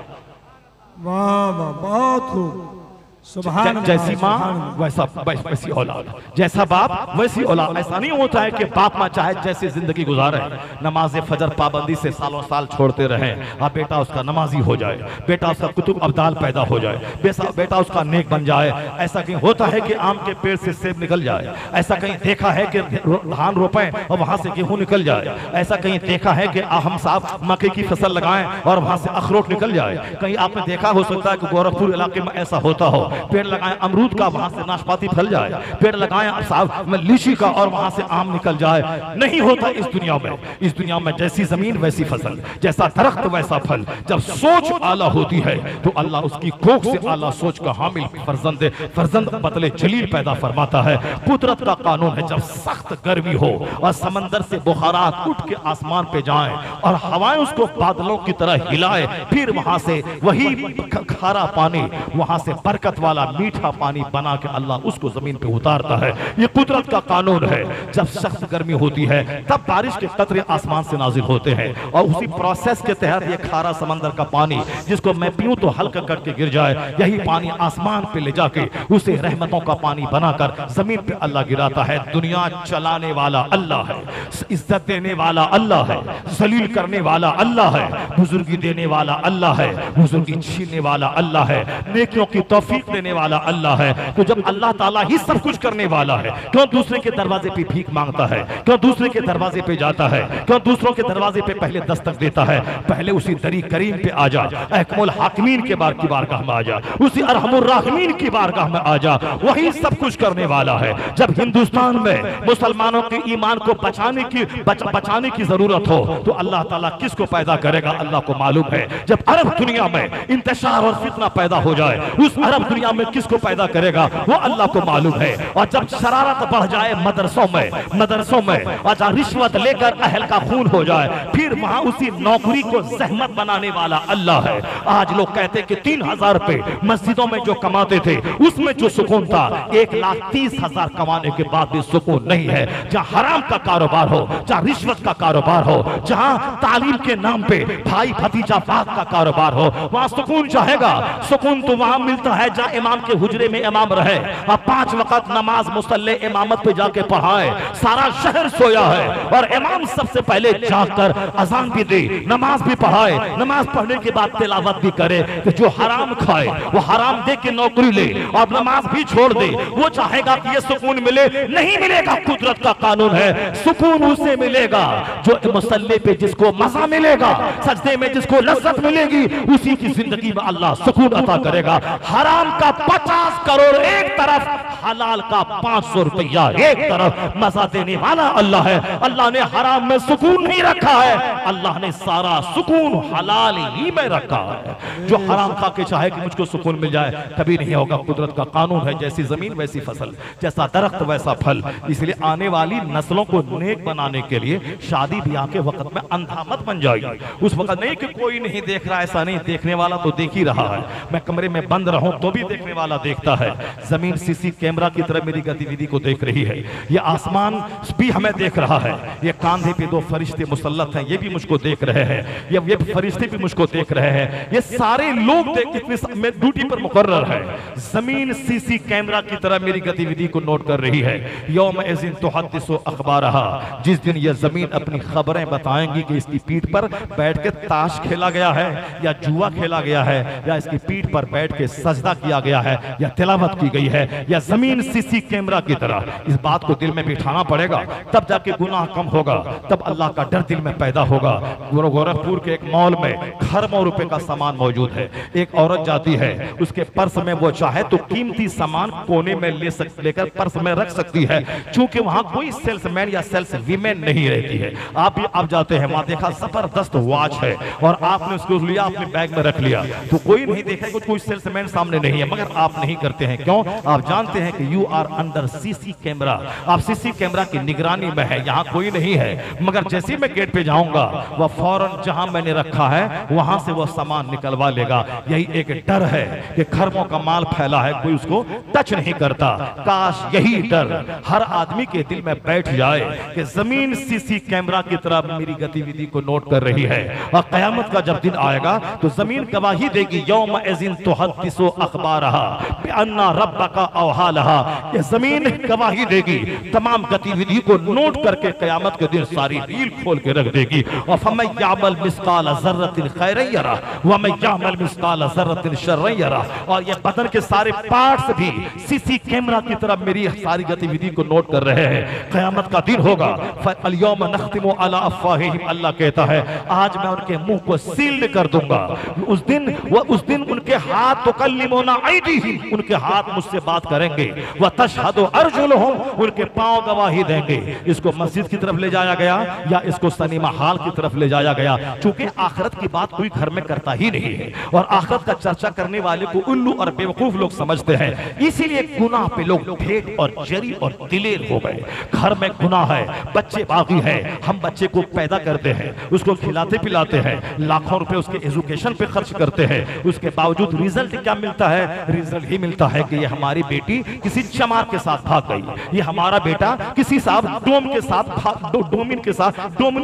वाह वाह, बहुत खूब। जैसी माँ वैसी औलाद, जैसा बाप वैसी औलाद। ऐसा नहीं होता है कि बाप माँ चाहे जैसी जिंदगी गुजारे, नमाज फजर पाबंदी से सालों साल छोड़ते रहे, अब बेटा उसका नमाजी हो जाए, बेटा उसका कुतुब अब्दाल पैदा हो जाए, बेटा उसका नेक बन जाए। ऐसा कहीं होता है कि आम के पेड़ से सेब निकल जाए, ऐसा कहीं देखा है कि धान रोपें और वहां से गेहूं निकल जाए, ऐसा कहीं देखा है कि हम साहब मक्के की फसल लगाएं और वहां से अखरोट निकल जाए। कहीं आपने देखा हो सकता है कि गोरखपुर इलाके में ऐसा होता हो, पेड़ लगाएं अमरूद का, वहां से नाशपाती फल जाए, पेड़ लगाएं साहब में लीची का और वहां से आम निकल जाए। नहीं होता इस दुनिया में। इस दुनिया में जैसी जमीन वैसी फसल, जैसा दरख्त वैसा फल। जब सोच आला होती है तो अल्लाह उसकी कोख से आला सोच का हामिल फर्जंद बदले जलील पैदा फरमाता है। कुदरत का कानून है, जब सख्त गर्मी हो और समंदर से बुखारात उठ के आसमान पे जाएं और हवाएं उसको बादलों की तरह हिलाए, फिर वहां से वही खारा पानी, वहां से बरकत वाला मीठा पानी बना के अल्लाह उसको जमीन पे उतारता है। ये कुदरत का कानून है। जब सख्त गर्मी होती है तब बारिश के कतरे आसमान से नाजिल होते हैं और उसी प्रोसेस के तहत ये खारा समंदर का पानी, जिसको मैं पीऊं तो हल्का करके गिर जाए, यही पानी आसमान पे ले जाके उसे रहमतों का पानी बनाकर जमीन पे अल्लाह गिराता है। दुनिया चलाने वाला अल्लाह है, इज्जत देने वाला अल्लाह है, जलील करने वाला अल्लाह है, बुजुर्गी देने वाला अल्लाह है, बुजुर्गी छीनने वाला अल्लाह है, नेकियों की तौफीक देने वाला अल्लाह है। तो जब अल्लाह ताला ही सब कुछ करने वाला है, क्यों दूसरे के दरवाजे पे भीख मांगता है? क्यों दूसरे के दरवाजे पे जाता है? क्यों दूसरों के दरवाजे पे पहले दस्तक देता है? पहले उसी दरी करीम पे आ जा, अहकमुल हाकिमीन के बारगाह में आ जा, उसी अरहमुर राहिमीन की बारगाह में आ जा। वही सब कुछ करने वाला है। जब हिंदुस्तान में मुसलमानों के ईमान को बचाने की जरूरत हो तो अल्लाह ताला किसको पैदा करेगा अल्लाह को मालूम है। जब अरब दुनिया में इंतशार और फितना पैदा हो जाए, उस अरब दुनिया में किसको पैदा करेगा वो अल्लाह को मालूम है। और जब शरारत बढ़ जाए मदरसों में और जहाँ रिश्वत लेकर अहल का खून हो जाए, फिर वहां उसी नौकरी को जहमत बनाने वाला अल्लाह है। आज लोग कहते कि 3,000 रुपए मस्जिदों में जो कमाते थे उसमें जो सुकून था, 1,30,000 कमाने के बाद भी सुकून नहीं है। जहाँ हराम का कारोबार हो, जहाँ रिश्वत का कारोबार हो, जहाँ तालीम के नाम पे भाई भतीजावाद का कारोबार हो, वहां सुकून चाहेगा। सुकून तो वहां मिलता है जहाँ इमाम के हुजरे में इमाम रहे और 5 वक्त नमाज मुसल्ले इमामत पे जाके पढ़ाए। सारा शहर सोया है और इमाम सबसे पहले जाकर अजान भी दे, नमाज भी पढ़ाए, नमाज पढ़ने के बाद तिलावत भी करे। तो जो हराम खाए वो हराम दे के नौकरी ले और नमाज भी छोड़ दे, वो चाहेगा कि ये सुकून मिले, नहीं मिलेगा। कुदरत का कानून है, सुकून उसे मिलेगा जो मुसल्ले पे जिसको मजा मिलेगा, सजदे में जिसको लज्जत मिलेगी, उसी की जिंदगी में अल्लाह सुकून अता करेगा। हराम का 50 करोड़ एक तरफ, हलाल का 500 रुपया एक तरफ, मजा देने वाला अल्लाह है। अल्लाह ने हराम में सुकून नहीं रखा है, अल्लाह ने सारा सुकून हलाल ही में रखा है। जो हराम खा के चाहे कि मुझको सुकून मिल जाए, कभी नहीं होगा। कुदरत का कानून है, जैसी जमीन वैसी फसल, जैसा दरख्त वैसा फल। इसलिए आने वाली नस्लों को नेक बनाने के लिए शादी ब्याह के वक्त में अंधा मत बन जाइए। उस वक्त नहीं कि कोई नहीं देख रहा, ऐसा नहीं, देखने वाला तो देख ही रहा है। मैं कमरे में बंद रहूं तो भी देखने वाला देखता है। जमीन सीसी कैमरा की तरह मेरी गतिविधि को देख रही है। ये आसमान भी हमें देख रहा है। ये कांधे पे 2 फरिश्ते मुसल्लत हैं, ये भी मुझको देख रहे हैं। ये फरिश्ते भी मुझको देख रहे हैं। ये सारे लोग मैं ड्यूटी पर मुकर्रर है। जमीन सीसी कैमरा की तरह मेरी गतिविधि को नोट कर रही है। यौम इज़िन तुहद्दिसु अखबारहा, जिस दिन ये जमीन अपनी खबरें बताएंगी कि इसकी पीठ पर बैठ के ताश खेला गया है या जुआ खेला गया है, या इसकी पीठ पर बैठ के सजदा किया गया है या तिलावत की गई है, या जमीन सीसी कैमरा की तरह। इस बात को दिल में बिठाना पड़ेगा, तब जाके गुनाह कम होगा, तब अल्लाह का डर दिल में पैदा होगा। गोरखपुर के एक मॉल में खरबों रुपए का सामान मौजूद है। एक औरत जाती है, उसके पर्स में वो चाहे तो कीमती सामान कोने में लेकर पर्स में रख सकती है, क्योंकि वहां कोई सेल्समैन या सेल्स वीमेन नहीं रहती है। आप जाते हैं, वहां देखा जबरदस्त वॉच है और आपने उसको लिया, अपने बैग में रख लिया, तो कोई नहीं देखेगा, कोई सेल्समैन सामने नहीं है, मगर आप नहीं करते हैं। क्यों? आप जानते हैं कि you are under CC camera, आप सीसी कैमरा की निगरानी में है, यहाँ कोई नहीं है। मगर जैसे मैं गेट पे जाऊंगा वह फौरन जहां मैंने रखा है वहां से वह सामान निकलवा लेगा। यही एक डर है कि खरबों का माल फैला है, कोई उसको टच नहीं करता। काश यही डर हर आदमी के दिल में बैठ जाए कि जमीन सीसी कैमरा की तरह मेरी गतिविधि को नोट कर रही है। और कयामत का जब दिन आएगा तो जमीन गवाही देगी, यौम इज़िन तुहद्दिसु अखबारहा बिअन्ना रब्बका औहालहा। ये जमीन गवाही देगी, तमाम गतिविधि को नोट करके कयामत के दिन सारी रील खोल के रख देगी। और फमन यामल मिस्काल ज़र्रतिन खैरन यरा व मन यामल मिस्काल ज़र्रतिन शर्रन यरा। और ये बदन के सारे पार्ट्स भी सीसी कैमरा की तरह मेरी सारी गतिविधि को नोट कर रहे हैं। कयामत का दिन होगा, अल यौम नख्तिमु अला अफ़वाहिहिम, अल्लाह कहता है आज मैं उनके मुंह को सील्ड कर दूंगा। उस दिन उनके हाथ तुकल्लिमुना ऐदीहिम, उनके हाथ मुझसे बात करेंगे। व तशहदु अर्जुलुहुम, उनके पांव गवाही देंगे। इसको मस्जिद की तरफ ले जाया गया या इसको सिनेमा हॉल की तरफ ले जाया गया, क्योंकि आखिरत की बात कोई घर में करता ही नहीं है और आखिरत का चर्चा करने वाले को उल्लू और बेवकूफ लोग समझते हैं। इसीलिए गुनाह पे लोग ठेठ और जरी और दिलेर हो गए। घर में गुनाह है, बच्चे बागी है, हम बच्चे को पैदा करते हैं, उसको खिलाते पिलाते हैं, लाखों रुपए उसके एजुकेशन पे खर्च करते हैं, उसके बावजूद रिजल्ट क्या मिलता है? रिजल्ट ही मिलता है कि ये हमारी बेटी किसी चमार के साथ भाग गई, ये हमारा बेटा किसी साहब डोमिनी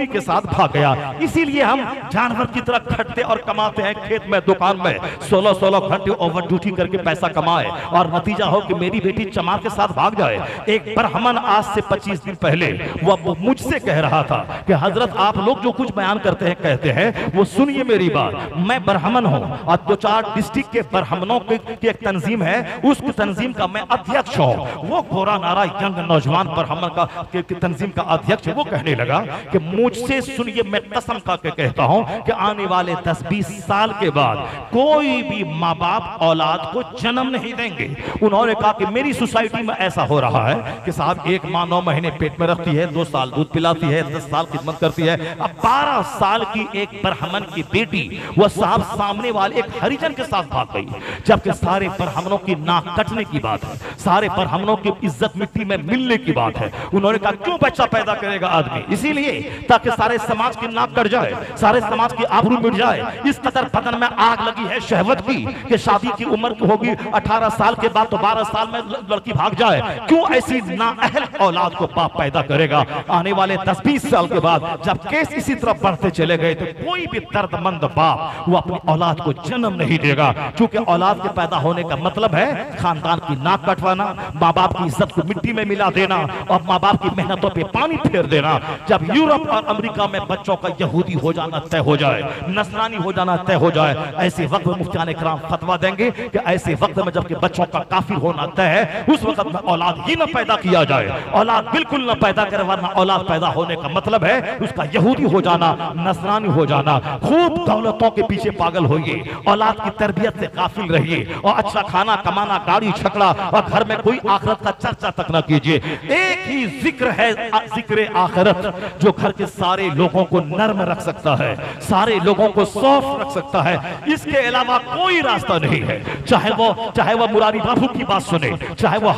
के साथ भाग गया। इसीलिए हम जानवर की तरह खटते और कमाते हैं, खेत में दुकान में 16-16 घंटे ओवर ड्यूटी करके पैसा कमाए और नतीजा हो कि मेरी बेटी चमार के साथ भाग जाए। एक ब्राह्मण आज से 25 दिन पहले वो मुझसे कह रहा था कि हजरत आप लोग जो कुछ बयान करते हैं कहते हैं वो सुनिए मेरी बात, मैं ब्राह्मण हूं और 2-4 डिस्ट्रिक्ट के ब्राह्मणों की एक तंजीम है, उस तंजीम का मैं अध्यक्ष हूं। वो घोरा नारा यंग नौजवान ब्राह्मण का तंजीम का अध्यक्ष है। वो कहने लगा कि मुझसे सुनिए, मैं कसम खा के कहता हूं कि आने वाले 10-20 साल के बाद कोई भी माँ बाप औलाद को जन्म नहीं देंगे। उन्होंने कहा कि मेरी सोसाइटी में ऐसा हो रहा है कि साहब एक माँ 9 महीने पेट में रखती है, 2 साल दूध पिलाती है, 10 साल खिदमत करती है। अब 12 साल की एक ब्राह्मण की बेटी वह साहब सामने वाले एक हरिजन के साथ भाग गई, जबकि सारे ब्राह्मणों की नाक कटने की बात है, सारे ब्राह्मणों की इज्जत मिट्टी में मिलने की बात है। उन्होंने कहा क्यों बच्चा पैदा करेगा आदमी? इसीलिए ताकि सारे समाज की नाक कट जाए, सारे समाज की आबरू मिट जाए। इस कदर बदन में आग लगी है शहवत की कि शादी की उम्र होगी 18 साल के बाद तो 12 साल में लड़की भाग जाए। क्यों ऐसी नाअहल औलाद को बाप पैदा करेगा? आने वाले 10-20 साल के बाद जब केस इसी तरह बढ़ते चले गए तो कोई भी दर्दमंद बाप वो अपनी औलाद को जन्म नहीं देगा, क्योंकि औलाद के पैदा होने का मतलब है खानदान की नाक कटवाना, माँ बाप की इज्जत को मिट्टी में मिला देना और माँ बाप की मेहनतों पे पानी फेर देना। जब यूरोप और अमेरिका में बच्चों का यहूदी हो जाना तय हो जाए, नसरानी हो जाना तय हो जाए, ऐसे वक्त में मुफ्तियान इकराम फतवा देंगे कि ऐसे वक्त में जबकि बच्चों का काफिर होना तय है, उस वक्त में औलाद ही न पैदा किया जाए, औलाद बिल्कुल न पैदा करे, वरना औलाद पैदा होने का मतलब है उसका यहूदी हो जाना, नसरानी हो जाना। खूब दौलतों के पीछे पागल होइए, औलाद की तरबियत से गाफिल रहिए और अच्छा खाना कमाना, गाड़ी छकड़ा और घर में कोई आखिरत का चर्चा तक न कीजिए। एक ही जिक्र है, जिक्र आखिरत, जो घर के सारे लोगों को नर्म रख सकता है, सारे लोगों को सॉफ्ट रख सकता है। इसके अलावा कोई रास्ता नहीं है। चाहे वो मुरारी बाबू की बात सुने, चाहे वो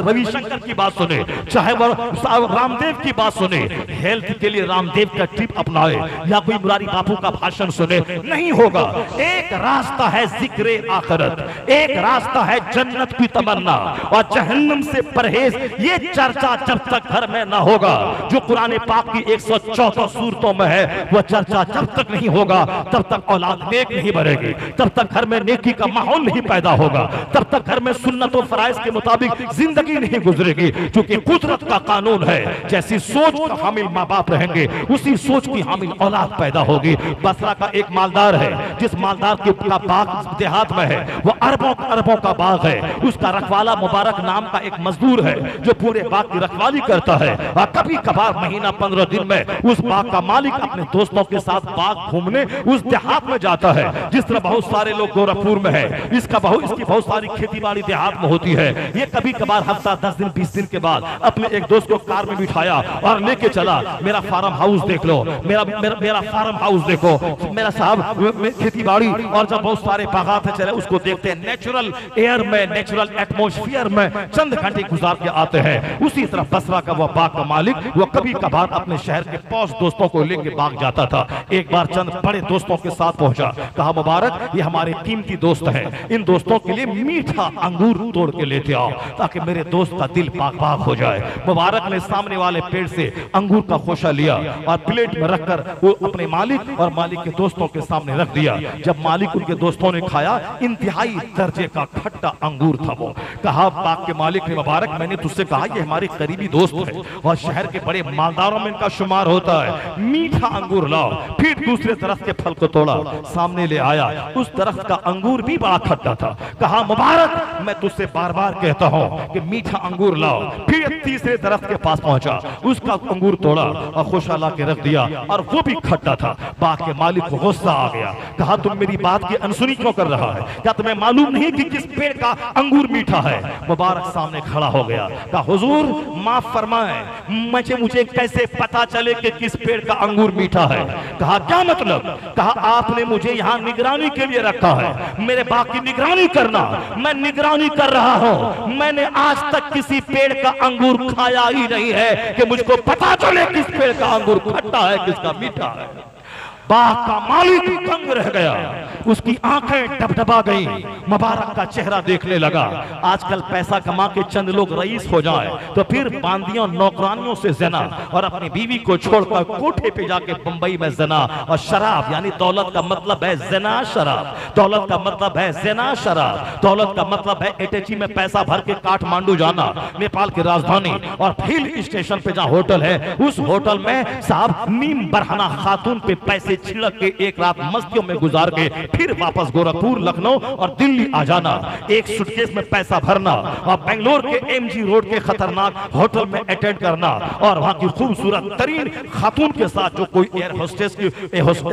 रविशंकर की बात सुने, चाहे वो रामदेव की बात सुने, हेल्थ के लिए रामदेव का टिप अपनाए या कोई मुरारी बाबू का भाषण सुने, नहीं होगा। एक रास्ता है जिक्र आखिरत, एक रास्ता है जन्नत की तमन्ना और जहन्नम से परहेज। ये चर्चा जब तक घर में ना होगा, जो कुरान पाक की 114 सूरतों में है, वह चर्चा जब तक नहीं होगा तब तक औलाद नेक नहीं बढ़ेगी, तब तक घर में नेकी का माहौल नहीं पैदा होगा, तब तक घर में सुन्नत और फराइज के मुताबिक जिंदगी नहीं गुजरेगी। क्योंकि कुदरत का कानून है, जैसी सोच का हामिल माँ बाप रहेंगे उसी सोच की हामिल औलाद पैदा होगी। बसरा का एक मालदार है, जिस मालदार के बाग देहात में है, वो अरबों का बाग है, उसका रखवाला मुबारक नाम का एक मजदूर है जो पूरे बाग की रखवाली करता है। और कभी कभार महीना 15 दिन में उस बाग का मालिक अपने दोस्तों के साथ बाग घूमने उस देहात में जाता है। जिस तरह बहुत सारे लोग गोरखपुर में है, इसकी बहुत सारी खेती बाड़ी देहात में होती है। ये कभी कभार हफ्ता 10 दिन 20 दिन के बाद अपने एक दोस्त को कार में बिठाया और लेके चला, मेरा फार्म हाउस देख लो, मेरा फार्म हाउस देखो, मेरा साहब खेती बाड़ी, और जब बहुत सारे बागात है चले उसको देखते हैं नेचुरल एयर में, नेचुरल एटमॉस्फेयर में चंद घंटे गुजार के आते हैं। उसी तरह बसरा का वह बाग का मालिक वो कभी कभार अपने शहर के पौष दोस्तों को लेकर बाग जाता था। एक बार चंद बड़े दोस्तों के साथ पहुंचा, कहा मुबारक ये हमारे कीमती दोस्त हैं, इन दोस्तों के लिए मीठा अंगूर तोड़ के लेते आओ ताकि मेरे दोस्त का दिल बाग बाग हो जाए। मुबारक ने सामने वाले पेड़ से अंगूर का खोशा लिया और प्लेट में रखकर वो अपने मालिक और मालिक के दोस्तों के सामने रख दिया। जब मालिक उनके दोस्तों ने खाया, इंतहाई दर्जे का खट्टा अंगूर था वो। कहा बाग के मालिक ने मुबारक मैंने तुझसे कहा ये हमारे करीबी दोस्त है और शहर के बड़े मालदारों में इनका शुमार होता है, मीठा अंगूर लाओ। फिर दूसरे दरख्त के फल को तोड़ा, सामने ले आया, उस दरख्त का अंगूर भी बड़ा खट्टा था। कहा मुबारक मैं तुझसे बार बार कहता हूँ कि मीठा अंगूर लाओ। फिर तीसरे दरख्त के पास पहुंचा, उसका अंगूर तोड़ा और खुशा ला के रख दिया और वो भी खट्टा था। बाग के मालिक को गुस्सा आ गया, कहा तुम मेरी बात की अनसुनी क्यों कर रहा है, क्या तुम्हें मालूम नहीं कि किस पेड़ का अंगूर मीठा है। मुबारक सामने खड़ा हो गया, कहा हुजूर माफ फरमाए, मुझे कैसे पता चले कि किस पेड़ का अंगूर मीठा है। कहा क्या मतलब, कहा आपने मुझे यहाँ निगरानी के लिए रखा है, मेरे बाग की निगरानी करना, मैं निगरानी कर रहा हूँ। मैंने आज तक किसी पेड़ का अंगूर खाया ही नहीं है कि मुझको पता चले किस पेड़ का अंगूर खट्टा है किसका मीठा है। बाग का मालिक दंग रह गया, उसकी आंखें डबडबा गई। मुबारक का चेहरा देखने लगा। आजकल पैसा कमा के चंद लोग रईस हो जाए तो फिर बांदियों नौकरानियों से जना और अपनी बीवी को छोड़कर कोठे पे जाके बंबई में जना और शराब, यानी दौलत का मतलब है जना शराब, दौलत का मतलब है जना शराब, दौलत का मतलब है एटेची में पैसा भर के काठमांडू जाना, नेपाल की राजधानी, और हिल स्टेशन पे जहाँ होटल है उस होटल में साहब नीम बरहना खातून पे पैसे छिड़क के एक रात मस्तियों में गुजार के फिर वापस गोरखपुर, लखनऊ और दिल्ली आ जाना, एक सूटकेस में पैसा भरना और बेंगलोर के एमजी रोड के खतरनाक होटल में अटेंड करना और वहां की खूबसूरत तरीन खातून के साथ जो कोई एयर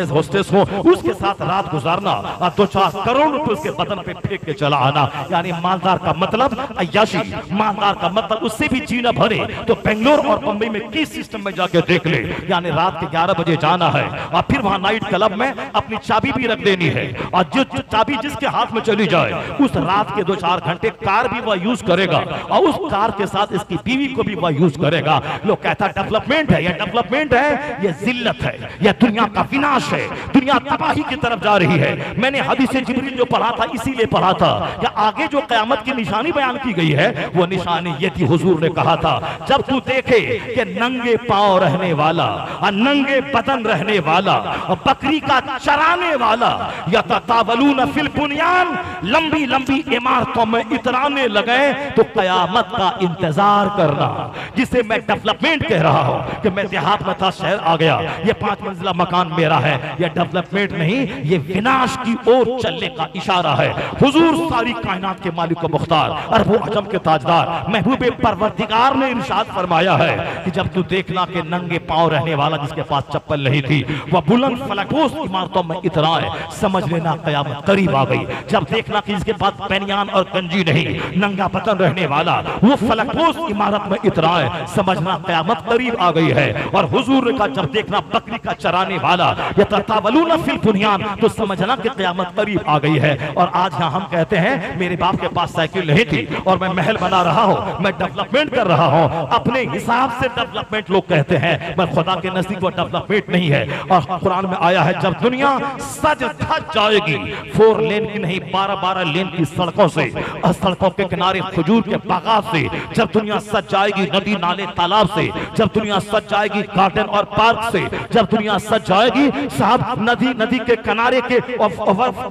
होस्टेस हो उसके साथ रात गुजारना और 2-4 करोड़ रुपए उसके बदन पे फेंक के चला आना। यानी मालदार का मतलब अय्याशी, मालदार का मतलब उससे भी जीना भरे तो बेंगलोर और बंबई में किस सिस्टम में जाके देख ले। यानी रात के 11 बजे जाना है और फिर नाइट क्लब में अपनी चाबी भी रख देनी है और जो चाबी जिसके हाथ में चली जाए उस रात के 2-4 घंटे कार भी वह यूज करेगा और उस कार के साथ इसकी बीवी को भी वह यूज करेगा। लोग कहता डेवलपमेंट है, यह डेवलपमेंट है, यह जिल्लत है, यह दुनिया का विनाश है, दुनिया तबाही की तरफ जा रही है। मैंने हदीस जिब्रील जो पढ़ा था इसीलिए पढ़ा था कि आगे जो कयामत की निशानी बयान की गई है वो निशानी ये थी, हुजूर ने कहा था जब तू देखे कि नंगे पांव रहने वाला और नंगे बदन रहने वाला बकरी का चराने वाला या ततावलून फिल बुनियान, लंबी लंबी इमारतों में इतराने लगे तो कयामत का इंतजार करना। जिसे मैं डेवलपमेंट कह रहा हूं कि मैं देहात में था, शहर आ गया, ये 5 मंजिला मकान मेरा है, ये डेवलपमेंट नहीं, ये विनाश की ओर चलने का इशारा है। हुजूर सारी कायनात के मालिक को मुख्तार अरबो अजम के ताजदार महबूबे परवरदिगार ने इरशाद फरमाया है कि जब तू देखना कि नंगे पांव रहने वाला जिसके पास चप्पल नहीं थी वह बुलंद फलकपोश इमारतों में इतराए, समझ लेना कयामत करीब आ गई। जब देखना कि इसके पास पैनियान और गंजी नहीं, नंगा बदन रहने वाला वो फलकपोश इमारत में इतराए, समझना कयामत करीब आ गई है। और हुजूर ने कहा जब देखना बकरी का चराने वाला या ततावलून फिल बुनियान तो समझना कि कयामत करीब आ गई है। और आज यहाँ हम कहते हैं मेरे बाप के पास साइकिल नहीं थी और मैं महल बना रहा हूँ, मैं डेवलपमेंट कर रहा हूँ, अपने हिसाब से डेवलपमेंट लोग कहते हैं, मैं खुदा के नजदीक वो डेवलपमेंट नहीं है। और कुरान में आया है जब दुनिया सज धज जाएगी, 4 लेन की नहीं 12-12 लेन की सड़कों से, सड़कों के किनारे खजूर के बागात से, जब दुनिया सज जाएगी नदी नाले तालाब से, जब दुनिया सज जाएगी गार्डन और पार्क से, जब दुनिया सज जाएगी साहब नदी के किनारे के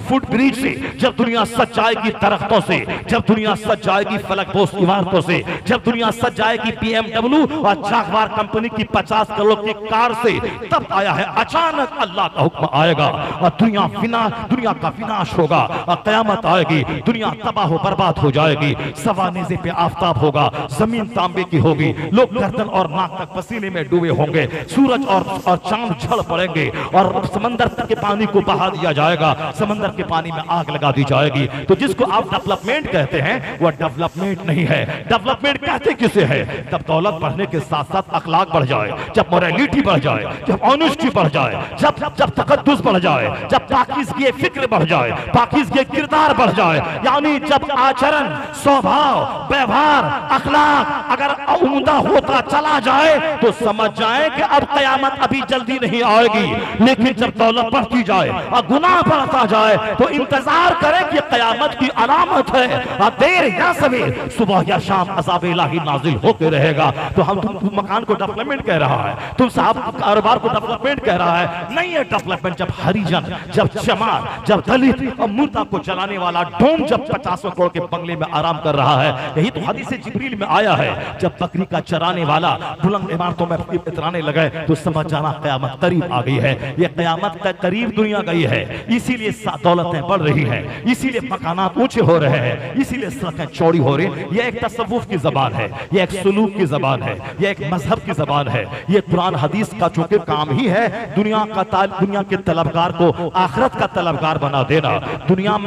फुट ब्रिज से, जब दुनिया सज जाएगी दरख्तों से, जब दुनिया सज जाएगी फलकपोश इमारतों से, जब दुनिया सज जाएगी BMW और जागवार कंपनी की 50 करोड़ की कार से, तब आया है अचानक अल्लाह का हुक्म आएगा और दुनिया का विनाश होगा और कयामत आएगी, दुनिया तबाह बर्बाद हो जाएगी, सवा नेज़े पे आफताब होगा, जमीन तांबे की होगी, लोग गर्दन और नाक तक पसीने में डूबे होंगे, सूरज और चांद झड़ पड़ेंगे और समंदर के पानी को बहा दिया जाएगा, समंदर के पानी में आग लगा दी जाएगी। तो जिसको आप डेवलपमेंट कहते हैं वह डेवलपमेंट नहीं है। डेवलपमेंट कहते किसे है? तब दौलत बढ़ने के साथ साथ अखलाक बढ़ जाए, जब मोरालिटी बढ़ जाए, जब ऑनेस्टी बढ़ जाए, जब तकद्दुस बढ़ जाए, जब पाकीज़गी फिक्र बढ़ जाए, पाकीज़गी किरदार किरदार बढ़ जाए, यानी जब आचरण, स्वभाव, व्यवहार, अखलाक अगर उम्दा होता चला जाए तो समझ जाए कि अब कयामत अभी जल्दी नहीं आएगी। लेकिन जब दौलत बढ़ती जाए और गुनाह बढ़ता जाए तो इंतजार करें कि कयामत की अलामत है, और देर या सवेर, सुबह या शाम अज़ाब इलाही नाजिल होकर रहेगा। तो हम तुम मकान को डेवलपमेंट कह रहा है, तुम साहब कारोबार को डेवलपमेंट कह रहा है, नहीं है डेवलपमेंट। जब हरिजन, जब चमार, जब दलित और मुर्दा को जलाने वाला डोम जब 50 करोड़ के बंगले में आराम कर रहा है, यही तो हदीस जिब्रील में आया है। जब बकरी का चराने वाला बुलंद इमारतों में इतराने लगे तो समझ जाना कयामत करीब आ गई है। ये कयामत का करीब दुनिया गई है, इसीलिए दौलतें बढ़ रही है, इसीलिए मकानात ऊंचे हो रहे हैं, इसीलिए सड़कें चौड़ी हो रही है। ये एक तसव्वुफ की जबान है, ये एक सुलूक की जबान है, ये एक मजहब की जबान है। ये कुरान हदीस का चूंकि काम ही है दुनिया के तलबगार को आखिरत का तलबगार बना देना। दुनिया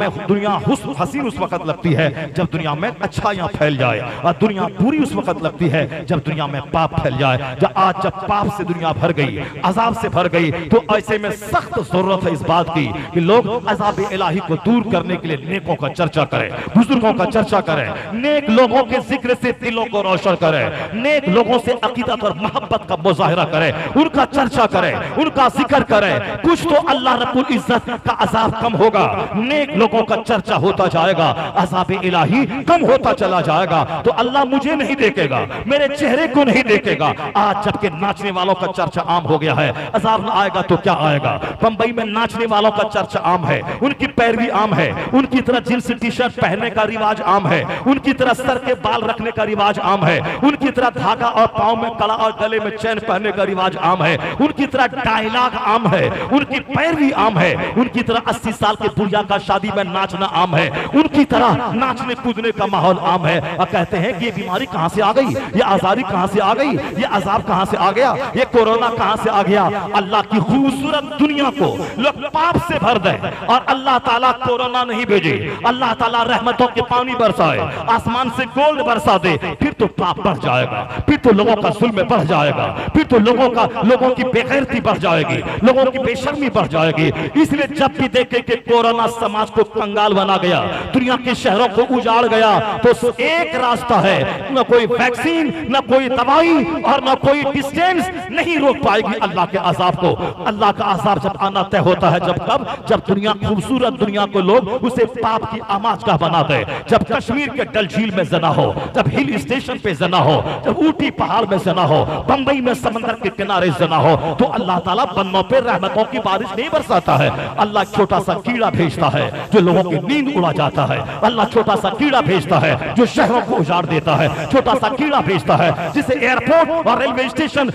हसीन उस वक्त लगती है जब दुनिया में अच्छाइयां फैल जाए, और दुनिया बुरी उस वक्त लगती है जब दुनिया में पाप फैल जाए। जब पाप से दुनिया भर गई, अजाब से भर गई, तो ऐसे में सख्त जरूरत है इस बात की कि लोग अजाब इलाही को दूर करने के लिए नेकों का चर्चा करें, बुजुर्गों का चर्चा करें, नेक लोगों के जिक्र से दिलों को रोशन करें, नेक लोगों से अकीदत और मोहब्बत का मुजाहिरा करें, उनका चर्चा करें, उनका जिक्र करें। कुछ तो अल्लाह रब्बुल इज्जत का अजाब कम होगा, नेक लोगों का चर्चा होता जाएगा, अजाब इलाही कम होता चला जाएगा। तो अल्लाह मुझे नहीं देखेगा, मेरे चेहरे को नहीं देखेगा। आज जबकि नाचने वालों का चर्चा आम हो गया है, अजाब आएगा तो क्या आएगा। बंबई में नाचने वालों का चर्चा आम है, उनकी पैरवी आम है, उनकी तरह जींस टी शर्ट पहनने का रिवाज आम है, उनकी तरह सर के बाल रखने का रिवाज आम है, उनकी तरह धागा और पांव में कड़ा और गले में चैन पहनने का रिवाज आम है, उनकी तरह डायलॉग आम है, उनकी पैरवी आम है, उनकी तरह 80 साल के बुढ़िया का शादी में नाचना आम है, उनकी तरह नाचने कूदने का माहौल आम है। और कहते हैं कि ये बीमारी कहां से आ गई, ये आजादी कहां से आ गई, ये अजाब कहां से आ गया, ये कोरोना कहां से आ गया। अल्लाह की खूबसूरत दुनिया को लोग पाप से भर दे और अल्लाह ताला कोरोना नहीं भेजे, अल्लाह ताला रहमतों के पानी बरसाए, आसमान से गोल्ड बरसा दे, फिर तो पाप बढ़ जाएगा, फिर तो लोगों का जुल्म बढ़ जाएगा, फिर तो लोगों की बेगैरती बढ़ जाएगी, लोगों की बेशर्मी बढ़ जाएगी। इसलिए जब भी देखे कि कोरोना समाज को कंगाल बना गया, दुनिया के शहरों को उजाड़ गया, तो एक रास्ता है, न कोई वैक्सीन, न कोई दवाई और न कोई डिस्टेंस नहीं रोक पाएगी अल्लाह के अजाब को। अल्लाह का अजाब जब आना तय होता है, जब दुनिया, खूबसूरत दुनिया को लोग उसे पाप की आमाजगाह बना दे, जब कश्मीर के डल झील में जना हो, जब हिल स्टेशन पे जना हो, जब ऊटी पहाड़ में जना हो, बंबई में समंदर के किनारे जना हो, तो अल्लाह ताला बन्नों पे रहमतों की बारिश नहीं बरसाता है। अल्लाह छोटा सा कीड़ा भेजता है जो लोगों की नींद उड़ा जाता है, अल्लाह छोटा सा कीड़ा भेजता है जो शहरों को उजाड़ देता है, छोटा सा कीड़ा भेजता है जिसे एयरपोर्ट और रेलवे स्टेशन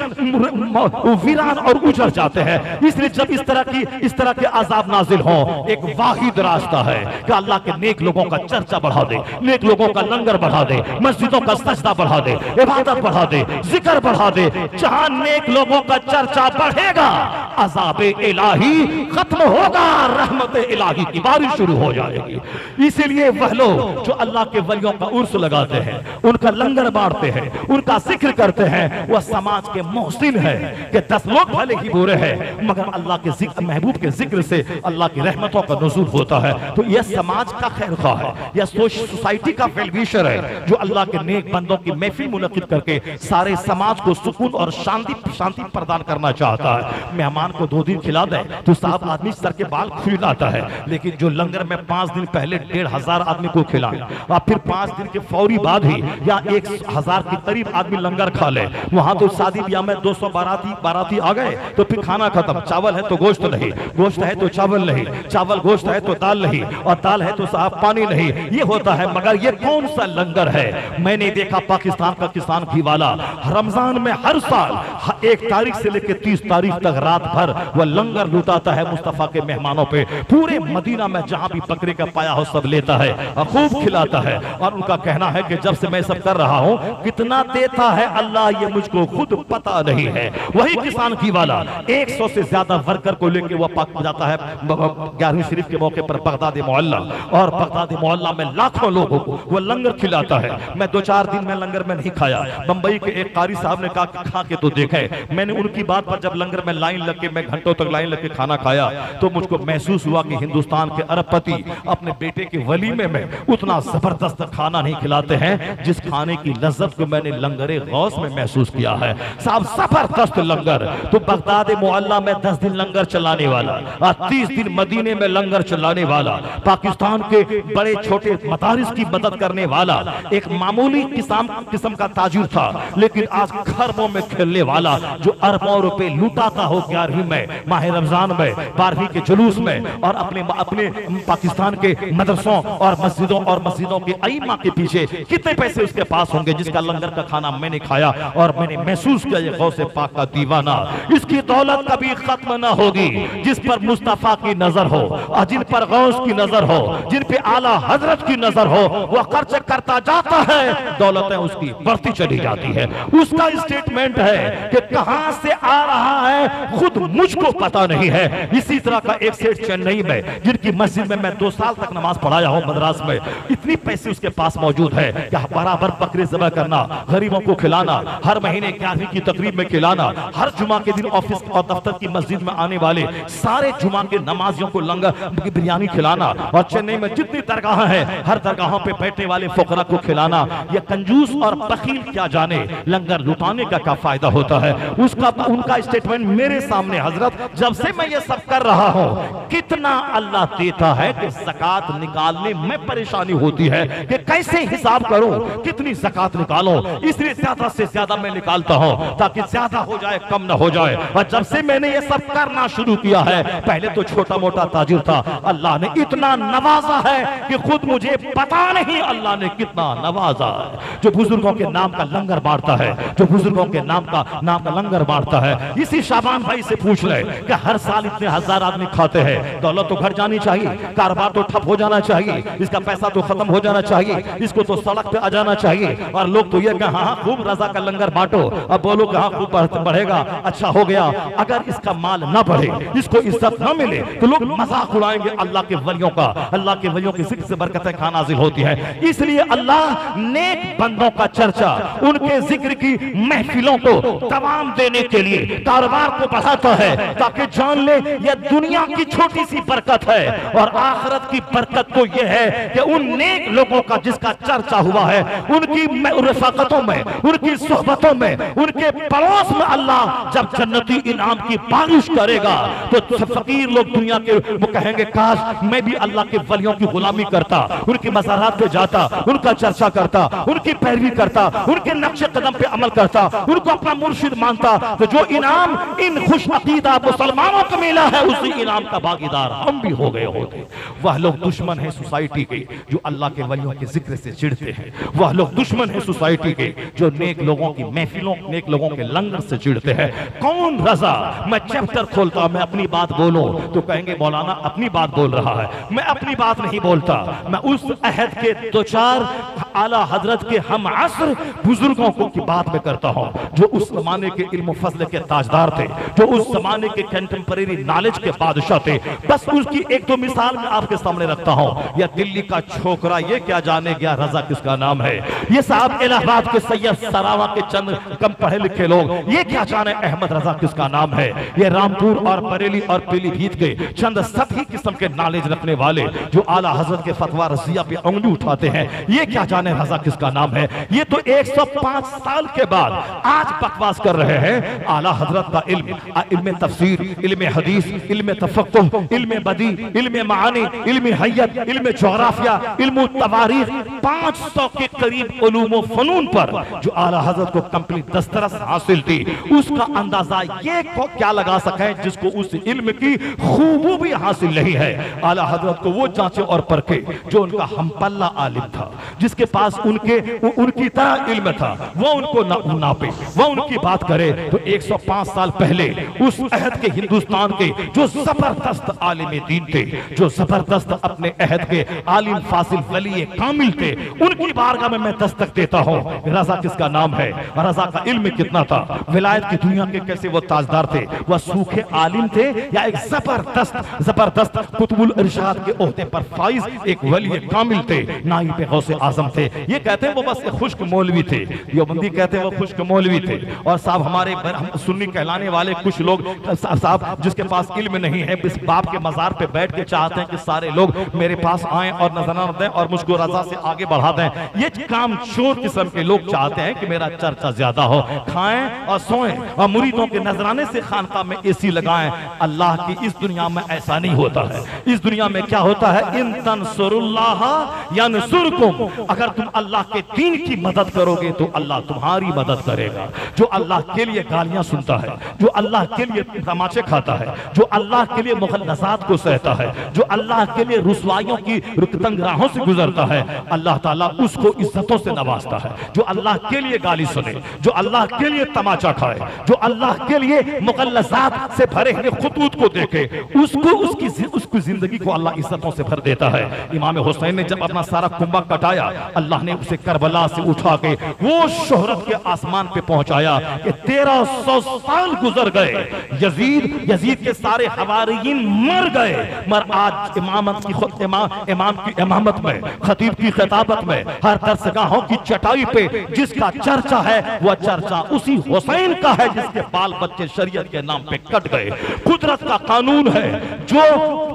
वीरान और उजड़ जाते हैं। इसलिए जब इस तरह के अजाब नाजिल हो, एक वाहिद रास्ता है कि अल्लाह के नेक लोगों का चर्चा बढ़ा दे, नेक लोगों का लंगर बढ़ा दे, मस्जिदों का सजदा बढ़ा दे, इबादत बढ़ा दे, जिक्र बढ़ा दे। जहां नेक लोगों का चर्चा बढ़ेगा, अजाब इलाही खत्म होगा, रहमत इलाही की बारिश शुरू हो जाएगी। इसीलिए वह लोग जो अल्लाह के वलियों का उर्स लगाते हैं, उनका लंगर बांटते हैं, उनका जिक्र करते हैं, वह समाज के मोहसिन है कि 10 लोग भले ही बुरे हैं मगर अल्लाह के जिक्र, महबूब के जिक्र से अल्लाह की रहमतों का नुज़ूल होता है। तो यह समाज का खैर खा है, यह सोसाइटी का वेलविशर है जो अल्लाह के नेक बंदों की महफिल मुनक़िद करके सारे समाज को सुकून और शांति प्रदान करना चाहता है। मेहमान को 2 दिन खिला दे तो साहब आदमी सर के बाल खुलाता है, लेकिन जो लंगर में 5 दिन पहले 1500 आदमी को खिलाए और फिर 5 दिन के फौरी बाद ही या 1000 के करीब आदमी लंगर खा ले, वहां तो शादी ब्याह में 200 बाराती आ गए तो फिर खाना खत्म, चावल है तो गोश्त नहीं, गोश्त है तो चावल नहीं, चावल गोश्त है तो दाल नहीं, और दाल है तो साहब पानी नहीं, ये होता है। मगर ये कौन सा लंगर है? मैंने देखा पाकिस्तान का किसान घी वाला रमजान में हर साल 1 तारीख से लेकर 30 तारीख तक रात भर वह लंगर लुटाता है मुस्तफा के मेहमानों पे। पूरे मदीना में जहां भी बकरे का पाया हो सब लेता है और खूब खिलाता है। और उनका कहना है कि जब से मैं सब कर रहा हूं, कितना देता है अल्लाह ये मुझको खुद पता नहीं है। वही किसान घी वाला 100 से ज्यादा वर्कर को लेकर वह पाक जाता है 11वीं शरीफ के मौके पर बगदाद मोहल्ला, और बगदाद मोहल्ला में लाखों लोगों को वह लंगर खिलाता है। मैं 2-4 दिन में लंगर में नहीं खाया। बंबई के एक कारी साहब ने कहा खा के तो देखे, मैंने उनकी बात पर जब लंगर में लाइन लग के, मैं घंटों तक लाइन लग के खाना खाया, तो मुझको महसूस हुआ कि हिंदुस्तान के अरबपति अपने बेटे के वलीमे में उतना जबरदस्त खाना नहीं खिलाते हैं जिस खाने की लज्जत को मैंने लंगरे गौस में महसूस किया है। साहब जबरदस्त लंगर। तो बगदाद मोहल्ला में 10 दिन लंगर चलाने वाला, 30 दिन मदीने में लंगर चलाने वाला, पाकिस्तान के बड़े छोटे मदारिस की मदद करने वाला एक मामूली किस्म का ताजिर था, लेकिन आज खरबों में खेलने वाला, जो अरबों रुपए लुटाता हो 11वीं में, माह रमजान में, 12वीं के जुलूस में, और अपने पाकिस्तान के मदरसों और मस्जिदों के आइमा के पीछे कितने पैसे उसके पास होंगे, जिसका लंगर का खाना मैंने खाया और मैंने महसूस किया ये गौसे पाक का दीवाना। इसकी दौलत कभी खत्म ना होगी। जिस पर मुस्तफा की नजर हो और जिन पर गौस की नजर हो, जिन पे आला हजरत की नजर हो, वह खर्च करता जाता है, दौलतें उसकी बढ़ती चली जाती है। उसका स्टेटमेंट है कि कहां से आ रहा है खुद मुझको पता नहीं है। इसी तरह का एक सेठ चेन्नई में, जिनकी मस्जिद में मैं 2 साल तक नमाज पढ़ाया हूं मद्रास में, इतनी पैसे उसके पास मौजूद है कि बराबर बकरे ज़िबह करना, गरीबों को खिलाना, हर महीने 11वीं की तकरीब में खिलाना, हर जुमा के दिन ऑफिस और दफ्तर की मस्जिद में आने वाले सारे जुमा के नमाजियों को लंगर बिरयानी खिलाना, और चेन्नई में जितनी दरगाह है हर दरगाहों पे बैठने वाले फुकरा को खिलाना। यह कंजूस और बखील क्या जाने लंगर लुटाने का क्या फायदा होता है। उनका स्टेटमेंट मेरे सामने, हजरत जब से मैं ये सब कर रहा हूं, कितना अल्लाह देता है कि ज़कात निकालने में परेशानी होती है कि कैसे हिसाब करूं, कितनी ज़कात निकालो, इसलिए ज्यादा से ज्यादा मैं निकालता हूं ताकि ज्यादा हो जाए कम ना हो जाए। और जब से मैंने ये सब करना शुरू किया है, पहले तो छोटा मोटा ताजिर था, अल्लाह ने इतना नवाजा है कि खुद मुझे पता नहीं अल्लाह ने कितना नवाजा है। जो बुजुर्गों के नाम का लंगर बांटता है, जो बुजुर्गों के नाम का लंगर बांटता है, इसी शाबान भाई से पूछ ले कि हर साल इतने 1000 आदमी खाते हैं। दौलत तो घर जानी चाहिए, कारोबार तो ठप हो जाना चाहिए, इसका पैसा तो खत्म हो जाना चाहिए, इसको तो सड़क पे आ जाना चाहिए। और लोग तो ये कहा हाँ खूब रजा का लंगर बांटो, अब बोलो कहा खूब बढ़ेगा, अच्छा हो गया। अगर इसका माल ना बढ़े, इसको इज्जत ना मिले, तो लोग मजाक उड़ाएंगे अल्लाह के वलियों का। अल्लाह के वलियों की जिक्र से बरकतें कहां नाजिल होती है। इसलिए अल्लाह नेक बंदों का चर्चा, उनके जिक्र की महफिलों को तमाम देने के लिए कारोबार को बढ़ाता है, ताकि जान ले यह दुनिया की छोटी सी बरकत है और आखिरत की बरकत तो यह है कि उन नेक लोगों का जिसका चर्चा हुआ है, उनकी रफ़ाकतों में, उनकी सोहबतों में, उनके पड़ोस में अल्लाह जब जन्नती इनाम की बारिश करेगा, तो फकीर लोग दुनिया के वो कहेंगे काश मैं भी अल्लाह के वलियों की गुलामी करता, उनकी मज़ारात पे जाता, उनका चर्चा करता, उनकी पैरवी करता, उनके नक्शे कदम पे अमल करता, उनको अपना मुर्शिद मानता। तो जो इनाम इन खुश अकीदा मुसलमानों को मिला है, उसी इनाम का भागीदार हम भी हो गए होते। वह लोग दुश्मन है सोसाइटी के जो अल्लाह के वलियों के जिक्र से चिढ़ते हैं, वह लोग दुश्मन है सोसाइटी के जो नेक लोगों की महफिलों, नेक लोगों के लंगर से चिढ़ते हैं। कौन रजा? मैं चैप्टर खोलता, मैं अपनी बात बोलूं तो कहेंगे मौलाना अपनी बात बोल रहा है। मैं अपनी बात नहीं बोलता, मैं उस अहद के 2-4 आला हजरत के हम असर बुजुर्गों को की बात में करता हूं, जो उस जमाने के इल्म फजल के ताजदार थे, जो उस जमाने के कंटेम्परेरी नॉलेज के बादशाह थे। बस उसकी 1-2 मिसाल मैं आपके सामने रखता हूं। या दिल्ली का छोकरा ये क्या जाने गया रजा किसका नाम है, ये साहब इलाहाबाद के सैयद सरावा के चंद कम पढ़े लिखे लोग ये क्या जाने अहमद रजा किसका नाम है, ये रामपुर और बरेली और पीलीभीत के चंद सभी किस्म के नॉलेज रखने वाले जो आला हजरत के फतवा रजिया पे उंगली उठाते हैं, ये क्या जाने रजा किसका नाम है। ये तो 105 साल के बाद आज बकवास कर रहे हैं। आला हजरत का इल्म तफसीर, इल्म हदीस, इल्म तफक्कुह, इल्म बदी, इल्म मानी, इल्म हय्यत, इल्म जोग्राफिया, इल्म तवारीख, 500 के करीब उलूम व फनून पर जो आला हजरत को कंप्लीट दस्तरस हासिल थी, उसका अंदाजा ये को क्या लगा सके जिसको उस इल्म की खूबी हासिल नहीं है। आला हजरत को वो जांचे और परखे जो उनका हमपल्ला आलिम था, जिसके पास उनकी तरह इल्म था, वो उनको नापे, वो उनकी बात करे। तो 105 साल पहले उस अहद के हिंदुस्तान के जो जबरदस्त आलिम दीन थे, जो जबरदस्त अपने अहद के आलिम फासिल वली कामिल थे, उनकी बारगाह में मैं दस्तक देता हूं। रजा किसका नाम है, रजा का इल्म कितना था, विलायत की दुनिया के कैसे वो ताजदार थे, वह सूखे आलिम थे या एक जबरदस्त कुतुबुल इरशाद के ओहदे पर फाइज एक वली कामिल थे, नाइब गौसे आजम थे। थे। ये कहते हैं वो बस एक खुश्क मौलवी थे, देवबंदी कहते हैं वो खुश्क मौलवी थे। और साहब हमारे सुन्नी कहलाने वाले कुछ लोग साहब जिसके पास इल्म नहीं है, इस बाप के मजार पे बैठ के चाहते हैं कि सारे लोग मेरे पास आएं और नजराना दें और मुझको रजा से आगे बढ़ा दें। ये काम चोर किस्म के लोग चाहते हैं कि मेरा चर्चा ज्यादा हो, खाएं और सोएं और मुरीदों के नजराने से खानका में एसी लगाएं। अल्लाह की इस दुनिया में ऐसा नहीं होता है। इस दुनिया में क्या होता है, इन तंसुरुल्लाह यंसुरकुम, अगर तुम अल्लाह के दीन की मदद करोगे तो अल्लाह तुम्हारी मदद करेगा। जो अल्लाह के लिए गालियां सुनता है, जो अल्लाह के लिए तमाचे खाता है, जो अल्लाह के लिए मुखल्लसात को सहता है, जो अल्लाह के लिए रुसवाइयों की तंगराहों से गुजरता है, अल्लाह ताला उसको इज्जतों से नवाजता है। जो अल्लाह के लिए गाली सुने, जो अल्लाह के लिए तमाचा खाए, जो अल्लाह के लिए मुखल्लसात से भरे हुए खुतूत को देखे, उसको उसकी जिंदगी को अल्लाह इज्जतों से भर देता है। इमाम हुसैन ने जब अपना सारा कुंभा कटाया, अल्लाह ने उसे करबला से उठा के वो शोहरत के आसमान पे पहुंचाया कि 1300 साल गुजर गए, यजीद के सारे हवारियीन मर गए, मगर आज इमामत की इमाम की इमामत में, खतीब की खिताबत में, हर दरसगाहों की चटाई पे जिसका चर्चा है वह चर्चा उसी हुसैन का है जिसके बाल बच्चे शरीयत के नाम पे कट गए। कुदरत का कानून है, जो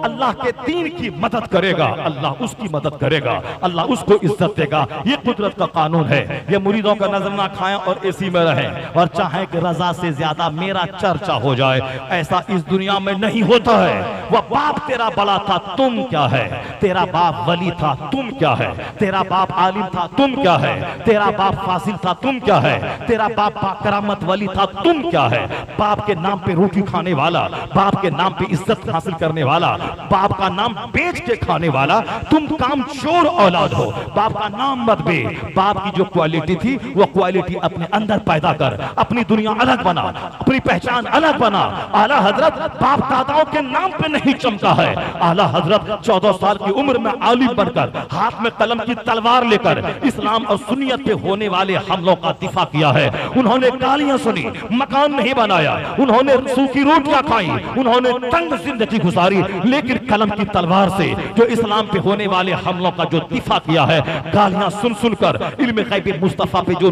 अल्लाह के दीन की मदद करेगा अल्लाह उसकी मदद करेगा, अल्लाह उसको इज्जत देगा। ये कुदरत का कानून है। ये मुरीदों का नजराना खाएं और एसी में रहें और चाहें कि रजा से ज्यादा मेरा चर्चा हो जाए, ऐसा इस दुनिया में नहीं होता है। वह बाप तेरा बड़ा था, तुम क्या है? तेरा बाप वली था, तुम क्या है? तेरा बाप आलिम था, तुम क्या है? तेरा बाप फासिल था, तुम क्या है? तेरा बाप करामत वली था, तुम क्या है? बाप के नाम पे रोटी खाने वाला, बाप के नाम पे इज्जत हासिल करने वाला, बाप का नाम बेच के खाने वाला, तुम काम चोर औलाद हो। बाप का नाम मत बे। बाप की जो क्वालिटी थी वो क्वालिटी अपने अंदर पैदा कर, अपनी दुनिया अलग बना, अपनी पहचान अलग बना। आला हजरत बाप दादाओं के नाम पे नहीं चमका है। आला हजरत 14 साल की उम्र में आलिम बनकर, हाथ में कलम की तलवार लेकर इस्लाम और सुन्नियत पे होने वाले हमलों का दिफा किया है। उन्होंने गालियां सुनी, मकान नहीं बनाया, उन्होंने सूखी रोटियां खाई, उन्होंने तंग जिंदगी गुजारी, लेकिन कलम की तलवार से जो इस्लाम पे होने वाले हमलों का जो दिफा किया है, गालियां सुन सुनकर इल्म गैब मुस्तफा पे जो